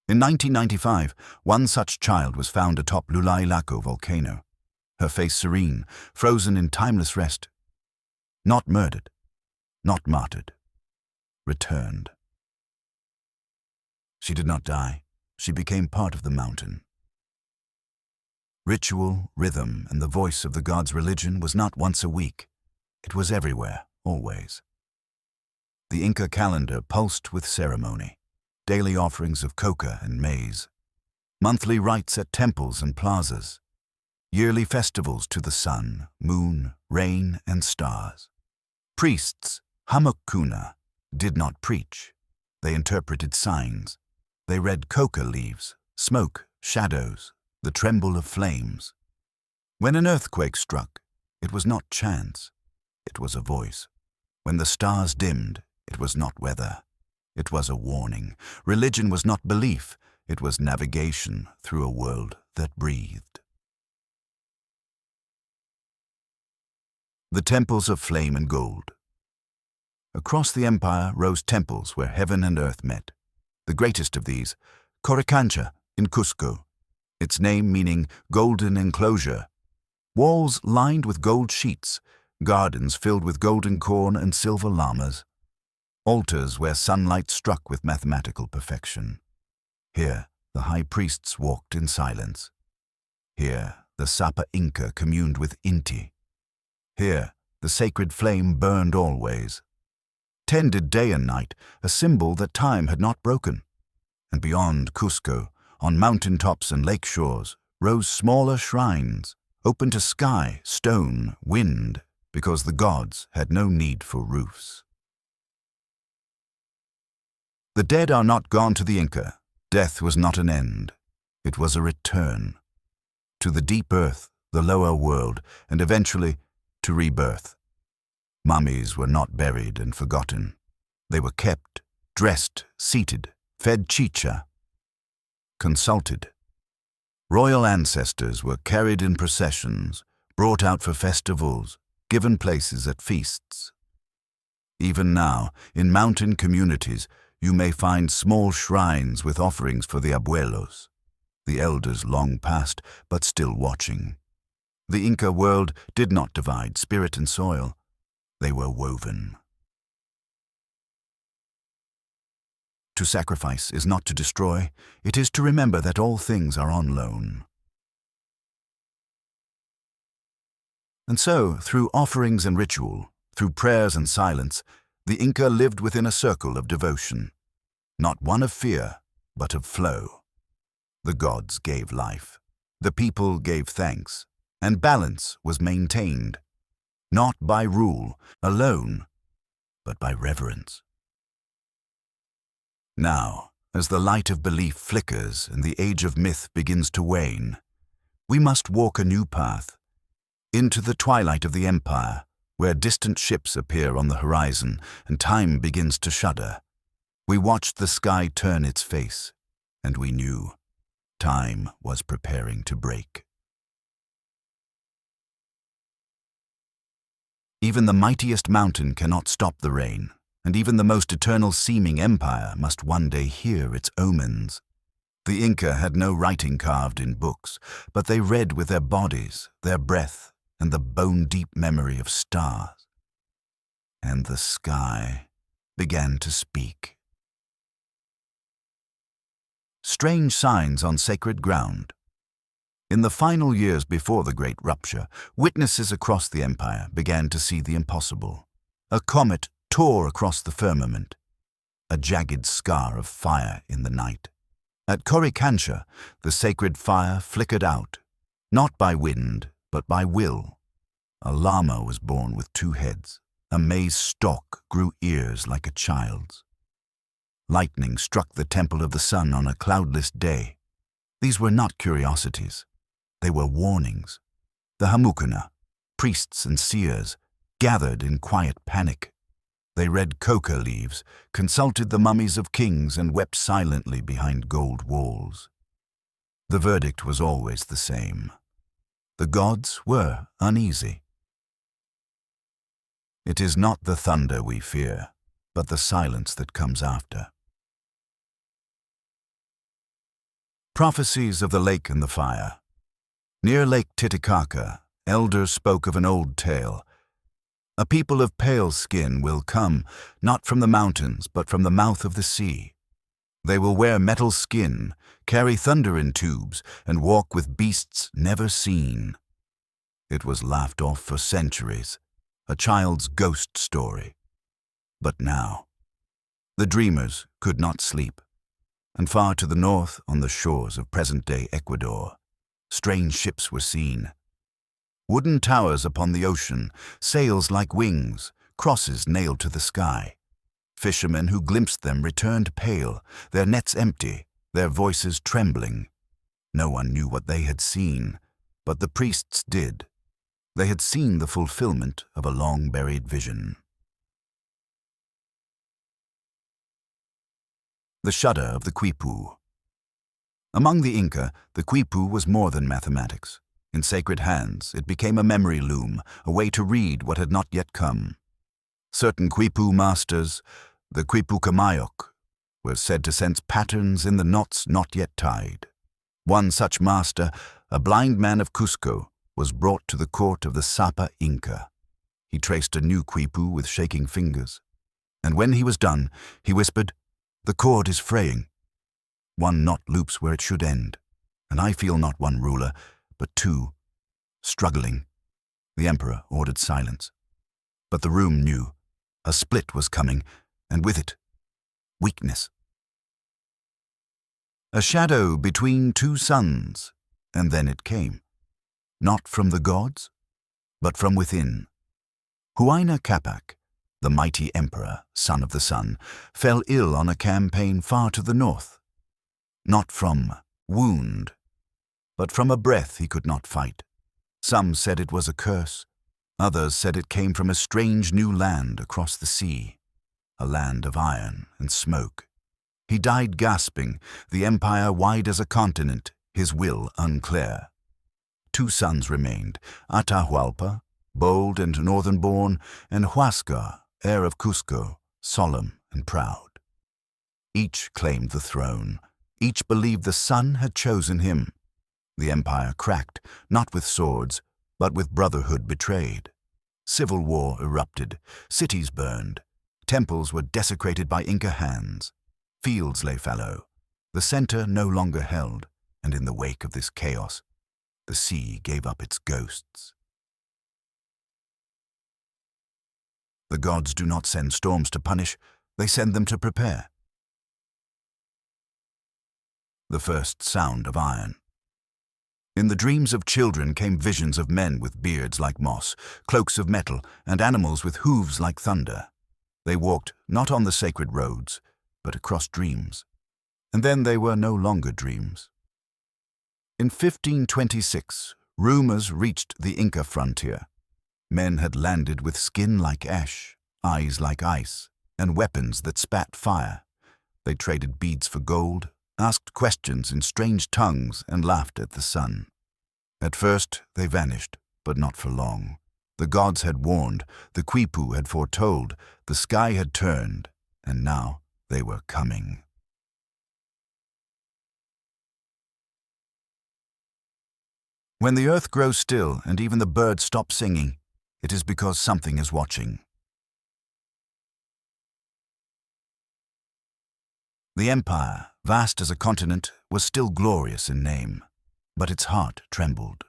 In 1995, one such child was found atop Lulailako volcano, her face serene, frozen in timeless rest. Not murdered, not martyred, returned. She did not die. She became part of the mountain. Ritual, rhythm, and the voice of the gods' religion was not once a week. It was everywhere, always. The Inca calendar pulsed with ceremony, daily offerings of coca and maize, monthly rites at temples and plazas, yearly festivals to the sun, moon, rain, and stars. Priests, Hamakuna, did not preach. They interpreted signs. They read coca leaves, smoke, shadows, the tremble of flames. When an earthquake struck, it was not chance, it was a voice. When the stars dimmed, it was not weather, it was a warning. Religion was not belief, it was navigation through a world that breathed. The temples of flame and gold. Across the empire rose temples where heaven and earth met. The greatest of these, Coricancha in Cusco, its name meaning golden enclosure. Walls lined with gold sheets, gardens filled with golden corn and silver llamas. Altars where sunlight struck with mathematical perfection. Here, the high priests walked in silence. Here, the Sapa Inca communed with Inti. Here, the sacred flame burned always. Tended day and night, a symbol that time had not broken. And beyond Cusco, on mountain tops and lake shores, rose smaller shrines, open to sky, stone, wind, because the gods had no need for roofs. The dead are not gone to the Inca. Death was not an end. It was a return. To the deep earth, the lower world, and eventually to rebirth. Mummies were not buried and forgotten. They were kept, dressed, seated, fed chicha, consulted. Royal ancestors were carried in processions, brought out for festivals, given places at feasts. Even now, in mountain communities, you may find small shrines with offerings for the abuelos, the elders long past but still watching. The Inca world did not divide spirit and soil. They were woven. To sacrifice is not to destroy, it is to remember that all things are on loan. And so, through offerings and ritual, through prayers and silence, the Inca lived within a circle of devotion, not one of fear, but of flow. The gods gave life, the people gave thanks, and balance was maintained, not by rule alone, but by reverence. Now, as the light of belief flickers and the age of myth begins to wane, we must walk a new path, into the twilight of the empire, where distant ships appear on the horizon and time begins to shudder. We watched the sky turn its face, and we knew time was preparing to break. Even the mightiest mountain cannot stop the rain, and even the most eternal-seeming empire must one day hear its omens. The Inca had no writing carved in books, but they read with their bodies, their breath, and the bone-deep memory of stars. And the sky began to speak. Strange signs on sacred ground. In the final years before the Great Rupture, witnesses across the empire began to see the impossible. A comet tore across the firmament, a jagged scar of fire in the night. At Korikansha, the sacred fire flickered out, not by wind, but by will. A llama was born with 2 heads. A maize stalk grew ears like a child's. Lightning struck the temple of the sun on a cloudless day. These were not curiosities. They were warnings. The Hamukuna, priests and seers, gathered in quiet panic. They read coca leaves, consulted the mummies of kings, and wept silently behind gold walls. The verdict was always the same. The gods were uneasy. It is not the thunder we fear, but the silence that comes after. Prophecies of the lake and the fire. Near Lake Titicaca, elders spoke of an old tale. A people of pale skin will come, not from the mountains, but from the mouth of the sea. They will wear metal skin, carry thunder in tubes, and walk with beasts never seen. It was laughed off for centuries, a child's ghost story. But now, the dreamers could not sleep, and far to the north, on the shores of present-day Ecuador, strange ships were seen. Wooden towers upon the ocean, sails like wings, crosses nailed to the sky. Fishermen who glimpsed them returned pale, their nets empty, their voices trembling. No one knew what they had seen, but the priests did. They had seen the fulfillment of a long-buried vision. The shudder of the quipu. Among the Inca, the quipu was more than mathematics. In sacred hands, it became a memory loom, a way to read what had not yet come. Certain quipu masters, the quipu kamayok, were said to sense patterns in the knots not yet tied. One such master, a blind man of Cusco, was brought to the court of the Sapa Inca. He traced a new quipu with shaking fingers, and when he was done, he whispered, "The cord is fraying. One knot loops where it should end, and I feel not one ruler, but 2, struggling." The emperor ordered silence. But the room knew. A split was coming, and with it, weakness. A shadow between 2 suns, and then it came. Not from the gods, but from within. Huayna Capac, the mighty emperor, son of the sun, fell ill on a campaign far to the north. Not from wound, but from a breath he could not fight. Some said it was a curse. Others said it came from a strange new land across the sea, a land of iron and smoke. He died gasping, the empire wide as a continent, his will unclear. 2 sons remained, Atahualpa, bold and northern-born, and Huascar, heir of Cusco, solemn and proud. Each claimed the throne. Each believed the sun had chosen him. The empire cracked, not with swords, but with brotherhood betrayed. Civil war erupted, cities burned, temples were desecrated by Inca hands. Fields lay fallow, the center no longer held, and in the wake of this chaos, the sea gave up its ghosts. The gods do not send storms to punish, they send them to prepare. The first sound of iron. In the dreams of children came visions of men with beards like moss, cloaks of metal, and animals with hooves like thunder. They walked not on the sacred roads, but across dreams. And then they were no longer dreams. In 1526, rumors reached the Inca frontier. Men had landed with skin like ash, eyes like ice, and weapons that spat fire. They traded beads for gold, asked questions in strange tongues, and laughed at the sun. At first, they vanished, but not for long. The gods had warned, the quipu had foretold, the sky had turned, and now they were coming. When the earth grows still and even the birds stop singing, it is because something is watching. The empire, vast as a continent, was still glorious in name. but its heart trembled.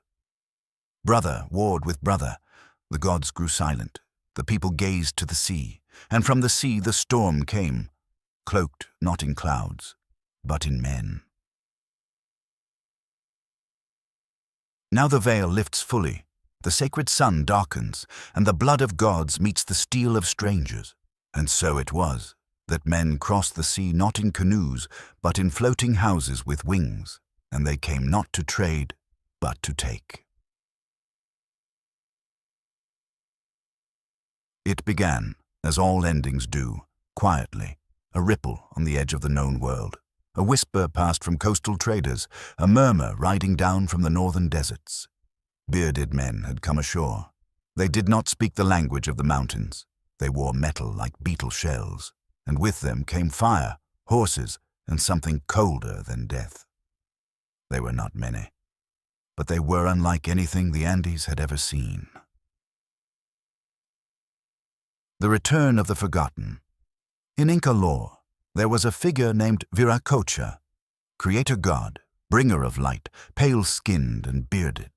Brother warred with brother. The gods grew silent. The people gazed to the sea, and from the sea the storm came, cloaked not in clouds, but in men. Now the veil lifts fully, the sacred sun darkens, and the blood of gods meets the steel of strangers. And so it was that men crossed the sea not in canoes, but in floating houses with wings, and they came not to trade, but to take. It began, as all endings do, quietly, a ripple on the edge of the known world. A whisper passed from coastal traders, a murmur riding down from the northern deserts. Bearded men had come ashore. They did not speak the language of the mountains. They wore metal like beetle shells, and with them came fire, horses, and something colder than death. They were not many, but they were unlike anything the Andes had ever seen. The return of the forgotten. In Inca lore, there was a figure named Viracocha, creator god, bringer of light, pale-skinned and bearded.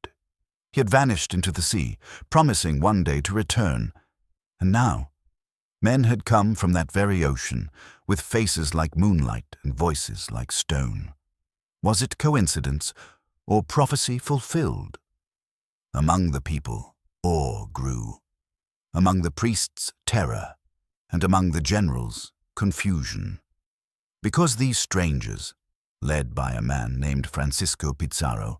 He had vanished into the sea, promising one day to return, and now men had come from that very ocean, with faces like moonlight and voices like stone. Was it coincidence, or prophecy fulfilled? Among the people, awe grew. Among the priests, terror, and among the generals, confusion. Because these strangers, led by a man named Francisco Pizarro,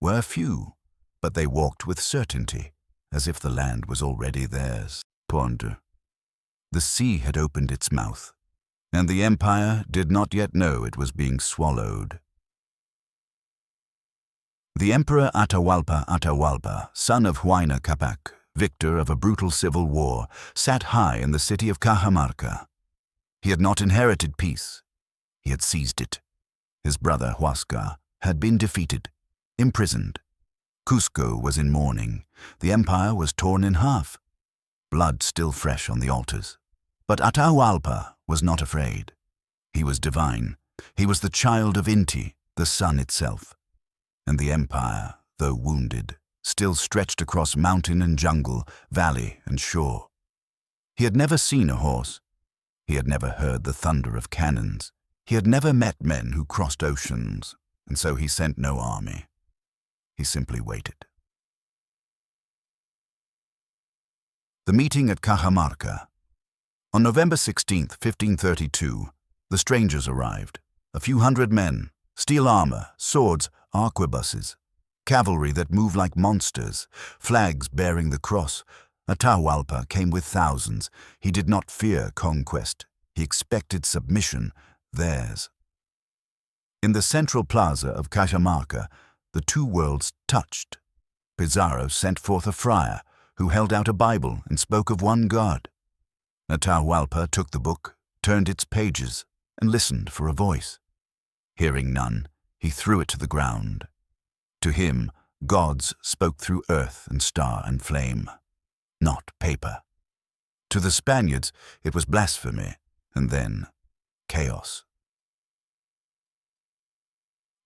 were few, but they walked with certainty, as if the land was already theirs. Ponder. The sea had opened its mouth, and the empire did not yet know it was being swallowed. The Emperor Atahualpa, son of Huayna Capac, victor of a brutal civil war, sat high in the city of Cajamarca. He had not inherited peace. He had seized it. His brother Huascar had been defeated, imprisoned. Cusco was in mourning. The empire was torn in half. Blood still fresh on the altars. But Atahualpa was not afraid. He was divine. He was the child of Inti, the sun itself. And the empire, though wounded, still stretched across mountain and jungle, valley and shore. He had never seen a horse. He had never heard the thunder of cannons. He had never met men who crossed oceans, and so he sent no army. He simply waited. The meeting at Cajamarca. On November 16, 1532, the strangers arrived. A few hundred men, steel armor, swords, arquebuses, cavalry that moved like monsters, flags bearing the cross. Atahualpa came with thousands. He did not fear conquest. He expected submission, theirs. In the central plaza of Cajamarca, the two worlds touched. Pizarro sent forth a friar, who held out a Bible and spoke of one God. Atahualpa took the book, turned its pages, and listened for a voice. Hearing none, he threw it to the ground. To him, gods spoke through earth and star and flame, not paper. To the Spaniards, it was blasphemy, and then chaos.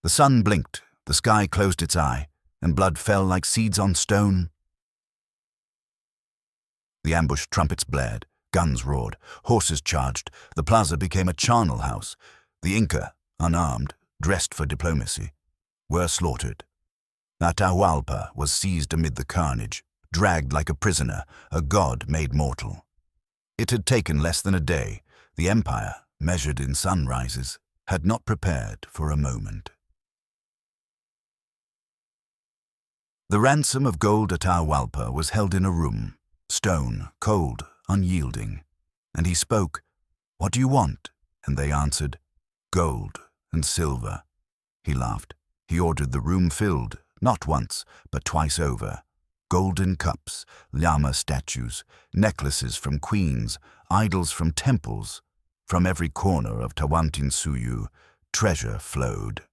The sun blinked, the sky closed its eye, and blood fell like seeds on stone. The ambushed trumpets blared, guns roared, horses charged. The plaza became a charnel house. The Inca, unarmed, dressed for diplomacy, were slaughtered. Atahualpa was seized amid the carnage, dragged like a prisoner, a god made mortal. It had taken less than a day. The empire, measured in sunrises, had not prepared for a moment. The ransom of gold Atahualpa was held in a room, stone, cold, unyielding. And he spoke, "What do you want?" And they answered, "Gold and silver." He laughed. He ordered the room filled, not once, but twice over. Golden cups, llama statues, necklaces from queens, idols from temples. From every corner of Tawantinsuyu, treasure flowed.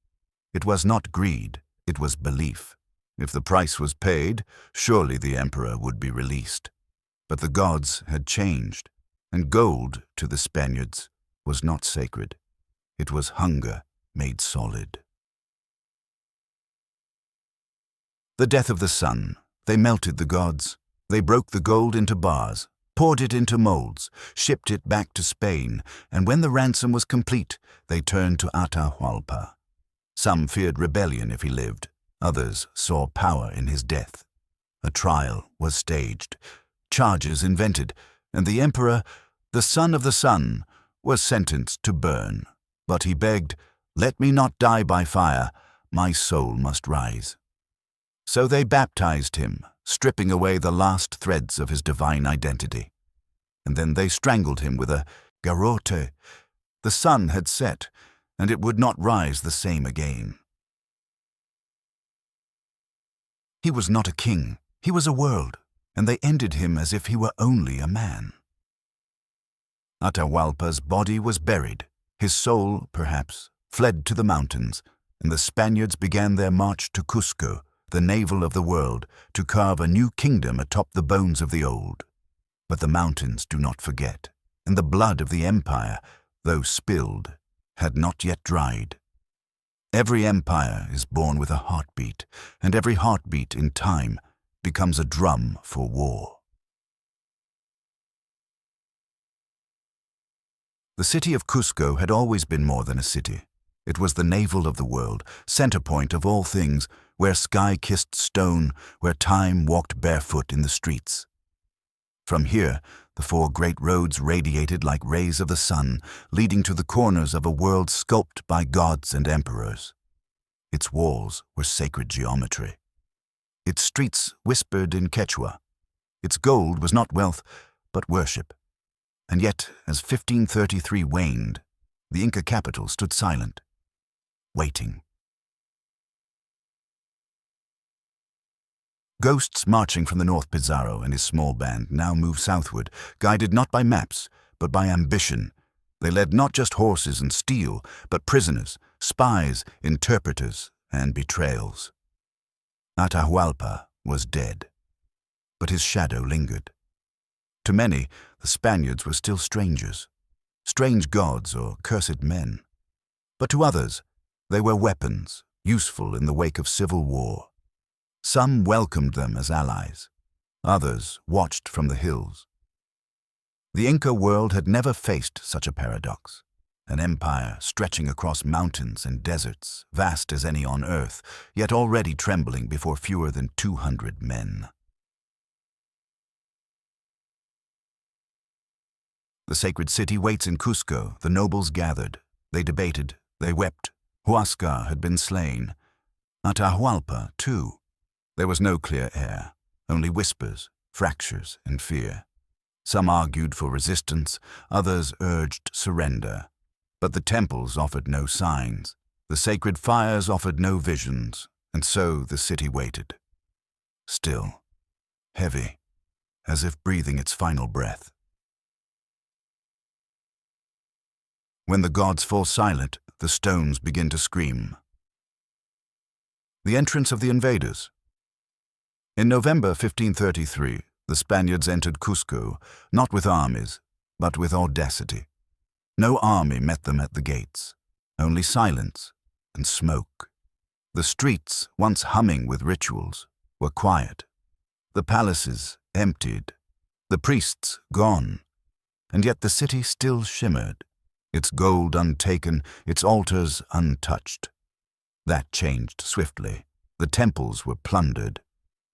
It was not greed, it was belief. If the price was paid, surely the emperor would be released. But the gods had changed, and gold, to the Spaniards, was not sacred. It was hunger made solid. The death of the sun. They melted the gods. They broke the gold into bars, poured it into molds, shipped it back to Spain, and when the ransom was complete, they turned to Atahualpa. Some feared rebellion if he lived. Others saw power in his death. A trial was staged, charges invented, and the emperor, the son of the sun, was sentenced to burn. But he begged, "Let me not die by fire, my soul must rise." So they baptized him, stripping away the last threads of his divine identity. And then they strangled him with a garrote. The sun had set, and it would not rise the same again. He was not a king, he was a world, and they ended him as if he were only a man. Atahualpa's body was buried. His soul, perhaps, fled to the mountains, and the Spaniards began their march to Cusco, the navel of the world, to carve a new kingdom atop the bones of the old. But the mountains do not forget, and the blood of the empire, though spilled, had not yet dried. Every empire is born with a heartbeat, and every heartbeat in time becomes a drum for war. The city of Cusco had always been more than a city. It was the navel of the world, center point of all things, where sky kissed stone, where time walked barefoot in the streets. From here, the four great roads radiated like rays of the sun, leading to the corners of a world sculpted by gods and emperors. Its walls were sacred geometry. Its streets whispered in Quechua. Its gold was not wealth, but worship. And yet, as 1533 waned, the Inca capital stood silent, waiting. Ghosts marching from the North Pizarro and his small band now moved southward, guided not by maps, but by ambition. They led not just horses and steel, but prisoners, spies, interpreters, and betrayals. Atahualpa was dead, but his shadow lingered. To many, the Spaniards were still strangers, strange gods or cursed men. But to others, they were weapons, useful in the wake of civil war. Some welcomed them as allies. Others watched from the hills. The Inca world had never faced such a paradox. An empire stretching across mountains and deserts, vast as any on earth, yet already trembling before fewer than 200 men. The sacred city waits in Cusco. The nobles gathered. They debated. They wept. Huascar had been slain. Atahualpa, too. There was no clear air, only whispers, fractures, and fear. Some argued for resistance, others urged surrender. But the temples offered no signs. The sacred fires offered no visions, and so the city waited. Still, heavy, as if breathing its final breath. When the gods fall silent, the stones begin to scream. The entrance of the invaders. In November 1533, the Spaniards entered Cusco, not with armies, but with audacity. No army met them at the gates, only silence and smoke. The streets, once humming with rituals, were quiet. The palaces emptied, the priests gone, and yet the city still shimmered, its gold untaken, its altars untouched. That changed swiftly. The temples were plundered.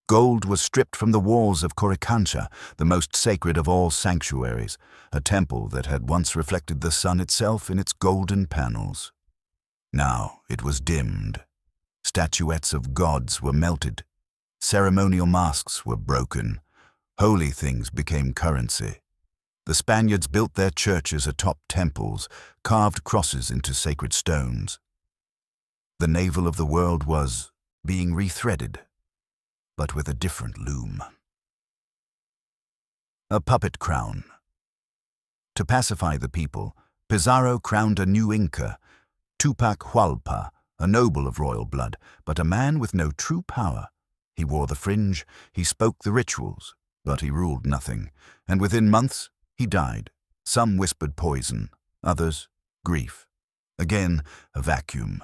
Gold was stripped from the walls of Coricancha, the most sacred of all sanctuaries, a temple that had once reflected the sun itself in its golden panels. Now it was dimmed. Statuettes of gods were melted. Ceremonial masks were broken. Holy things became currency. The Spaniards built their churches atop temples, carved crosses into sacred stones. The navel of the world was being rethreaded, but with a different loom. A puppet crown. To pacify the people, Pizarro crowned a new Inca, Tupac Hualpa, a noble of royal blood, but a man with no true power. He wore the fringe, he spoke the rituals, but he ruled nothing, and within months he died. Some whispered poison, others grief. Again, a vacuum.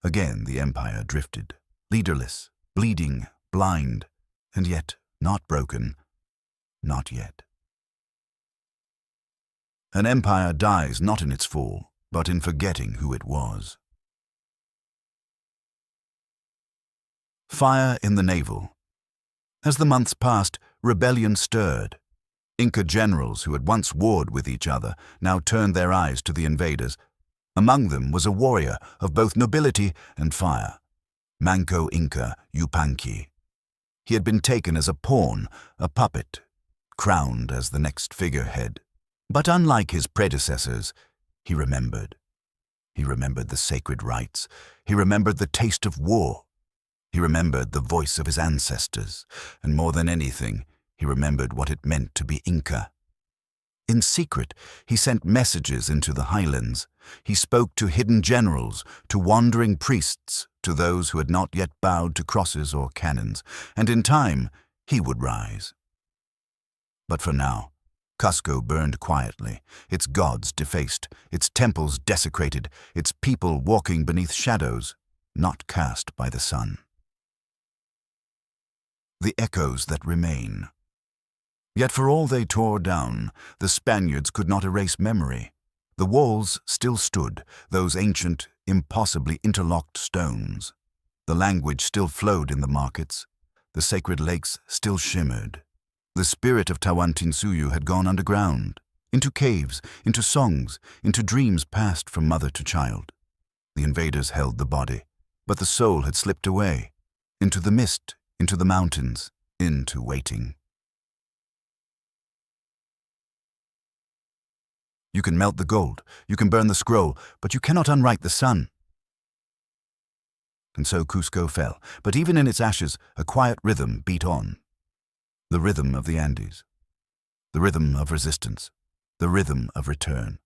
Again the empire drifted, leaderless, bleeding, blind, and yet not broken, not yet. An empire dies not in its fall, but in forgetting who it was. Fire in the navel. As the months passed, rebellion stirred. Inca generals who had once warred with each other now turned their eyes to the invaders. Among them was a warrior of both nobility and fire, Manco Inca Yupanqui. He had been taken as a pawn, a puppet, crowned as the next figurehead. But unlike his predecessors, he remembered. He remembered the sacred rites. He remembered the taste of war. He remembered the voice of his ancestors, and more than anything, he remembered what it meant to be Inca. In secret, he sent messages into the highlands. He spoke to hidden generals, to wandering priests, to those who had not yet bowed to crosses or cannons, and in time, he would rise. But for now, Cusco burned quietly, its gods defaced, its temples desecrated, its people walking beneath shadows, not cast by the sun. The echoes that remain. Yet for all they tore down, the Spaniards could not erase memory. The walls still stood, those ancient, impossibly interlocked stones. The language still flowed in the markets. The sacred lakes still shimmered. The spirit of Tawantinsuyu had gone underground, into caves, into songs, into dreams passed from mother to child. The invaders held the body, but the soul had slipped away, into the mist, into the mountains, into waiting. You can melt the gold, you can burn the scroll, but you cannot unwrite the sun. And so Cusco fell, but even in its ashes, a quiet rhythm beat on. The rhythm of the Andes, the rhythm of resistance, the rhythm of return.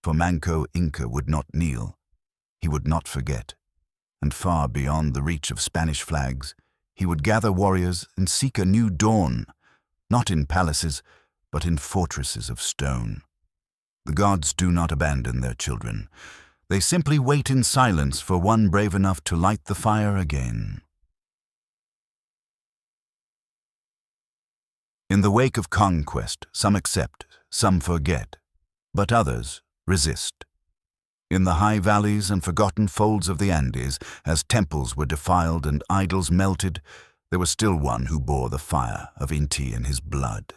For Manco Inca would not kneel, he would not forget, and far beyond the reach of Spanish flags, he would gather warriors and seek a new dawn, not in palaces, but in fortresses of stone. The gods do not abandon their children. They simply wait in silence for one brave enough to light the fire again. In the wake of conquest, some accept, some forget, but others resist. In the high valleys and forgotten folds of the Andes, as temples were defiled and idols melted, there was still one who bore the fire of Inti in his blood.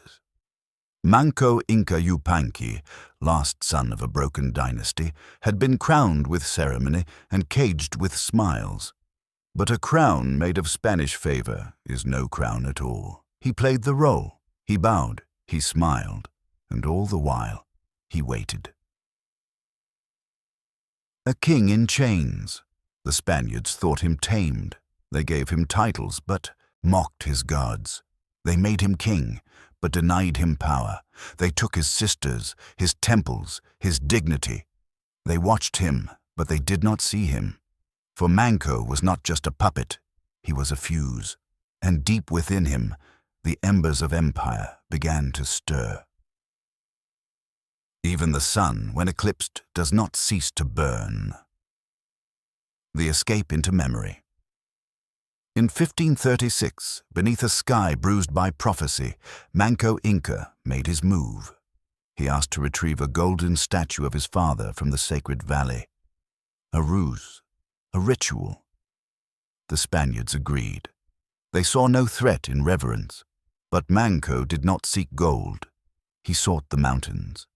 Manco Inca Yupanqui, last son of a broken dynasty, had been crowned with ceremony and caged with smiles. But a crown made of Spanish favor is no crown at all. He played the role. He bowed, he smiled, and all the while, he waited. A king in chains. The Spaniards thought him tamed. They gave him titles, but mocked his gods. They made him king, but denied him power. They took his sisters, his temples, his dignity. They watched him, but they did not see him. For Manco was not just a puppet, he was a fuse. And deep within him, the embers of empire began to stir. Even the sun, when eclipsed, does not cease to burn. The escape into memory. In 1536, beneath a sky bruised by prophecy, Manco Inca made his move. He asked to retrieve a golden statue of his father from the sacred valley. A ruse, a ritual. The Spaniards agreed. They saw no threat in reverence. But Manco did not seek gold. He sought the mountains.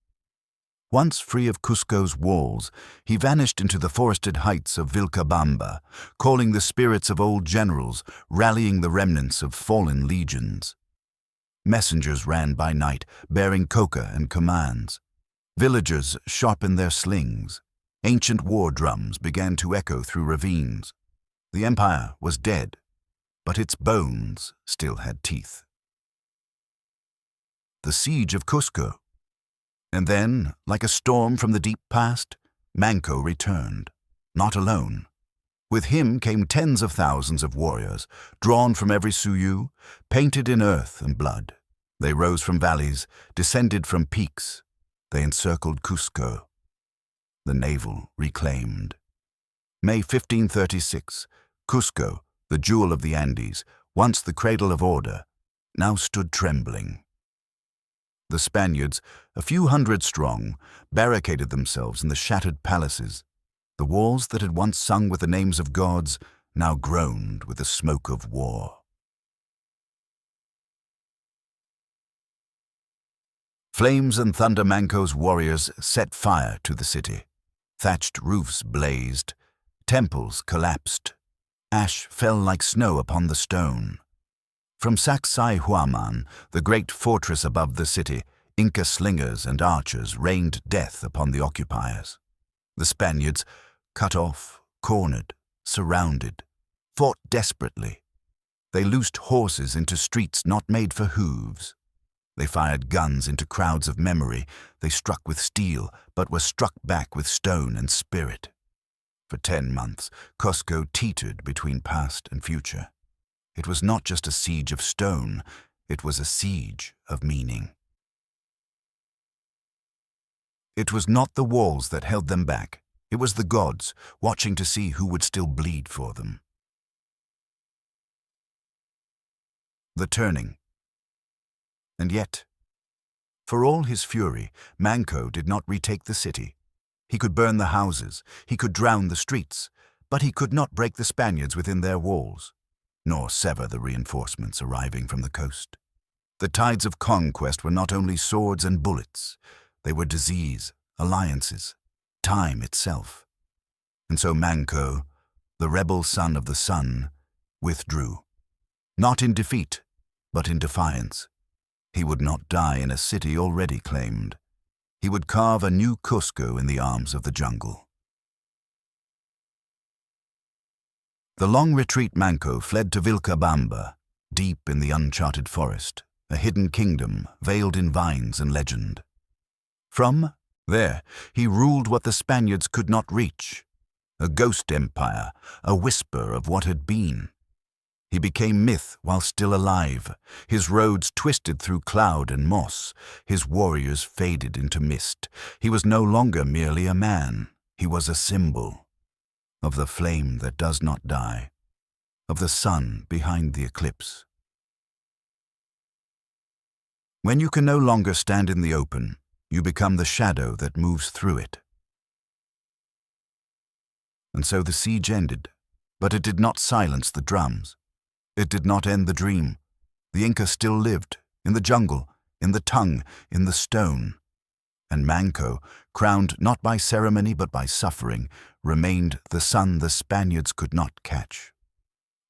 Once free of Cusco's walls, he vanished into the forested heights of Vilcabamba, calling the spirits of old generals, rallying the remnants of fallen legions. Messengers ran by night, bearing coca and commands. Villagers sharpened their slings. Ancient war drums began to echo through ravines. The empire was dead, but its bones still had teeth. The siege of Cusco. And then, like a storm from the deep past, Manco returned, not alone. With him came tens of thousands of warriors, drawn from every Suyu, painted in earth and blood. They rose from valleys, descended from peaks. They encircled Cusco. The navel reclaimed. May 1536, Cusco, the jewel of the Andes, once the cradle of order, now stood trembling. The Spaniards, a few hundred strong, barricaded themselves in the shattered palaces. The walls that had once sung with the names of gods now groaned with the smoke of war. Flames and thunder Manco's warriors set fire to the city. Thatched roofs blazed, temples collapsed. Ash fell like snow upon the stone. From Sacsayhuaman, the great fortress above the city, Inca slingers and archers rained death upon the occupiers. The Spaniards, cut off, cornered, surrounded, fought desperately. They loosed horses into streets not made for hooves. They fired guns into crowds of memory. They struck with steel, but were struck back with stone and spirit. For 10 months, Cusco teetered between past and future. It was not just a siege of stone, it was a siege of meaning. It was not the walls that held them back. It was the gods, watching to see who would still bleed for them. The turning. And yet, for all his fury, Manco did not retake the city. He could burn the houses, he could drown the streets, but he could not break the Spaniards within their walls, nor sever the reinforcements arriving from the coast. The tides of conquest were not only swords and bullets, they were disease, alliances, time itself. And so Manco, the rebel son of the sun, withdrew, not in defeat, but in defiance. He would not die in a city already claimed. He would carve a new Cusco in the arms of the jungle. The long retreat Manco fled to Vilcabamba, deep in the uncharted forest, a hidden kingdom veiled in vines and legend. From there, he ruled what the Spaniards could not reach, a ghost empire, a whisper of what had been. He became myth while still alive. His roads twisted through cloud and moss. His warriors faded into mist. He was no longer merely a man. He was a symbol of the flame that does not die, of the sun behind the eclipse. When you can no longer stand in the open, you become the shadow that moves through it. And so the siege ended, but it did not silence the drums. It did not end the dream. The Inca still lived, in the jungle, in the tongue, in the stone. And Manco, crowned not by ceremony but by suffering, remained the sun the Spaniards could not catch.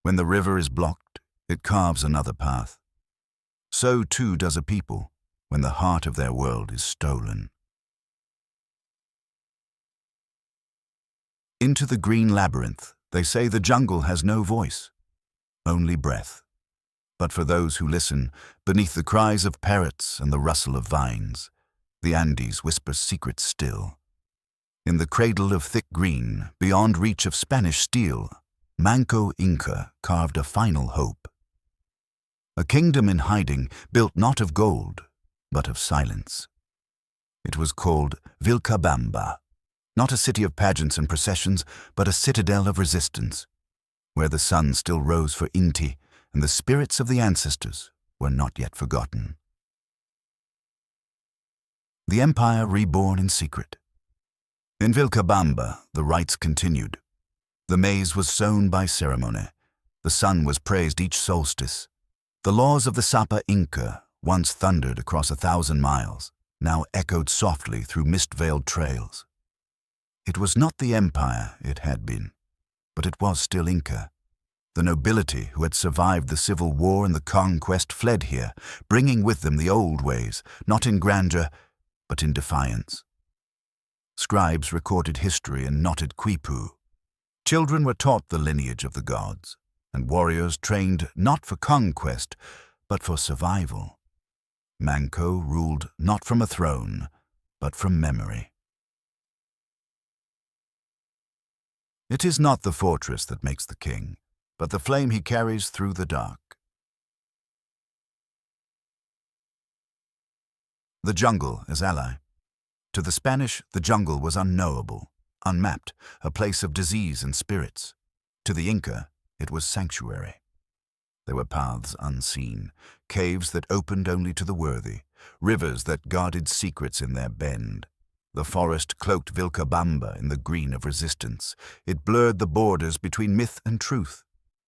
When the river is blocked, it carves another path. So too does a people, when the heart of their world is stolen. Into the green labyrinth, they say the jungle has no voice, only breath. But for those who listen, beneath the cries of parrots and the rustle of vines, the Andes whispers secrets still. In the cradle of thick green, beyond reach of Spanish steel, Manco Inca carved a final hope. A kingdom in hiding, built not of gold, but of silence. It was called Vilcabamba, not a city of pageants and processions, but a citadel of resistance, where the sun still rose for Inti and the spirits of the ancestors were not yet forgotten. The empire reborn in secret. In Vilcabamba, the rites continued. The maize was sown by ceremony. The sun was praised each solstice. The laws of the Sapa Inca, once thundered across 1,000 miles, now echoed softly through mist-veiled trails. It was not the empire it had been, but it was still Inca. The nobility who had survived the civil war and the conquest fled here, bringing with them the old ways, not in grandeur, but in defiance. Scribes recorded history and knotted quipu. Children were taught the lineage of the gods, and warriors trained not for conquest, but for survival. Manco ruled not from a throne, but from memory. It is not the fortress that makes the king, but the flame he carries through the dark. The jungle as ally. To the Spanish, the jungle was unknowable, unmapped, a place of disease and spirits. To the Inca, it was sanctuary. There were paths unseen, caves that opened only to the worthy, rivers that guarded secrets in their bend. The forest cloaked Vilcabamba in the green of resistance. It blurred the borders between myth and truth.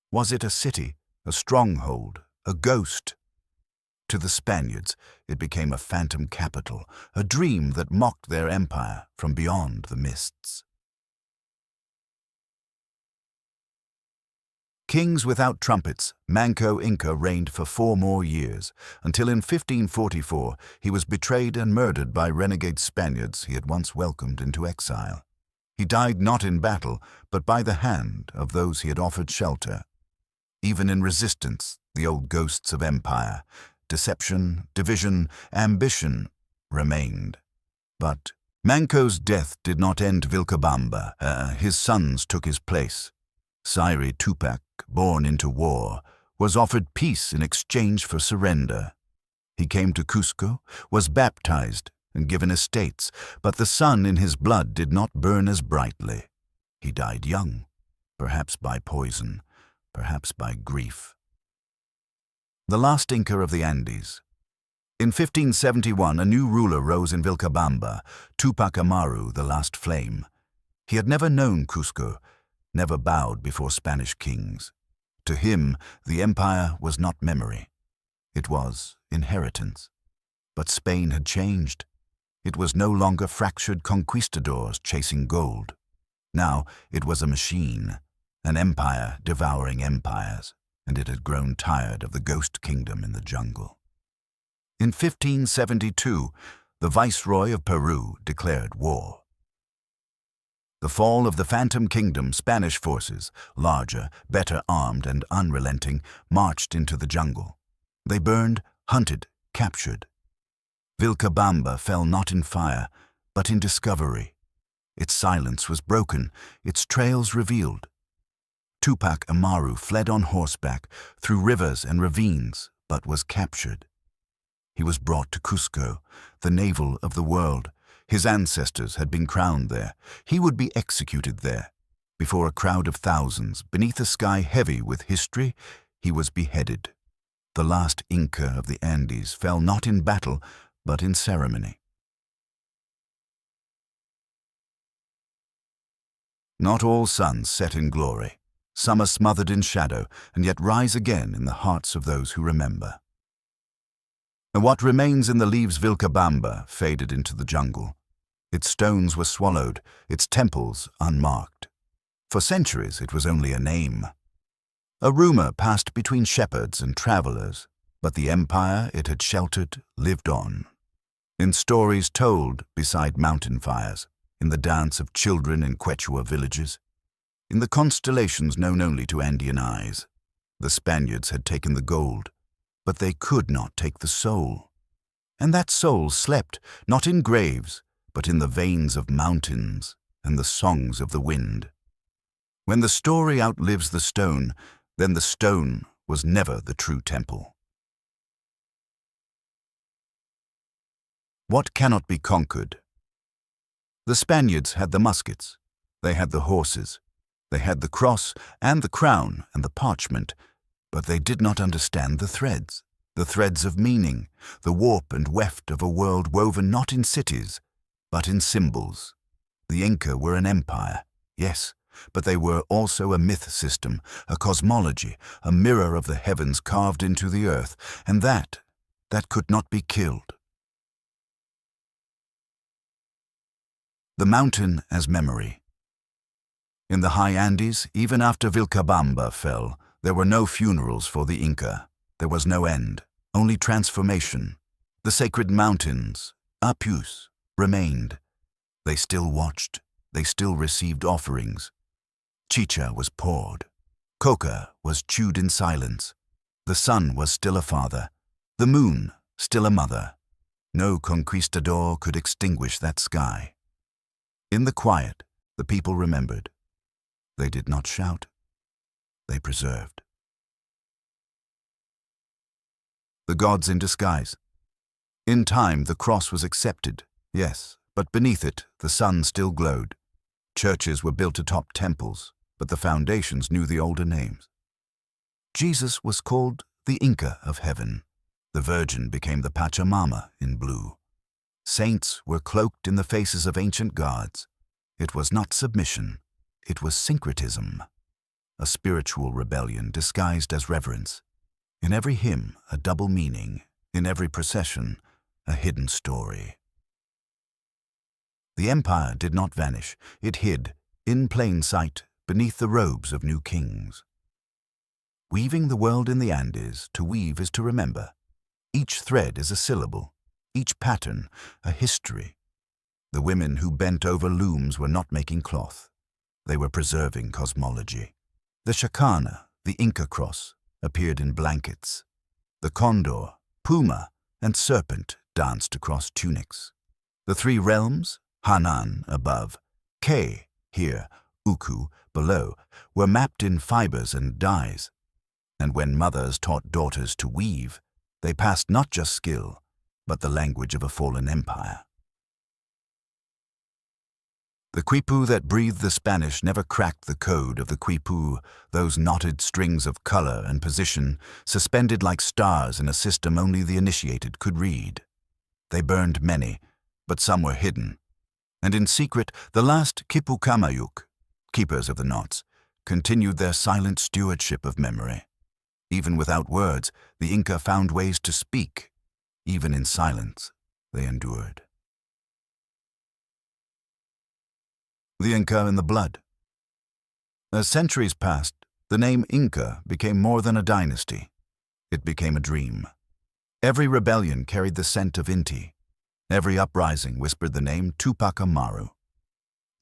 Was it a city, a stronghold, a ghost? To the Spaniards, it became a phantom capital, a dream that mocked their empire from beyond the mists. Kings without trumpets, Manco Inca reigned for 4 more years, until in 1544 he was betrayed and murdered by renegade Spaniards he had once welcomed into exile. He died not in battle, but by the hand of those he had offered shelter. Even in resistance, the old ghosts of empire, deception, division, ambition, remained. But Manco's death did not end Vilcabamba. His sons took his place. Sayri Tupac, born into war, was offered peace in exchange for surrender. He came to Cusco, was baptized, and given estates, but the sun in his blood did not burn as brightly. He died young, perhaps by poison, perhaps by grief. The last Inca of the Andes. In 1571, a new ruler rose in Vilcabamba, Tupac Amaru, the last flame. He had never known Cusco, never bowed before Spanish kings. To him, the empire was not memory. It was inheritance. But Spain had changed. It was no longer fractured conquistadors chasing gold. Now it was a machine, an empire devouring empires, and it had grown tired of the ghost kingdom in the jungle. In 1572, the Viceroy of Peru declared war. The fall of the Phantom Kingdom, Spanish forces, larger, better armed and unrelenting, marched into the jungle. They burned, hunted, captured. Vilcabamba fell not in fire, but in discovery. Its silence was broken, its trails revealed. Tupac Amaru fled on horseback, through rivers and ravines, but was captured. He was brought to Cusco, the navel of the world. His ancestors had been crowned there. He would be executed there. Before a crowd of thousands, beneath a sky heavy with history, he was beheaded. The last Inca of the Andes fell not in battle, but in ceremony. Not all suns set in glory. Some are smothered in shadow, and yet rise again in the hearts of those who remember. And what remains in the leaves Vilcabamba faded into the jungle. Its stones were swallowed, its temples unmarked. For centuries it was only a name. A rumor passed between shepherds and travelers, but the empire it had sheltered lived on. In stories told beside mountain fires, in the dance of children in Quechua villages, in the constellations known only to Andean eyes. The Spaniards had taken the gold, but they could not take the soul. And that soul slept, not in graves, but in the veins of mountains and the songs of the wind. When the story outlives the stone, then the stone was never the true temple. What cannot be conquered? The Spaniards had the muskets, they had the horses, they had the cross and the crown and the parchment, but they did not understand the threads of meaning, the warp and weft of a world woven not in cities, but in symbols. The Inca were an empire, yes, but they were also a myth system, a cosmology, a mirror of the heavens carved into the earth, and that could not be killed. The mountain as memory. In the high Andes, even after Vilcabamba fell, there were no funerals for the Inca. There was no end, only transformation. The sacred mountains, Apus, remained. They still watched. They still received offerings. Chicha was poured. Coca was chewed in silence. The sun was still a father. The moon still a mother. No conquistador could extinguish that sky. In the quiet, the people remembered. They did not shout. They preserved. The gods in disguise. In time, the cross was accepted, yes, but beneath it, the sun still glowed. Churches were built atop temples, but the foundations knew the older names. Jesus was called the Inca of heaven. The Virgin became the Pachamama in blue. Saints were cloaked in the faces of ancient gods. It was not submission, it was syncretism, a spiritual rebellion disguised as reverence. In every hymn, a double meaning. In every procession, a hidden story. The empire did not vanish. It hid, in plain sight, beneath the robes of new kings. Weaving the world in the Andes, to weave is to remember. Each thread is a syllable, each pattern a history. The women who bent over looms were not making cloth. They were preserving cosmology. The chacana, the Inca cross, appeared in blankets. The condor, puma, and serpent danced across tunics. The three realms, Hanan above, Ke here, Uku below, were mapped in fibers and dyes. And when mothers taught daughters to weave, they passed not just skill, but the language of a fallen empire. The quipu that breathed the Spanish never cracked the code of the quipu, those knotted strings of color and position, suspended like stars in a system only the initiated could read. They burned many, but some were hidden. And in secret, the last Kipu Kamayuk, keepers of the knots, continued their silent stewardship of memory. Even without words, the Inca found ways to speak. Even in silence, they endured. The Inca in the blood. As centuries passed, the name Inca became more than a dynasty. It became a dream. Every rebellion carried the scent of Inti. Every uprising whispered the name Tupac Amaru.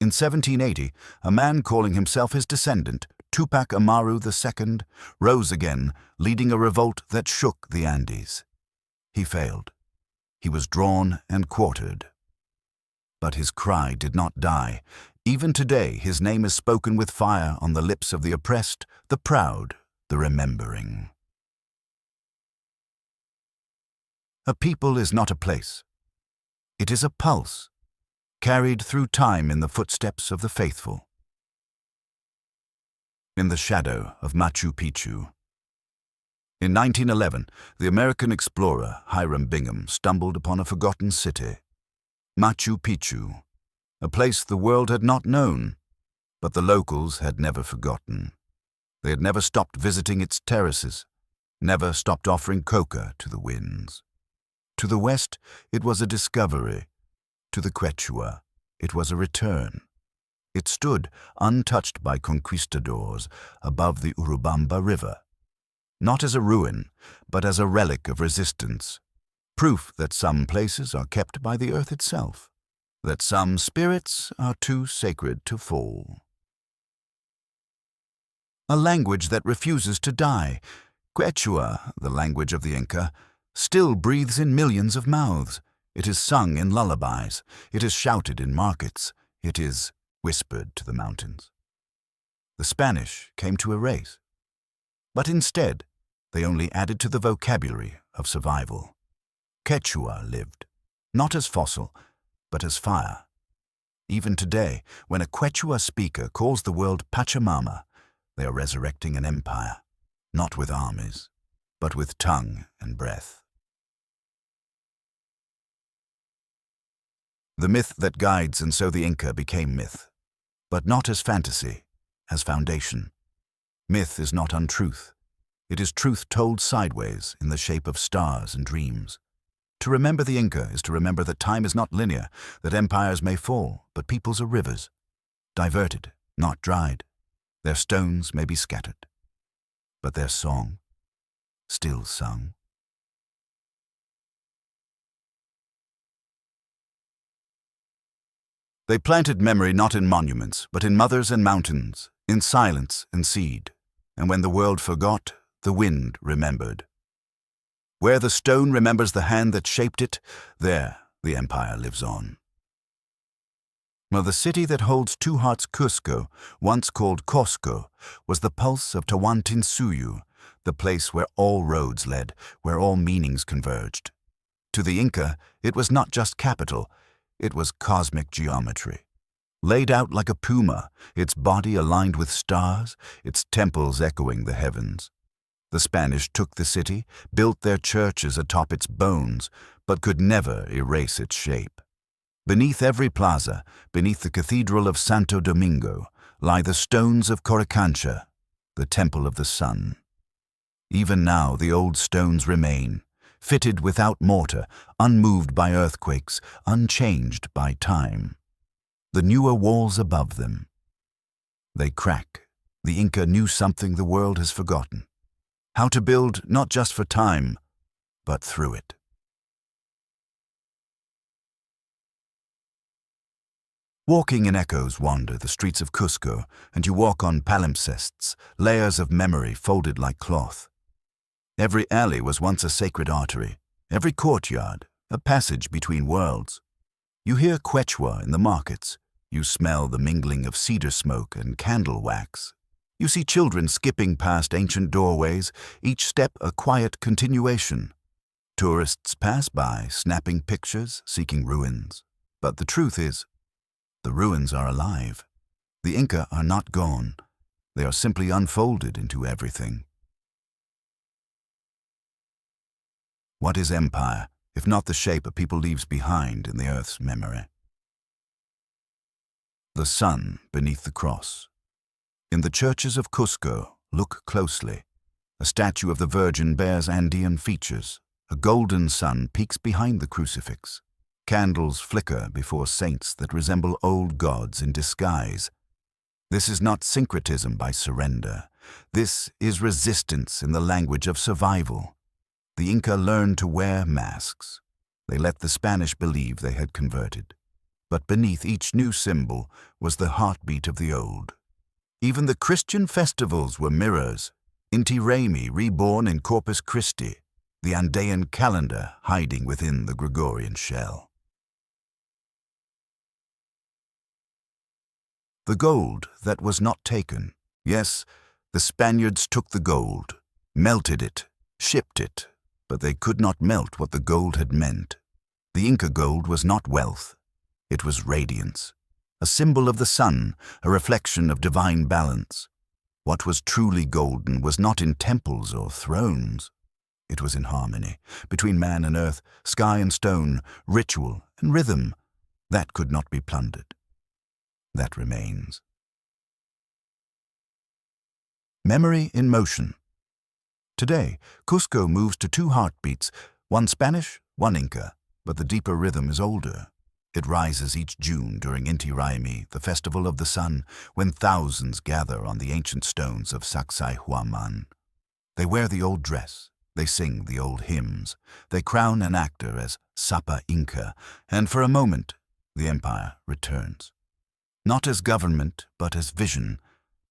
In 1780, a man calling himself his descendant, Tupac Amaru II, rose again, leading a revolt that shook the Andes. He failed. He was drawn and quartered. But his cry did not die. Even today, his name is spoken with fire on the lips of the oppressed, the proud, the remembering. A people is not a place. It is a pulse, carried through time in the footsteps of the faithful. In the shadow of Machu Picchu. In 1911, the American explorer Hiram Bingham stumbled upon a forgotten city, Machu Picchu, a place the world had not known, but the locals had never forgotten. They had never stopped visiting its terraces, never stopped offering coca to the winds. To the west, it was a discovery. To the Quechua, it was a return. It stood, untouched by conquistadors, above the Urubamba River. Not as a ruin, but as a relic of resistance. Proof that some places are kept by the earth itself. That some spirits are too sacred to fall. A language that refuses to die. Quechua, the language of the Inca, still breathes in millions of mouths. It is sung in lullabies. It is shouted in markets. It is whispered to the mountains. The Spanish came to erase. But instead, they only added to the vocabulary of survival. Quechua lived, not as fossil, but as fire. Even today, when a Quechua speaker calls the world Pachamama, they are resurrecting an empire, not with armies, but with tongue and breath. The myth that guides and so the Inca became myth, but not as fantasy, as foundation. Myth is not untruth. It is truth told sideways in the shape of stars and dreams. To remember the Inca is to remember that time is not linear, that empires may fall, but peoples are rivers, diverted, not dried. Their stones may be scattered, but their song still sung. They planted memory not in monuments, but in mothers and mountains, in silence and seed. And when the world forgot, the wind remembered. Where the stone remembers the hand that shaped it, there the empire lives on. Well, the city that holds two hearts, Cusco, once called Cosco, was the pulse of Tawantinsuyu, the place where all roads led, where all meanings converged. To the Inca, it was not just capital, it was cosmic geometry. Laid out like a puma, its body aligned with stars, its temples echoing the heavens. The Spanish took the city, built their churches atop its bones, but could never erase its shape. Beneath every plaza, beneath the Cathedral of Santo Domingo, lie the stones of Coricancha, the Temple of the Sun. Even now the old stones remain, fitted without mortar, unmoved by earthquakes, unchanged by time. The newer walls above them. They crack. The Inca knew something the world has forgotten. How to build not just for time, but through it. Walking in echoes wander the streets of Cusco, and you walk on palimpsests, layers of memory folded like cloth. Every alley was once a sacred artery, every courtyard a passage between worlds. You hear Quechua in the markets, you smell the mingling of cedar smoke and candle wax. You see children skipping past ancient doorways, each step a quiet continuation. Tourists pass by, snapping pictures, seeking ruins. But the truth is, the ruins are alive. The Inca are not gone. They are simply unfolded into everything. What is empire, if not the shape a people leaves behind in the earth's memory? The sun beneath the cross. In the churches of Cusco, look closely. A statue of the Virgin bears Andean features. A golden sun peeks behind the crucifix. Candles flicker before saints that resemble old gods in disguise. This is not syncretism by surrender. This is resistance in the language of survival. The Inca learned to wear masks. They let the Spanish believe they had converted. But beneath each new symbol was the heartbeat of the old. Even the Christian festivals were mirrors. Inti Raymi reborn in Corpus Christi, the Andean calendar hiding within the Gregorian shell. The gold that was not taken. Yes, the Spaniards took the gold, melted it, shipped it, but they could not melt what the gold had meant. The Inca gold was not wealth. It was radiance, a symbol of the sun, a reflection of divine balance. What was truly golden was not in temples or thrones. It was in harmony, between man and earth, sky and stone, ritual and rhythm. That could not be plundered. That remains. Memory in motion. Today, Cusco moves to two heartbeats, one Spanish, one Inca, but the deeper rhythm is older. It rises each June during Inti Raymi, the festival of the sun, when thousands gather on the ancient stones of Sacsayhuaman. They wear the old dress, they sing the old hymns, they crown an actor as Sapa Inca, and for a moment, the empire returns. Not as government, but as vision,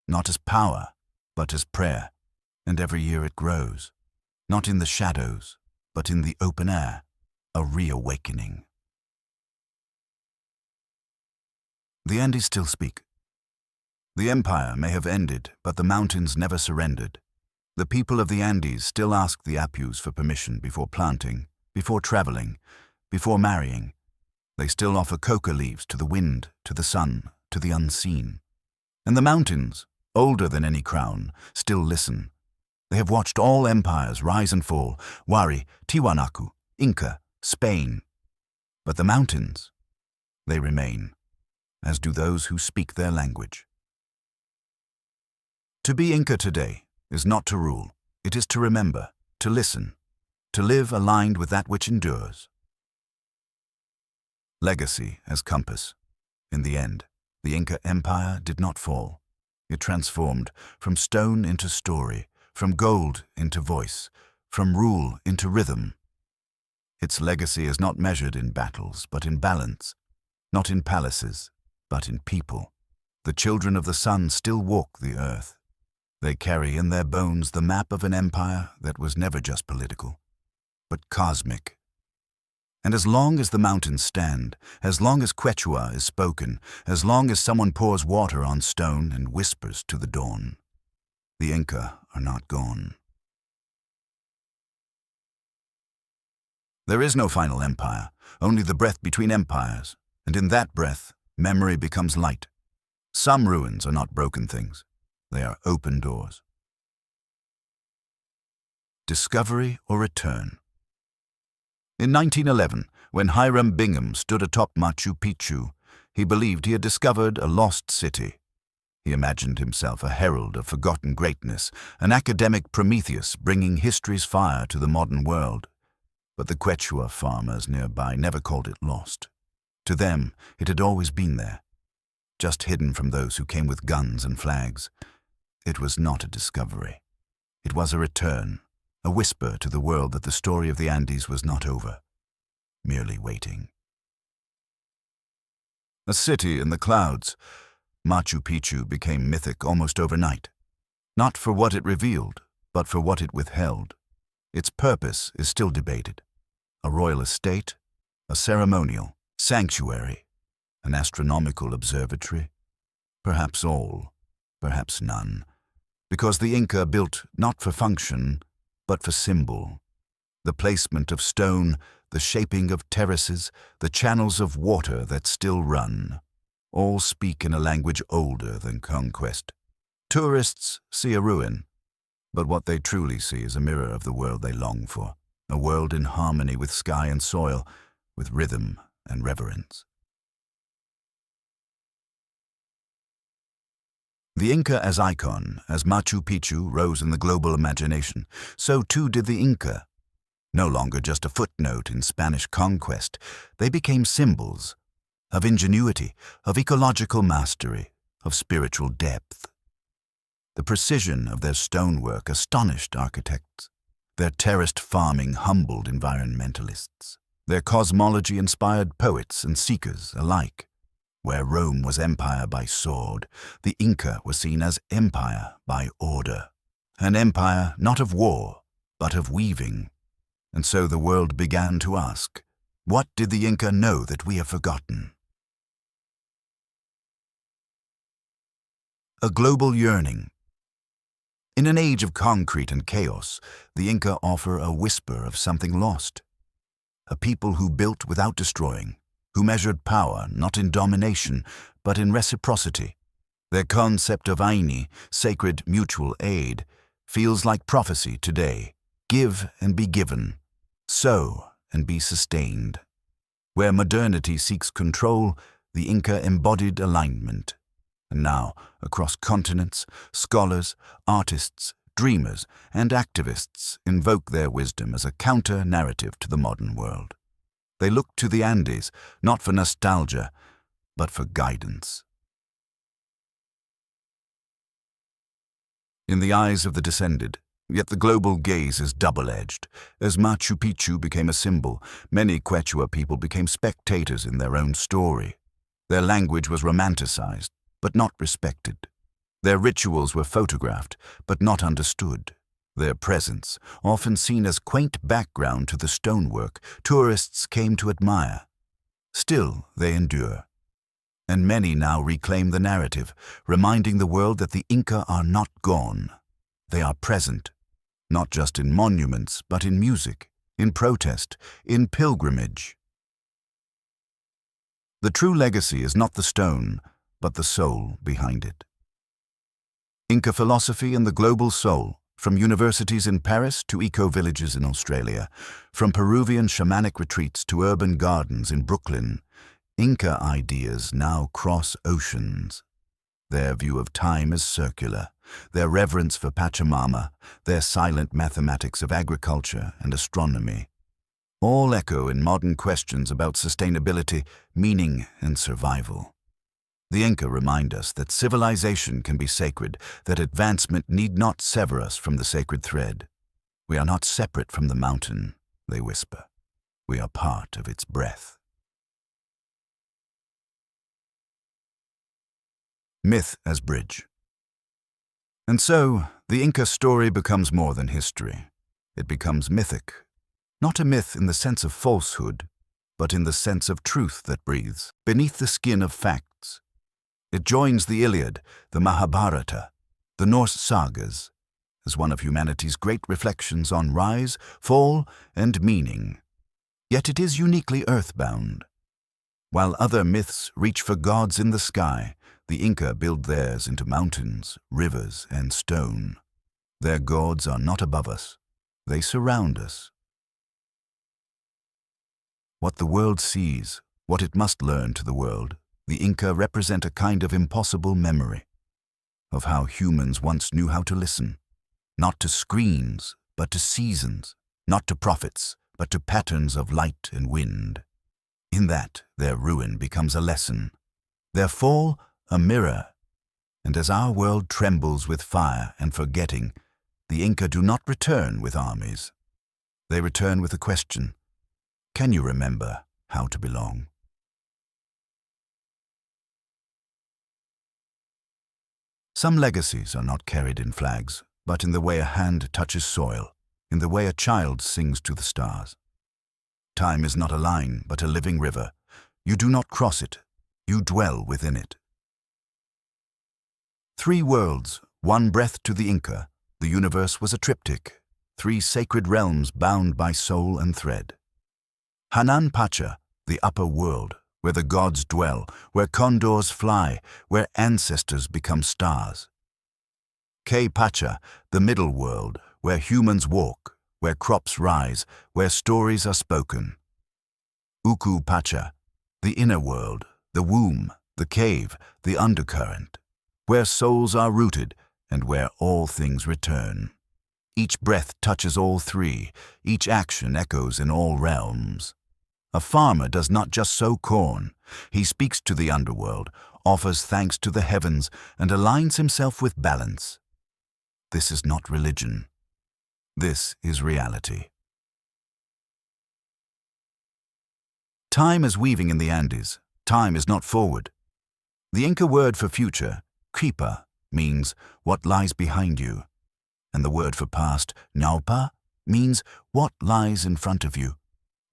not as power, but as prayer, and every year it grows, not in the shadows, but in the open air, a reawakening. The Andes still speak. The empire may have ended, but the mountains never surrendered. The people of the Andes still ask the Apus for permission before planting, before traveling, before marrying. They still offer coca leaves to the wind, to the sun, to the unseen. And the mountains, older than any crown, still listen. They have watched all empires rise and fall, Wari, Tiwanaku, Inca, Spain. But the mountains, they remain, as do those who speak their language. To be Inca today is not to rule, it is to remember, to listen, to live aligned with that which endures. Legacy as compass. In the end, the Inca Empire did not fall. It transformed from stone into story, from gold into voice, from rule into rhythm. Its legacy is not measured in battles, but in balance, not in palaces, but in people. The children of the sun still walk the earth. They carry in their bones the map of an empire that was never just political, but cosmic. And as long as the mountains stand, as long as Quechua is spoken, as long as someone pours water on stone and whispers to the dawn, the Inca are not gone. There is no final empire, only the breath between empires, and in that breath, memory becomes light. Some ruins are not broken things, they are open doors. discovery or return. In 1911, when Hiram Bingham stood atop Machu Picchu, he believed he had discovered a lost city. He imagined himself a herald of forgotten greatness, an academic Prometheus bringing history's fire to the modern world. But the Quechua farmers nearby never called it lost. To them, it had always been there, just hidden from those who came with guns and flags. It was not a discovery. It was a return, a whisper to the world that the story of the Andes was not over, merely waiting. A city in the clouds, Machu Picchu became mythic almost overnight, not for what it revealed, but for what it withheld. Its purpose is still debated. A royal estate, a ceremonial sanctuary, an astronomical observatory, perhaps all, perhaps none, because the Inca built not for function, but for symbol. The placement of stone, the shaping of terraces, the channels of water that still run, all speak in a language older than conquest. Tourists see a ruin, but what they truly see is a mirror of the world they long for, a world in harmony with sky and soil, with rhythm and reverence. The Inca as icon, as Machu Picchu rose in the global imagination, so too did the Inca. No longer just a footnote in Spanish conquest, they became symbols of ingenuity, of ecological mastery, of spiritual depth. The precision of their stonework astonished architects. Their terraced farming humbled environmentalists. Their cosmology inspired poets and seekers alike. Where Rome was empire by sword, the Inca was seen as empire by order. An empire not of war, but of weaving. And so the world began to ask, what did the Inca know that we have forgotten? A global yearning. In an age of concrete and chaos, the Inca offer a whisper of something lost. A people who built without destroying, who measured power not in domination, but in reciprocity. Their concept of Aini, sacred mutual aid, feels like prophecy today. Give and be given, sow and be sustained. Where modernity seeks control, the Inca embodied alignment. And now, across continents, scholars, artists, dreamers, and activists invoke their wisdom as a counter-narrative to the modern world. They look to the Andes, not for nostalgia, but for guidance. In the eyes of the descended, yet the global gaze is double-edged. As Machu Picchu became a symbol, many Quechua people became spectators in their own story. Their language was romanticized, but not respected. Their rituals were photographed, but not understood. Their presence, often seen as quaint background to the stonework, tourists came to admire. Still, they endure. And many now reclaim the narrative, reminding the world that the Inca are not gone. They are present, not just in monuments, but in music, in protest, in pilgrimage. The true legacy is not the stone, but the soul behind it. Inca philosophy and the global soul, from universities in Paris to eco-villages in Australia, from Peruvian shamanic retreats to urban gardens in Brooklyn, Inca ideas now cross oceans. Their view of time is circular, their reverence for Pachamama, their silent mathematics of agriculture and astronomy, all echo in modern questions about sustainability, meaning, and survival. The Inca remind us that civilization can be sacred, that advancement need not sever us from the sacred thread. We are not separate from the mountain, they whisper. We are part of its breath. Myth as bridge. And so, the Inca story becomes more than history. It becomes mythic. Not a myth in the sense of falsehood, but in the sense of truth that breathes beneath the skin of facts. It joins the Iliad, the Mahabharata, the Norse sagas, as one of humanity's great reflections on rise, fall, and meaning. Yet it is uniquely earthbound. While other myths reach for gods in the sky, the Inca build theirs into mountains, rivers, and stone. Their gods are not above us. They surround us. What the world sees, what it must learn to the world, the Inca represent a kind of impossible memory of how humans once knew how to listen, not to screens, but to seasons, not to prophets, but to patterns of light and wind. In that, their ruin becomes a lesson, their fall a mirror, and as our world trembles with fire and forgetting, the Inca do not return with armies. They return with a question: can you remember how to belong? Some legacies are not carried in flags, but in the way a hand touches soil, in the way a child sings to the stars. Time is not a line, but a living river. You do not cross it, you dwell within it. 3 worlds, 1 breath to the Inca. The universe was a triptych, 3 sacred realms bound by soul and thread. Hanan Pacha, the upper world, where the gods dwell, where condors fly, where ancestors become stars. K Pacha, the middle world, where humans walk, where crops rise, where stories are spoken. Uku Pacha, the inner world, the womb, the cave, the undercurrent, where souls are rooted and where all things return. Each breath touches all 3, each action echoes in all realms. A farmer does not just sow corn. He speaks to the underworld, offers thanks to the heavens, and aligns himself with balance. This is not religion. This is reality. Time is weaving in the Andes. Time is not forward. The Inca word for future, Kripa, means what lies behind you, and the word for past, Naupa, means what lies in front of you.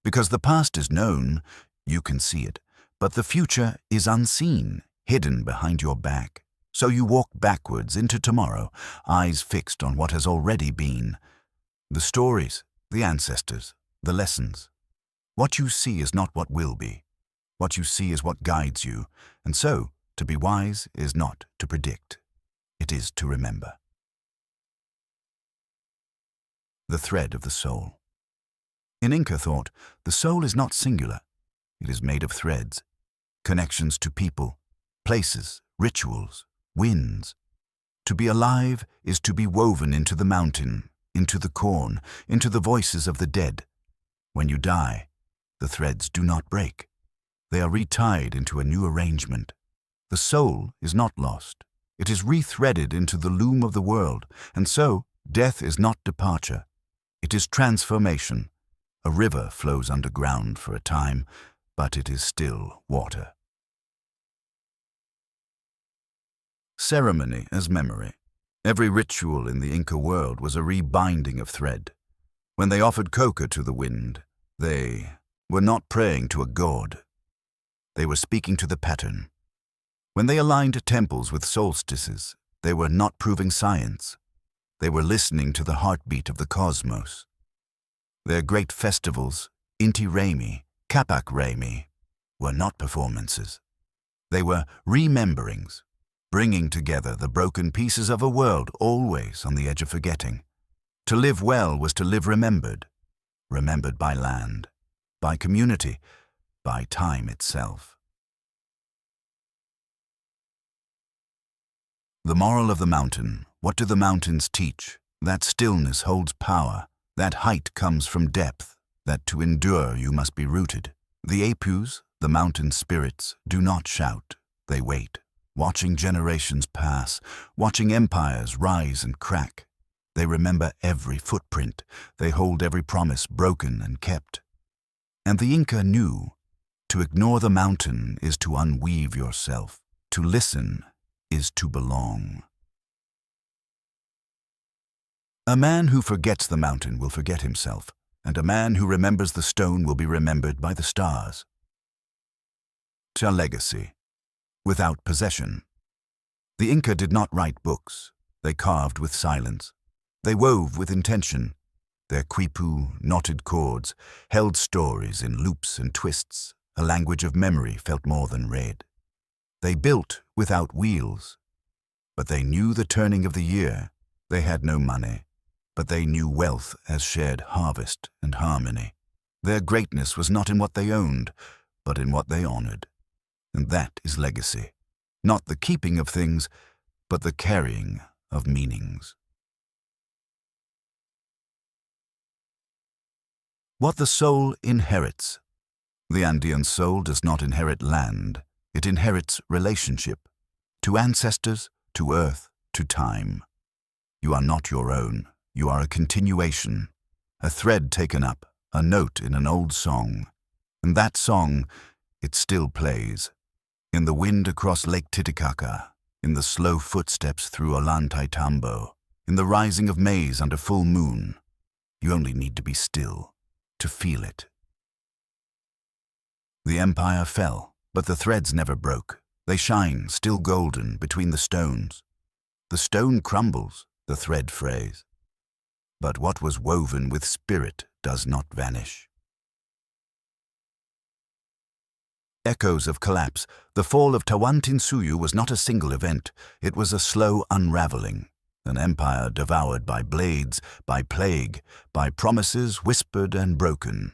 Because the past is known, you can see it, but the future is unseen, hidden behind your back. So you walk backwards into tomorrow, eyes fixed on what has already been. The stories, the ancestors, the lessons. What you see is not what will be. What you see is what guides you, and so, to be wise is not to predict. It is to remember. The thread of the soul. In Inca thought, the soul is not singular. It is made of threads, connections to people, places, rituals, winds. To be alive is to be woven into the mountain, into the corn, into the voices of the dead. When you die, the threads do not break. They are retied into a new arrangement. The soul is not lost. It is rethreaded into the loom of the world, and so death is not departure. It is transformation. A river flows underground for a time, but it is still water. Ceremony as memory. Every ritual in the Inca world was a rebinding of thread. When they offered coca to the wind, they were not praying to a god. They were speaking to the pattern. When they aligned temples with solstices, they were not proving science. They were listening to the heartbeat of the cosmos. Their great festivals, Inti Raymi, Capac Raymi, were not performances. They were rememberings, bringing together the broken pieces of a world always on the edge of forgetting. To live well was to live remembered, remembered by land, by community, by time itself. The moral of the mountain. What do the mountains teach? That stillness holds power. That height comes from depth, that to endure you must be rooted. The Apus, the mountain spirits, do not shout. They wait, watching generations pass, watching empires rise and crack. They remember every footprint. They hold every promise broken and kept. And the Inca knew, to ignore the mountain is to unweave yourself. To listen is to belong. A man who forgets the mountain will forget himself, and a man who remembers the stone will be remembered by the stars. To legacy, without possession. The Inca did not write books. They carved with silence. They wove with intention. Their quipu, knotted cords, held stories in loops and twists. A language of memory felt more than read. They built without wheels, but they knew the turning of the year. They had no money, but they knew wealth as shared harvest and harmony. Their greatness was not in what they owned, but in what they honored. And that is legacy. Not the keeping of things, but the carrying of meanings. What the soul inherits. The Andean soul does not inherit land. It inherits relationship. To ancestors, to earth, to time. You are not your own. You are a continuation. A thread taken up, a note in an old song. And that song, it still plays. In the wind across Lake Titicaca, in the slow footsteps through Ollantaytambo, in the rising of maize under full moon. You only need to be still, to feel it. The empire fell, but the threads never broke. They shine, still golden, between the stones. The stone crumbles, the thread frays. But what was woven with spirit does not vanish. Echoes of collapse. The fall of Tawantinsuyu was not a single event. It was a slow unraveling. An empire devoured by blades, by plague, by promises whispered and broken.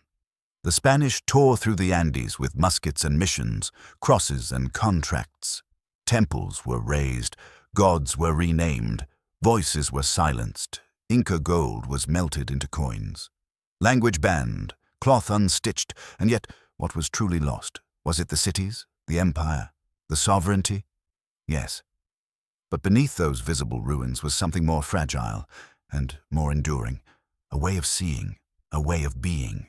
The Spanish tore through the Andes with muskets and missions, crosses and contracts. Temples were razed, gods were renamed, voices were silenced, Inca gold was melted into coins. Language banned, cloth unstitched, and yet what was truly lost? Was it the cities, the empire, the sovereignty? Yes. But beneath those visible ruins was something more fragile and more enduring, a way of seeing, a way of being.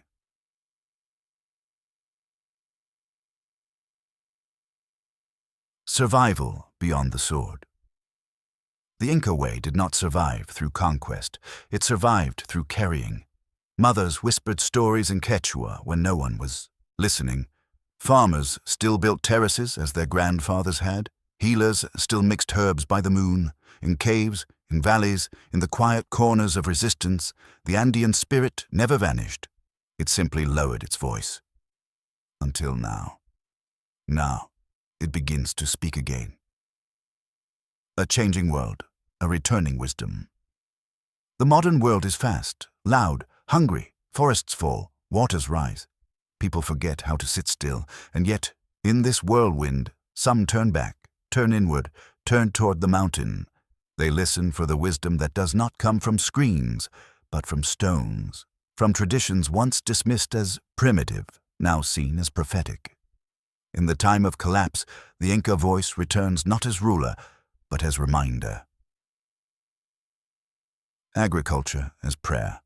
Survival beyond the sword. The Inca way did not survive through conquest. It survived through carrying. Mothers whispered stories in Quechua when no one was listening. Farmers still built terraces as their grandfathers had. Healers still mixed herbs by the moon. In caves, in valleys, in the quiet corners of resistance, the Andean spirit never vanished. It simply lowered its voice. Until now. Now, it begins to speak again. A changing world, a returning wisdom. The modern world is fast, loud, hungry. Forests fall, waters rise. People forget how to sit still, and yet, in this whirlwind, some turn back, turn inward, turn toward the mountain. They listen for the wisdom that does not come from screens, but from stones, from traditions once dismissed as primitive, now seen as prophetic. In the time of collapse, the Inca voice returns not as ruler, but as reminder. Agriculture as prayer.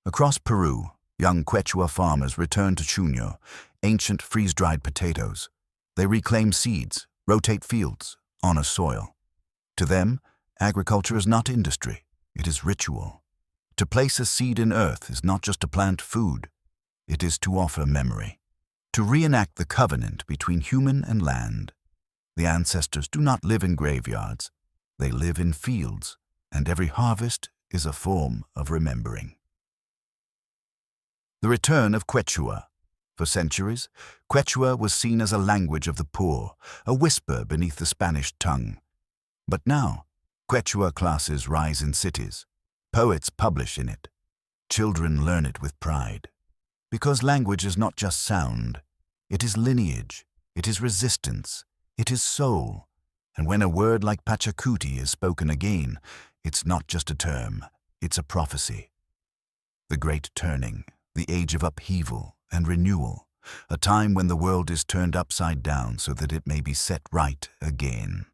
Across Peru, young Quechua farmers return to chuño, ancient freeze-dried potatoes. They reclaim seeds, rotate fields, honor soil. To them, agriculture is not industry, it is ritual. To place a seed in earth is not just to plant food, it is to offer memory. To reenact the covenant between human and land. The ancestors do not live in graveyards, they live in fields, and every harvest is a form of remembering. The return of Quechua. For centuries, Quechua was seen as a language of the poor, a whisper beneath the Spanish tongue. But now, Quechua classes rise in cities. Poets publish in it. Children learn it with pride. Because language is not just sound, it is lineage, it is resistance, it is soul. And when a word like Pachacuti is spoken again, it's not just a term, it's a prophecy. The great turning, the age of upheaval and renewal, a time when the world is turned upside down so that it may be set right again.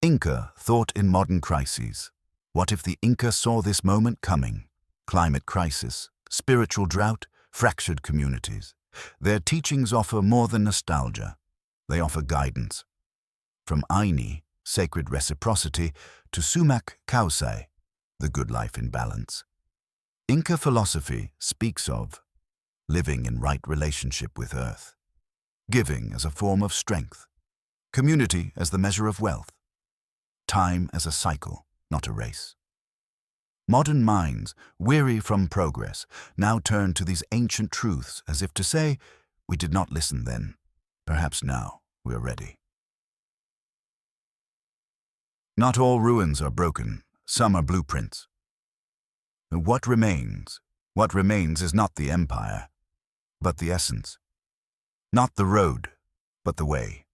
Inca thought in modern crises. What if the Inca saw this moment coming? Climate crisis, spiritual drought, fractured communities. Their teachings offer more than nostalgia. They offer guidance. From Aini, sacred reciprocity, to Sumak Kausai, the good life in balance. Inca philosophy speaks of living in right relationship with earth, giving as a form of strength, community as the measure of wealth, time as a cycle, not a race. Modern minds, weary from progress, now turn to these ancient truths as if to say, we did not listen then, perhaps now we are ready. Not all ruins are broken. some are blueprints. What remains? What remains is not the empire, but the essence. Not the road, but the way.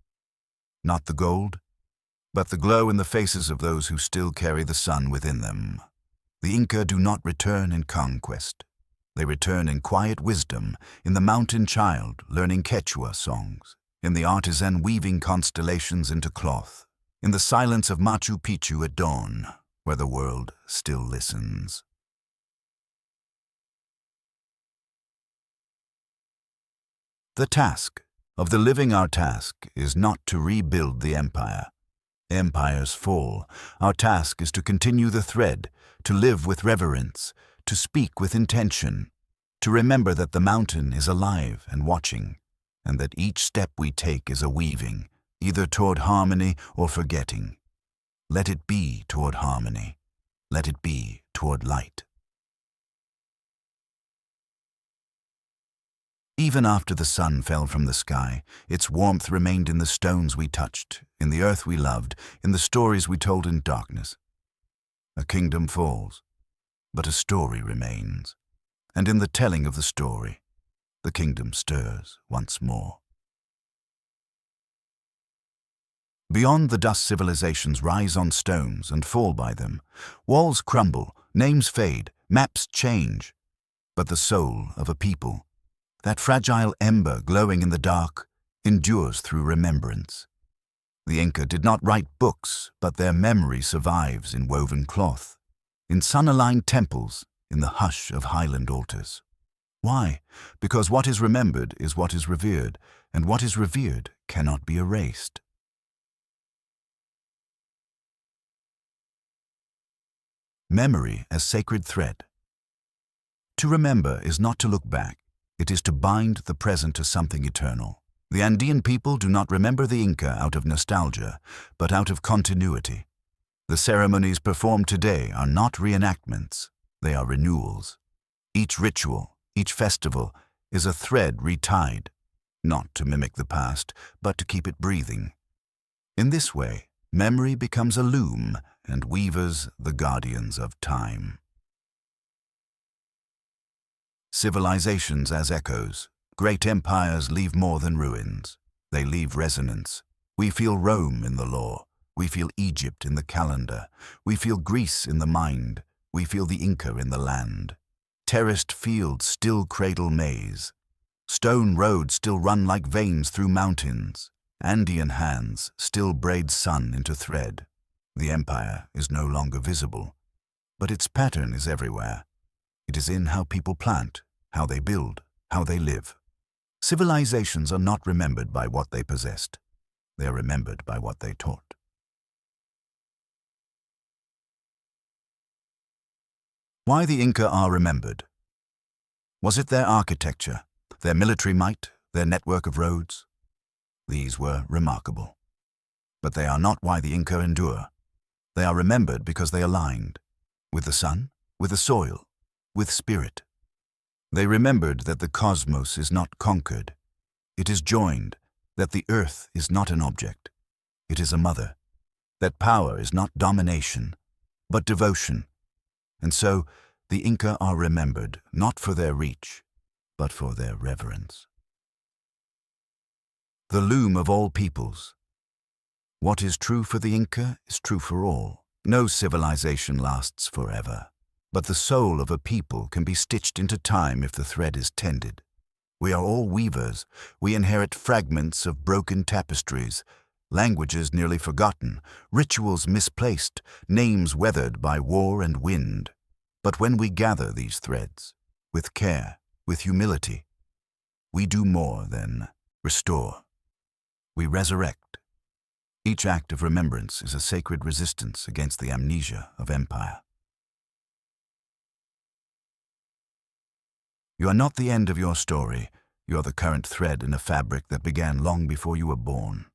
Not the gold, but the glow in the faces of those who still carry the sun within them. The Inca do not return in conquest. They return in quiet wisdom, in the mountain child learning Quechua songs, in the artisan weaving constellations into cloth, in the silence of Machu Picchu at dawn, where the world still listens. The task of the living, our task is not to rebuild the empire. Empires fall. Our task is to continue the thread, to live with reverence, to speak with intention, to remember that the mountain is alive and watching, and that each step we take is a weaving, either toward harmony or forgetting. Let it be toward harmony. Let it be toward light. Even after the sun fell from the sky, its warmth remained in the stones we touched, in the earth we loved, in the stories we told in darkness. A kingdom falls, but a story remains, and in the telling of the story, the kingdom stirs once more. Beyond the dust, civilizations rise on stones and fall by them. Walls crumble, names fade, maps change, but the soul of a people, that fragile ember glowing in the dark, endures through remembrance. The Inca did not write books, but their memory survives in woven cloth, in sun-aligned temples, in the hush of highland altars. Why? Because what is remembered is what is revered, and what is revered cannot be erased. Memory as sacred thread. To remember is not to look back. It is to bind the present to something eternal. The Andean people do not remember the Inca out of nostalgia, but out of continuity. The ceremonies performed today are not reenactments, they are renewals. Each ritual, each festival, is a thread retied, not to mimic the past, but to keep it breathing. In this way, memory becomes a loom, and weavers the guardians of time. Civilizations as echoes. Great empires leave more than ruins. They leave resonance. We feel Rome in the law. We feel Egypt in the calendar. We feel Greece in the mind. We feel the Inca in the land. Terraced fields still cradle maize. Stone roads still run like veins through mountains. Andean hands still braid sun into thread. The empire is no longer visible, but its pattern is everywhere. It is in how people plant, how they build, how they live. Civilizations are not remembered by what they possessed. They are remembered by what they taught. Why the Inca are remembered? Was it their architecture, their military might, their network of roads? These were remarkable. But they are not why the Inca endure. They are remembered because they aligned with the sun, with the soil, with spirit. They remembered that the cosmos is not conquered. It is joined, that the earth is not an object. It is a mother. That power is not domination, but devotion. And so, the Inca are remembered not for their reach, but for their reverence. The loom of all peoples. What is true for the Inca is true for all. No civilization lasts forever, but the soul of a people can be stitched into time if the thread is tended. We are all weavers. We inherit fragments of broken tapestries, languages nearly forgotten, rituals misplaced, names weathered by war and wind. But when we gather these threads, with care, with humility, we do more than restore. We resurrect. Each act of remembrance is a sacred resistance against the amnesia of empire. You are not the end of your story. You are the current thread in a fabric that began long before you were born.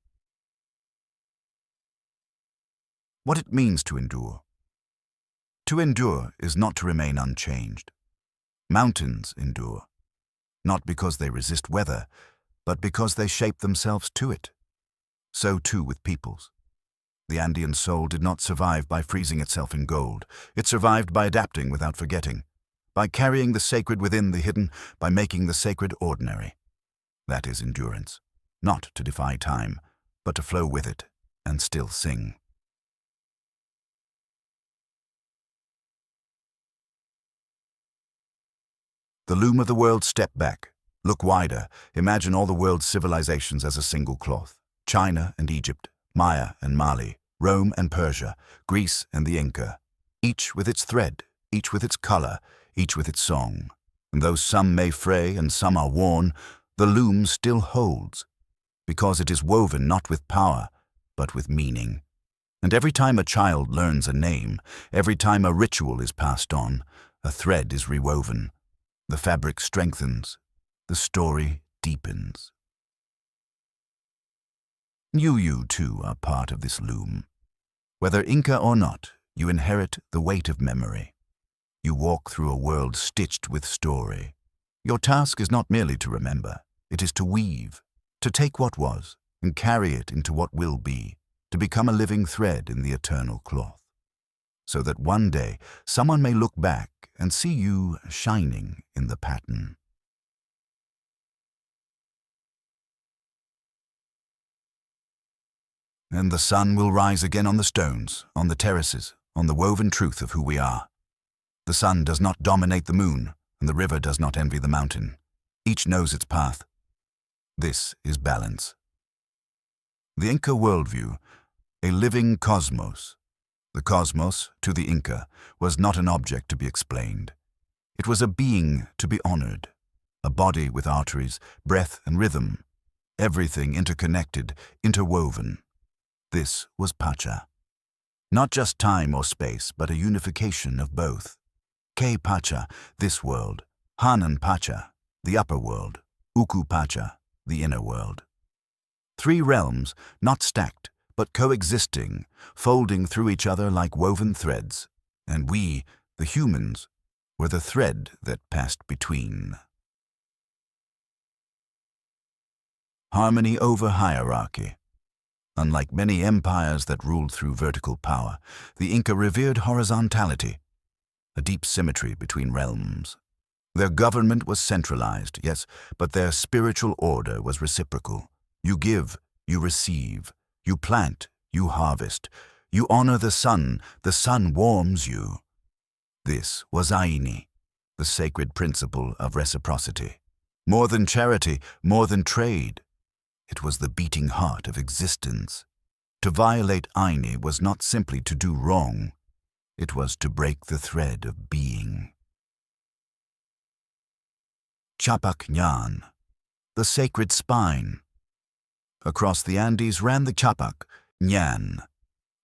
What it means to endure. To endure is not to remain unchanged. Mountains endure, not because they resist weather, but because they shape themselves to it. So too with peoples. The Andean soul did not survive by freezing itself in gold. It survived by adapting without forgetting, by carrying the sacred within the hidden, by making the sacred ordinary. That is endurance, not to defy time, but to flow with it and still sing. The loom of the world stepped back. Look wider. Imagine all the world's civilizations as a single cloth. China and Egypt, Maya and Mali, Rome and Persia, Greece and the Inca. Each with its thread, each with its color, each with its song. And though some may fray and some are worn, the loom still holds, because it is woven not with power, but with meaning. And every time a child learns a name, every time a ritual is passed on, a thread is rewoven. The fabric strengthens, the story deepens. You too are part of this loom. Whether Inca or not, you inherit the weight of memory. You walk through a world stitched with story. Your task is not merely to remember, it is to weave, to take what was and carry it into what will be, to become a living thread in the eternal cloth, so that one day someone may look back and see you shining in the pattern. And the sun will rise again on the stones, on the terraces, on the woven truth of who we are. The sun does not dominate the moon, and the river does not envy the mountain. Each knows its path. This is balance. The Inca worldview, a living cosmos. The cosmos, to the Inca, was not an object to be explained. It was a being to be honored, a body with arteries, breath and rhythm, everything interconnected, interwoven. This was Pacha. Not just time or space, but a unification of both. Ke Pacha, this world. Hanan Pacha, the upper world. Uku Pacha, the inner world. Three realms, not stacked, but coexisting, folding through each other like woven threads. And we, the humans, were the thread that passed between. Harmony over hierarchy. Unlike many empires that ruled through vertical power, the Inca revered horizontality, a deep symmetry between realms. Their government was centralized, yes, but their spiritual order was reciprocal. You give, you receive. You plant, you harvest. You honor the sun warms you. This was Aini, the sacred principle of reciprocity. More than charity, more than trade. It was the beating heart of existence. To violate Aini was not simply to do wrong. It was to break the thread of being. Chapak Nyan, the sacred spine. Across the Andes ran the Chapak, Nyan,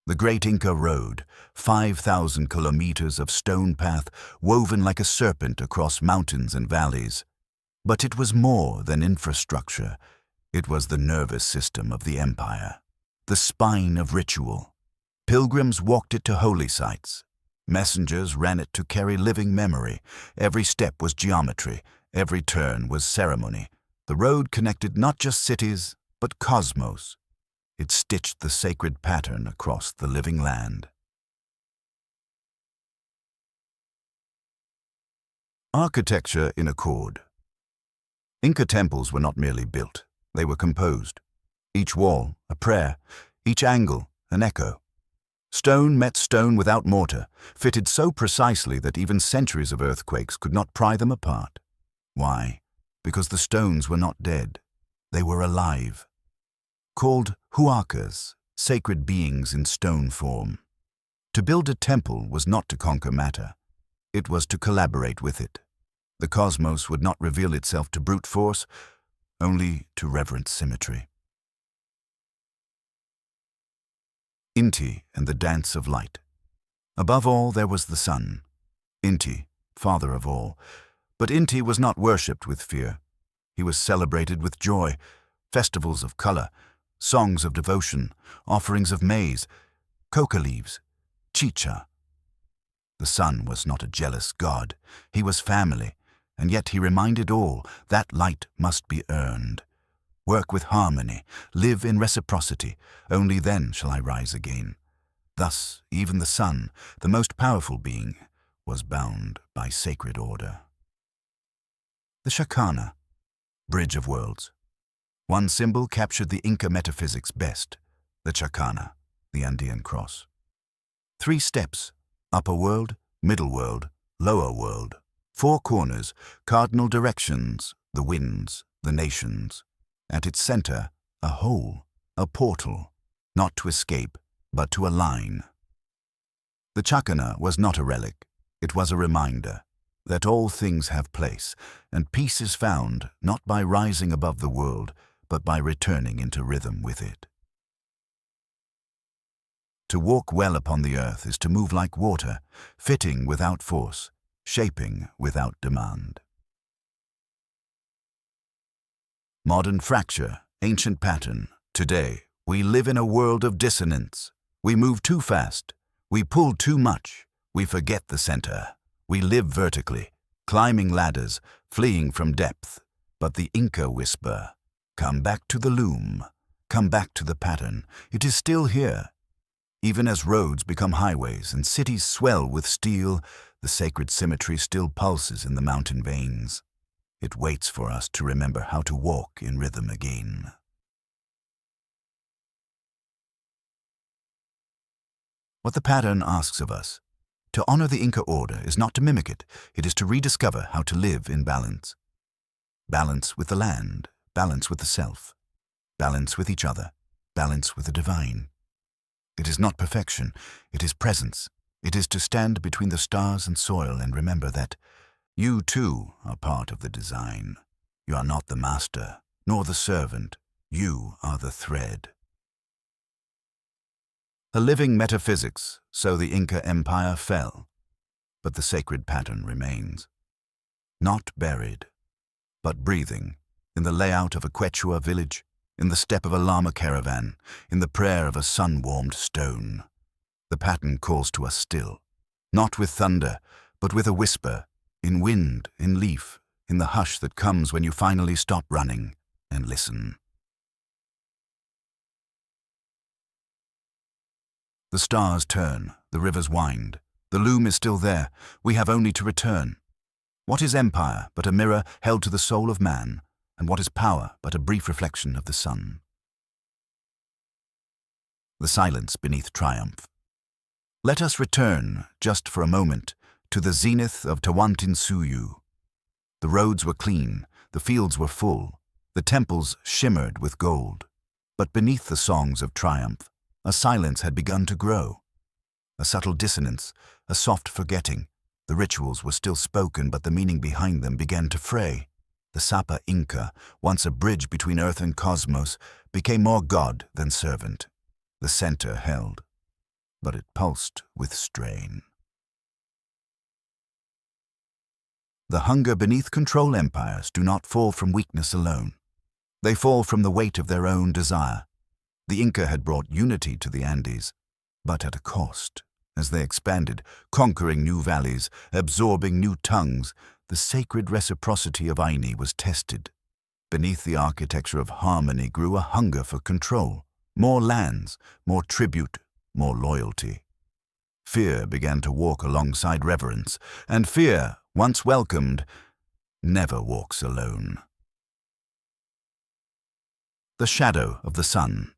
the great Inca road, 5,000 kilometers of stone path woven like a serpent across mountains and valleys. But it was more than infrastructure. It was the nervous system of the empire, the spine of ritual. Pilgrims walked it to holy sites. Messengers ran it to carry living memory. Every step was geometry. Every turn was ceremony. The road connected not just cities, but cosmos. It stitched the sacred pattern across the living land. Architecture in accord. Inca temples were not merely built. They were composed. Each wall, a prayer. Each angle, an echo. Stone met stone without mortar, fitted so precisely that even centuries of earthquakes could not pry them apart. Why? Because the stones were not dead. They were alive. Called huacas, sacred beings in stone form. To build a temple was not to conquer matter. It was to collaborate with it. The cosmos would not reveal itself to brute force, only to reverent symmetry. Inti and the dance of light. Above all there was the sun. Inti, father of all. But Inti was not worshipped with fear. He was celebrated with joy, festivals of color, songs of devotion, offerings of maize, coca leaves, chicha. The sun was not a jealous god. He was family, and yet he reminded all that light must be earned. work with harmony, live in reciprocity. Only then shall I rise again. Thus, even the sun, the most powerful being, was bound by sacred order. The Chacana, Bridge of Worlds. One symbol captured the Inca metaphysics best, the Chacana, the Andean cross. 3 steps, upper world, middle world, lower world. 4 corners, cardinal directions, the winds, the nations. At its center, a hole, a portal, not to escape, but to align. The Chacana was not a relic, it was a reminder that all things have place, and peace is found not by rising above the world, but by returning into rhythm with it. To walk well upon the earth is to move like water, fitting without force, shaping without demand. Modern fracture, ancient pattern. Today, we live in a world of dissonance. We move too fast. We pull too much. We forget the center. We live vertically, climbing ladders, fleeing from depth. But the Inca whisper, come back to the loom. Come back to the pattern. It is still here. Even as roads become highways and cities swell with steel, the sacred symmetry still pulses in the mountain veins. It waits for us to remember how to walk in rhythm again. What the pattern asks of us, to honor the Inca order, is not to mimic it, it is to rediscover how to live in balance. Balance with the land, balance with the self, balance with each other, balance with the divine. It is not perfection, it is presence. It is to stand between the stars and soil and remember that you too are part of the design. You are not the master, nor the servant. You are the thread. A living metaphysics, so the Inca Empire fell, but the sacred pattern remains. Not buried, but breathing, in the layout of a Quechua village, in the step of a llama caravan, in the prayer of a sun-warmed stone. The pattern calls to us still, not with thunder, but with a whisper, in wind, in leaf, in the hush that comes when you finally stop running and listen. The stars turn, the rivers wind, the loom is still there, we have only to return. What is empire but a mirror held to the soul of man, and what is power but a brief reflection of the sun? The silence beneath triumph. Let us return, just for a moment, to the zenith of Tawantinsuyu. The roads were clean, the fields were full, the temples shimmered with gold. But beneath the songs of triumph, a silence had begun to grow. A subtle dissonance, a soft forgetting. The rituals were still spoken, but the meaning behind them began to fray. The Sapa Inca, once a bridge between earth and cosmos, became more god than servant. The center held, but it pulsed with strain. The hunger beneath control empires do not fall from weakness alone. They fall from the weight of their own desire. The Inca had brought unity to the Andes, but at a cost. As they expanded, conquering new valleys, absorbing new tongues, the sacred reciprocity of Aini was tested. Beneath the architecture of harmony grew a hunger for control, more lands, more tribute, more loyalty. Fear began to walk alongside reverence, and fear, once welcomed, never walks alone. The shadow of the sun.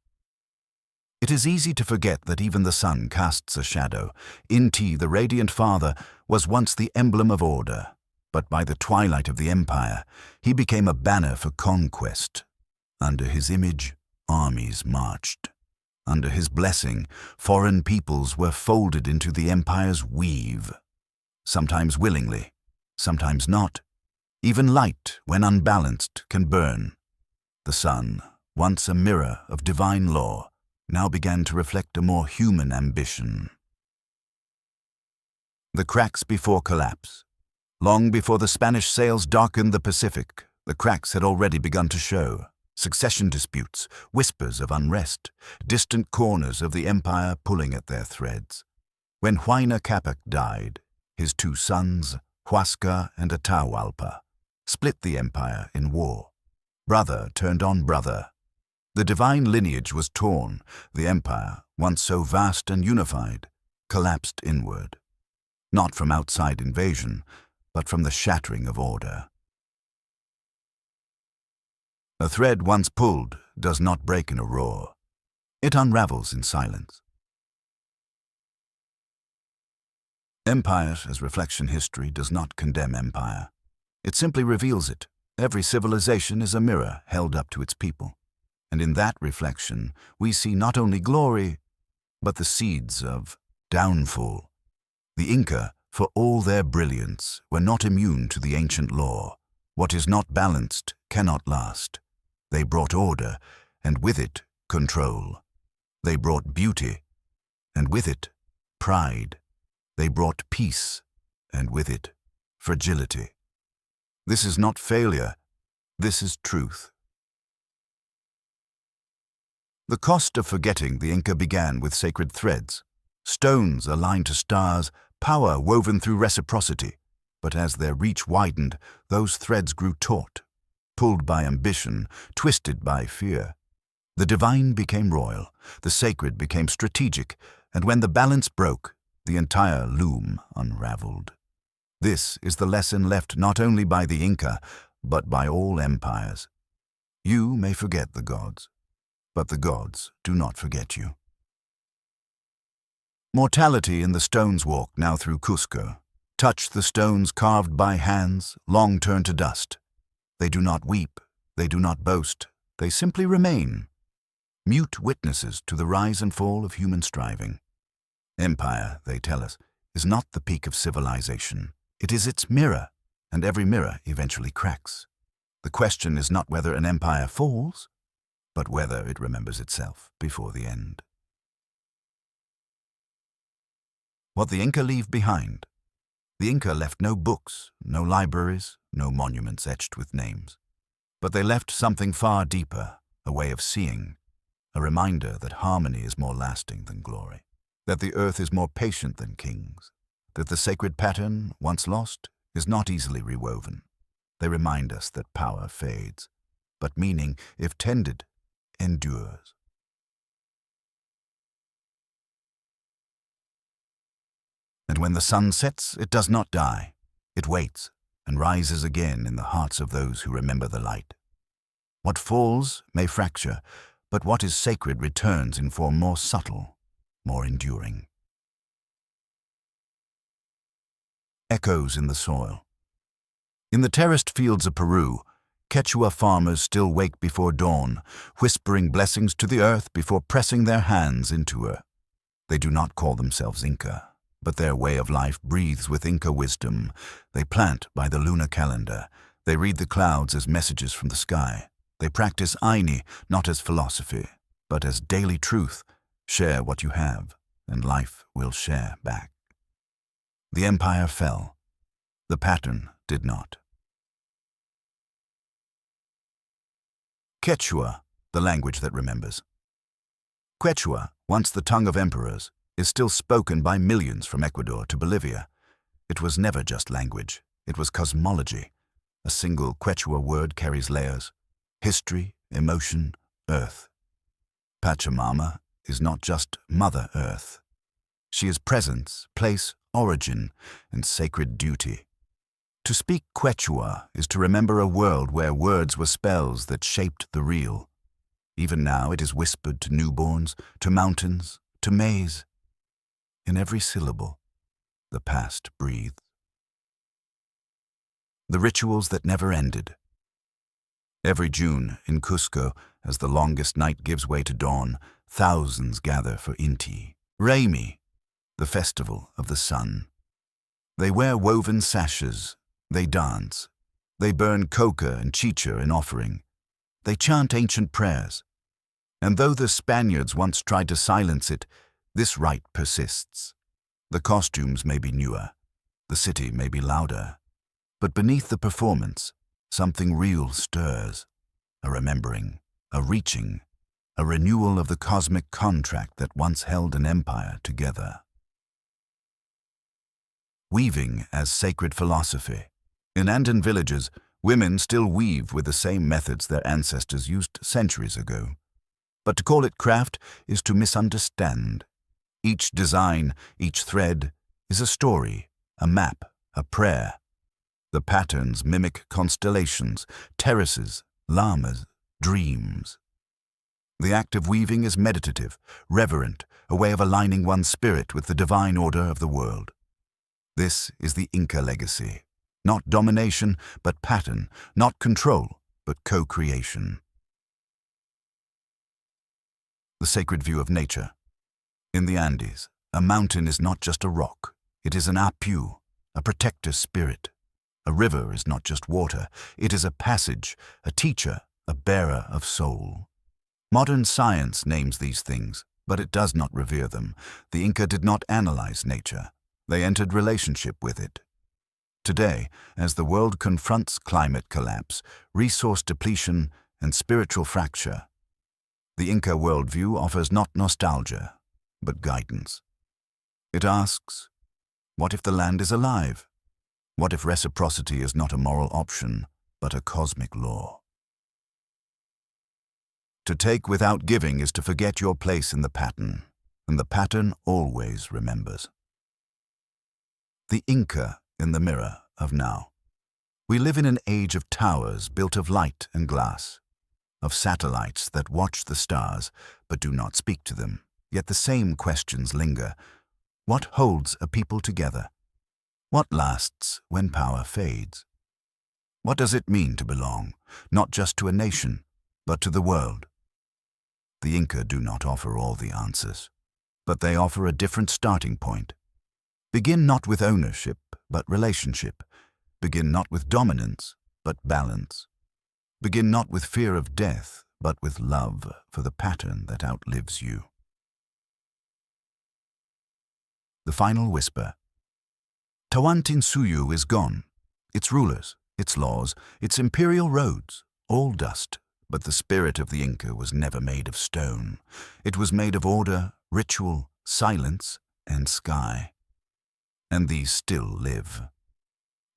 It is easy to forget that even the sun casts a shadow. Inti, the radiant father, was once the emblem of order, but by the twilight of the empire, he became a banner for conquest. Under his image, armies marched. Under his blessing, foreign peoples were folded into the empire's weave. Sometimes willingly, sometimes not. Even light, when unbalanced, can burn. The sun, once a mirror of divine law, now began to reflect a more human ambition. The cracks before collapse. Long before the Spanish sails darkened the Pacific, the cracks had already begun to show. Succession disputes, whispers of unrest, distant corners of the empire pulling at their threads. When Huayna Capac died, his 2 sons, Huasca and Atahualpa, split the empire in war. Brother turned on brother. The divine lineage was torn. The empire, once so vast and unified, collapsed inward. Not from outside invasion, but from the shattering of order. A thread once pulled does not break in a roar. It unravels in silence. Empire as reflection history does not condemn empire. It simply reveals it. Every civilization is a mirror held up to its people. And in that reflection, we see not only glory, but the seeds of downfall. The Inca, for all their brilliance, were not immune to the ancient law. What is not balanced cannot last. They brought order, and with it, control. They brought beauty, and with it, pride. They brought peace, and with it, fragility. This is not failure, this is truth. The cost of forgetting the Inca began with sacred threads, stones aligned to stars, power woven through reciprocity. But as their reach widened, those threads grew taut, pulled by ambition, twisted by fear. The divine became royal, the sacred became strategic, and when the balance broke, the entire loom unraveled. This is the lesson left not only by the Inca, but by all empires. You may forget the gods, but the gods do not forget you. Mortality in the stone's walk now through Cusco. Touch the stones carved by hands, long turned to dust. They do not weep, they do not boast, they simply remain, mute witnesses to the rise and fall of human striving. Empire, they tell us, is not the peak of civilization. It is its mirror, and every mirror eventually cracks. The question is not whether an empire falls, but whether it remembers itself before the end. What the Inca leave behind. The Inca left no books, no libraries, no monuments etched with names. But they left something far deeper, a way of seeing, a reminder that harmony is more lasting than glory, that the earth is more patient than kings, that the sacred pattern, once lost, is not easily rewoven. They remind us that power fades, but meaning, if tended, endures. And when the sun sets, it does not die. It waits and rises again in the hearts of those who remember the light. What falls may fracture, but what is sacred returns in form more subtle, more enduring. Echoes in the soil. In the terraced fields of Peru, Quechua farmers still wake before dawn, whispering blessings to the earth before pressing their hands into her. They do not call themselves Inca, but their way of life breathes with Inca wisdom. They plant by the lunar calendar. They read the clouds as messages from the sky. They practice Aini not as philosophy, but as daily truth. Share what you have, and life will share back. The empire fell. The pattern did not. Quechua, the language that remembers. Quechua, once the tongue of emperors, is still spoken by millions from Ecuador to Bolivia. It was never just language, it was cosmology. A single Quechua word carries layers: history, emotion, earth. Pachamama is not just Mother Earth. She is presence, place, origin, and sacred duty. To speak Quechua is to remember a world where words were spells that shaped the real. Even now it is whispered to newborns, to mountains, to maize. In every syllable, the past breathes. The rituals that never ended. Every June in Cusco, as the longest night gives way to dawn, thousands gather for Inti, Raimi, the festival of the sun. They wear woven sashes, they dance, they burn coca and chicha in offering, they chant ancient prayers. And though the Spaniards once tried to silence it, this rite persists. The costumes may be newer, the city may be louder, but beneath the performance, something real stirs, a remembering, a reaching, a renewal of the cosmic contract that once held an empire together. Weaving as sacred philosophy. In Andean villages, Women still weave with the same methods their ancestors used centuries ago. But to call it craft is to misunderstand. Each design, each thread, is a story, a map, a prayer. The patterns mimic constellations, terraces, lamas, dreams. The act of weaving is meditative, reverent, a way of aligning one's spirit with the divine order of the world. This is the Inca legacy. Not domination, but pattern. Not control, but co-creation. The sacred view of nature. In the Andes, a mountain is not just a rock. It is an apu, a protector spirit. A river is not just water. It is a passage, a teacher, a bearer of soul. Modern science names these things, but it does not revere them. The Inca did not analyze nature. They entered relationship with it. Today, as the world confronts climate collapse, resource depletion, and spiritual fracture, the Inca worldview offers not nostalgia, but guidance. It asks, what if the land is alive? What if reciprocity is not a moral option, but a cosmic law? To take without giving is to forget your place in the pattern, and the pattern always remembers. The Inca in the mirror of now. We live in an age of towers built of light and glass, of satellites that watch the stars but do not speak to them, yet the same questions linger. What holds a people together? What lasts when power fades? What does it mean to belong, not just to a nation, but to the world? The Inca do not offer all the answers, but they offer a different starting point. Begin not with ownership, but relationship. Begin not with dominance, but balance. Begin not with fear of death, but with love for the pattern that outlives you. The final whisper. Tawantinsuyu is gone. Its rulers, its laws, its imperial roads, all dust. But the spirit of the Inca was never made of stone. It was made of order, ritual, silence, and sky. And these still live.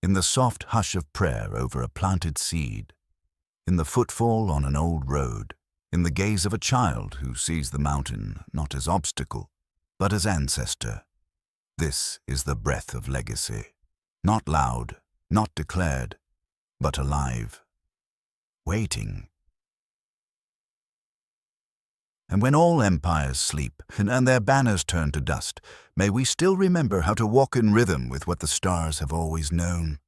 In the soft hush of prayer over a planted seed, in the footfall on an old road, in the gaze of a child who sees the mountain not as obstacle, but as ancestor. This is the breath of legacy. Not loud, not declared, but alive, waiting. And when all empires sleep, and their banners turn to dust, may we still remember how to walk in rhythm with what the stars have always known.